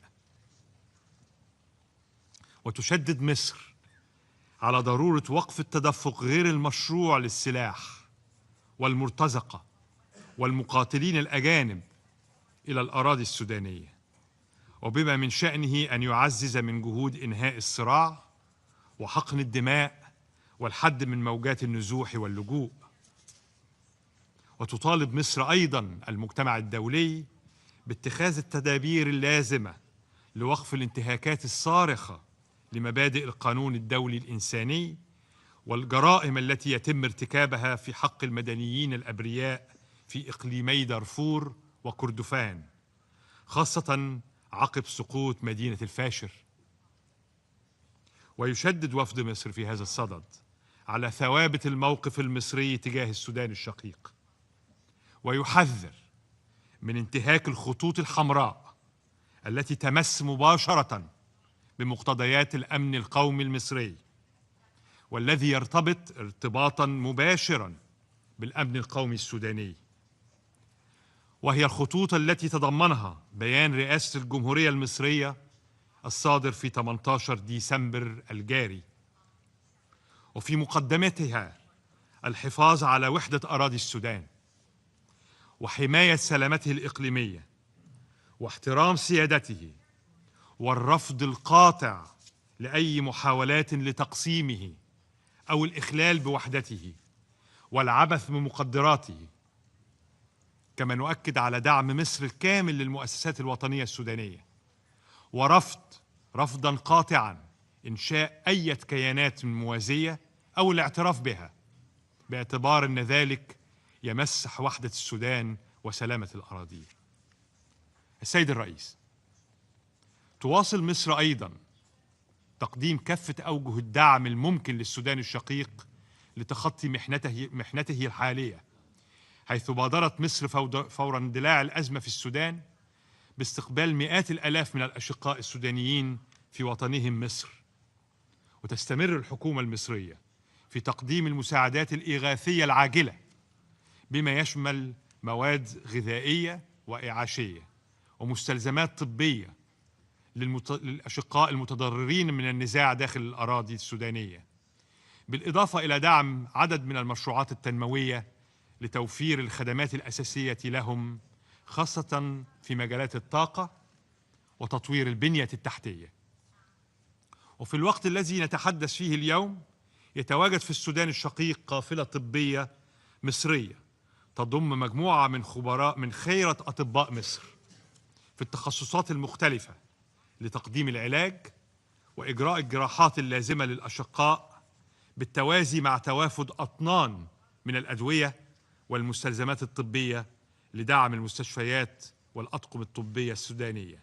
وتشدد مصر على ضرورة وقف التدفق غير المشروع للسلاح والمرتزقة والمقاتلين الأجانب إلى الأراضي السودانية، وبما من شأنه أن يعزز من جهود إنهاء الصراع وحقن الدماء والحد من موجات النزوح واللجوء. وتطالب مصر أيضا المجتمع الدولي باتخاذ التدابير اللازمة لوقف الانتهاكات الصارخة لمبادئ القانون الدولي الإنساني والجرائم التي يتم ارتكابها في حق المدنيين الأبرياء في إقليمي دارفور وكردفان، خاصة عقب سقوط مدينة الفاشر. ويشدد وفد مصر في هذا الصدد على ثوابت الموقف المصري تجاه السودان الشقيق، ويحذر من انتهاك الخطوط الحمراء التي تمس مباشرة بمقتضيات الأمن القومي المصري، والذي يرتبط ارتباطا مباشرا بالأمن القومي السوداني، وهي الخطوط التي تضمنها بيان رئاسة الجمهورية المصرية الصادر في 18 ديسمبر الجاري، وفي مقدمتها الحفاظ على وحدة أراضي السودان وحماية سلامته الإقليمية واحترام سيادته والرفض القاطع لأي محاولات لتقسيمه أو الإخلال بوحدته والعبث بمقدراته. كما نؤكد على دعم مصر الكامل للمؤسسات الوطنية السودانية رفضا قاطعا إنشاء أي كيانات موازية أو الاعتراف بها، باعتبار أن ذلك يمس وحدة السودان وسلامة الأراضي. السيد الرئيس، تواصل مصر أيضا تقديم كافة أوجه الدعم الممكن للسودان الشقيق لتخطي محنته الحالية، حيث بادرت مصر فور اندلاع الأزمة في السودان باستقبال مئات الآلاف من الأشقاء السودانيين في وطنهم مصر. وتستمر الحكومة المصرية في تقديم المساعدات الإغاثية العاجلة بما يشمل مواد غذائية وإعاشية ومستلزمات طبية للأشقاء المتضررين من النزاع داخل الأراضي السودانية، بالإضافة إلى دعم عدد من المشروعات التنموية لتوفير الخدمات الأساسية لهم، خاصة في مجالات الطاقة وتطوير البنية التحتية. وفي الوقت الذي نتحدث فيه اليوم يتواجد في السودان الشقيق قافلة طبية مصرية تضم مجموعة من خبراء من خيرة أطباء مصر في التخصصات المختلفة لتقديم العلاج وإجراء الجراحات اللازمة للأشقاء بالتوازي مع توافد أطنان من الأدوية والمستلزمات الطبية لدعم المستشفيات والأطقم الطبية السودانية.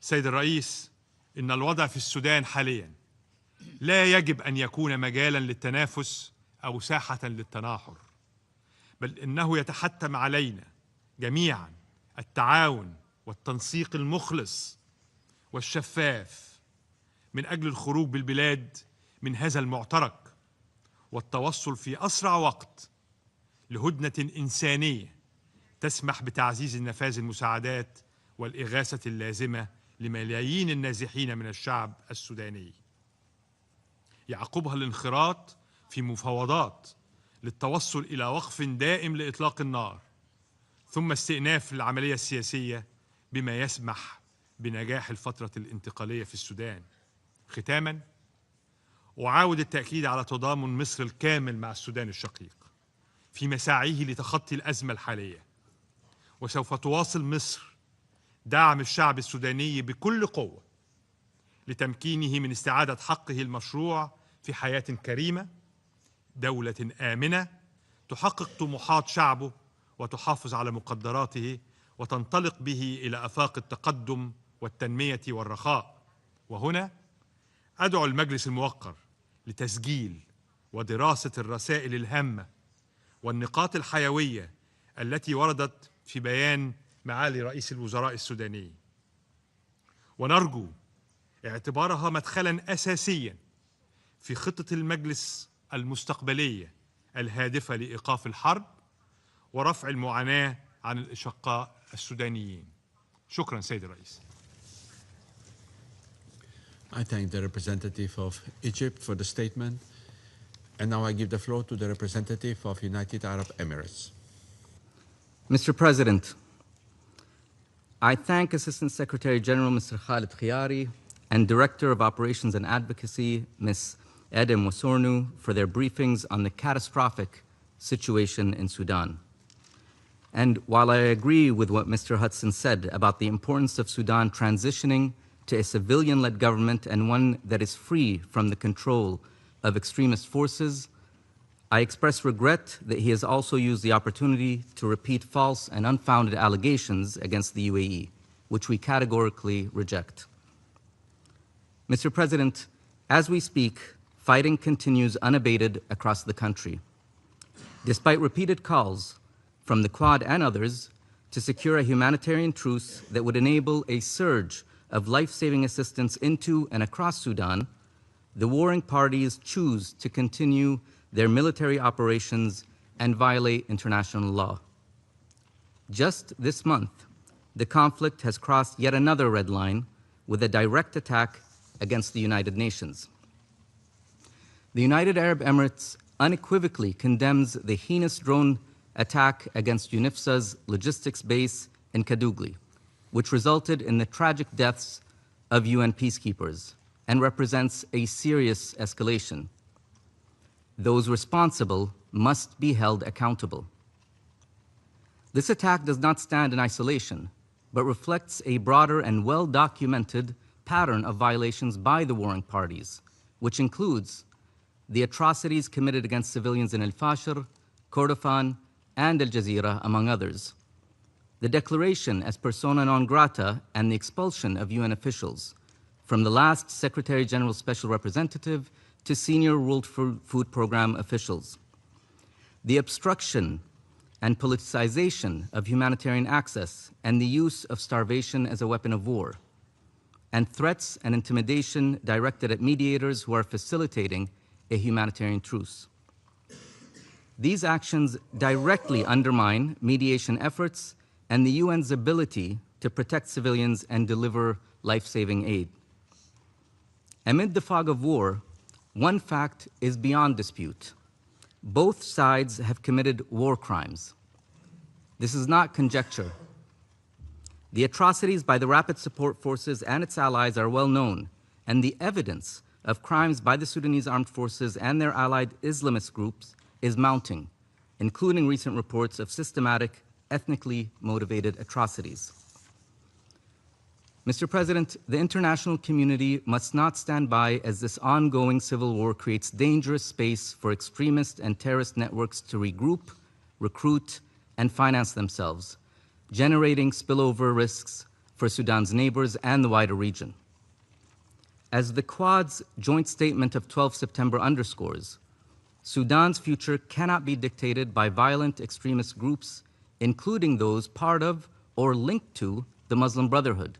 سيد الرئيس، إن الوضع في السودان حالياً لا يجب أن يكون مجالاً للتنافس أو ساحة للتناحر، بل إنه يتحتم علينا جميعاً التعاون والتنسيق المخلص والشفاف من أجل الخروج بالبلاد من هذا المعترك والتوصل في أسرع وقت لهدنة إنسانية تسمح بتعزيز نفاذ المساعدات والإغاثة اللازمة لملايين النازحين من الشعب السوداني، يعقبها الانخراط في مفاوضات للتوصل إلى وقف دائم لإطلاق النار، ثم استئناف العملية السياسية بما يسمح بنجاح الفترة الانتقالية في السودان. ختاماً، أعاود التأكيد على تضامن مصر الكامل مع السودان الشقيق في مساعيه لتخطي الأزمة الحالية، وسوف تواصل مصر دعم الشعب السوداني بكل قوة لتمكينه من استعادة حقه المشروع في حياة كريمة، دولة آمنة تحقق طموحات شعبه وتحافظ على مقدراته وتنطلق به إلى آفاق التقدم والتنمية والرخاء. وهنا أدعو المجلس الموقر لتسجيل ودراسة الرسائل الهامة والنقاط الحيوية التي وردت في بيان معالي رئيس الوزراء السوداني، ونرجو اعتبارها مدخلاً أساسياً في خطة المجلس المستقبلية الهادفة لإيقاف الحرب ورفع المعاناة عن الأشقاء السودانيين. شكراً سيد الرئيس. I thank the representative of Egypt for the statement. And now I give the floor to the representative of United Arab Emirates. Mr. President, I thank Assistant Secretary General Mr. Khalid Khiari and Director of Operations and Advocacy Ms. Edem Wasornu for their briefings on the catastrophic situation in Sudan. And while I agree with what Mr. Hudson said about the importance of Sudan transitioning to a civilian-led government and one that is free from the control of extremist forces, I express regret that he has also used the opportunity to repeat false and unfounded allegations against the UAE, which we categorically reject. Mr. President, as we speak, fighting continues unabated across the country. Despite repeated calls from the Quad and others to secure a humanitarian truce that would enable a surge of life-saving assistance into and across Sudan, the warring parties choose to continue their military operations and violate international law. Just this month, the conflict has crossed yet another red line with a direct attack against the United Nations. The United Arab Emirates unequivocally condemns the heinous drone attack against UNIFSA's logistics base in Kadugli, which resulted in the tragic deaths of UN peacekeepers and represents a serious escalation. Those responsible must be held accountable. This attack does not stand in isolation, but reflects a broader and well-documented pattern of violations by the warring parties, which includes the atrocities committed against civilians in El Fasher, Kordofan, and Al Jazeera, among others, the declaration as persona non grata and the expulsion of UN officials, from the last Secretary General Special Representative to senior World Food Program officials, the obstruction and politicization of humanitarian access and the use of starvation as a weapon of war, and threats and intimidation directed at mediators who are facilitating a humanitarian truce. These actions directly undermine mediation efforts and the UN's ability to protect civilians and deliver life-saving aid. Amid the fog of war, one fact is beyond dispute. Both sides have committed war crimes. This is not conjecture. The atrocities by the Rapid Support Forces and its allies are well known and the evidence of crimes by the Sudanese armed forces and their allied Islamist groups is mounting, including recent reports of systematic, ethnically motivated atrocities. Mr. President, the international community must not stand by as this ongoing civil war creates dangerous space for extremist and terrorist networks to regroup, recruit, and finance themselves, generating spillover risks for Sudan's neighbors and the wider region. As the Quad's joint statement of 12 September underscores, Sudan's future cannot be dictated by violent extremist groups, including those part of or linked to the Muslim Brotherhood,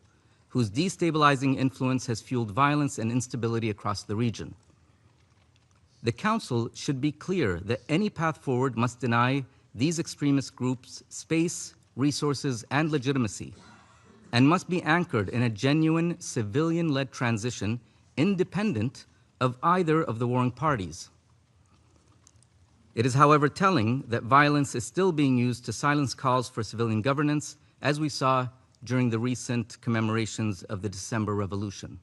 whose destabilizing influence has fueled violence and instability across the region. The Council should be clear that any path forward must deny these extremist groups space, resources, and legitimacy, and must be anchored in a genuine civilian-led transition independent of either of the warring parties. It is, however, telling that violence is still being used to silence calls for civilian governance, as we saw during the recent commemorations of the December Revolution.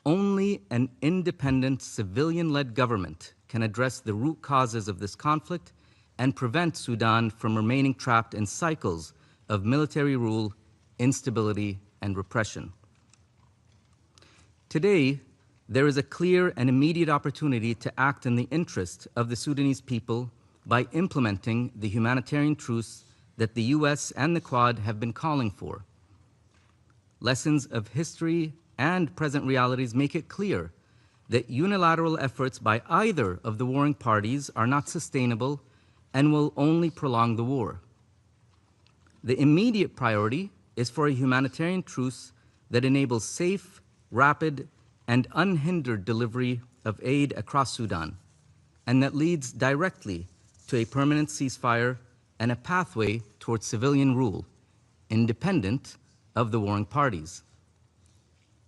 Only an independent, civilian-led government can address the root causes of this conflict and prevent Sudan from remaining trapped in cycles of military rule, instability, and repression. Today, there is a clear and immediate opportunity to act in the interest of the Sudanese people by implementing the humanitarian truce that the US and the Quad have been calling for. Lessons of history and present realities make it clear that unilateral efforts by either of the warring parties are not sustainable and will only prolong the war. The immediate priority is for a humanitarian truce that enables safe, rapid, and unhindered delivery of aid across Sudan, and that leads directly to a permanent ceasefire and a pathway towards civilian rule, independent of the warring parties.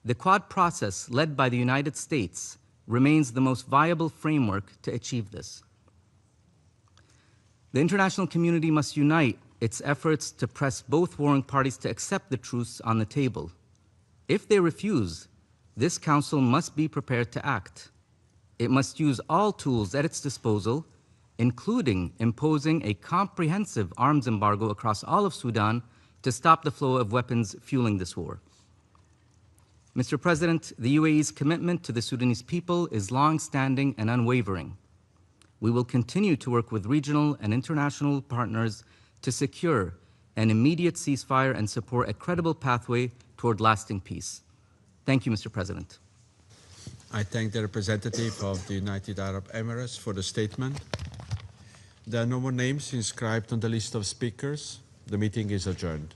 The Quad process, led by the United States, remains the most viable framework to achieve this. The international community must unite its efforts to press both warring parties to accept the truce on the table. If they refuse, this Council must be prepared to act. It must use all tools at its disposal, including imposing a comprehensive arms embargo across all of Sudan to stop the flow of weapons fueling this war. Mr. President, the UAE's commitment to the Sudanese people is long-standing and unwavering. We will continue to work with regional and international partners to secure an immediate ceasefire and support a credible pathway toward lasting peace. Thank you, Mr. President. I thank the representative of the United Arab Emirates for the statement. There are no more names inscribed on the list of speakers. The meeting is adjourned.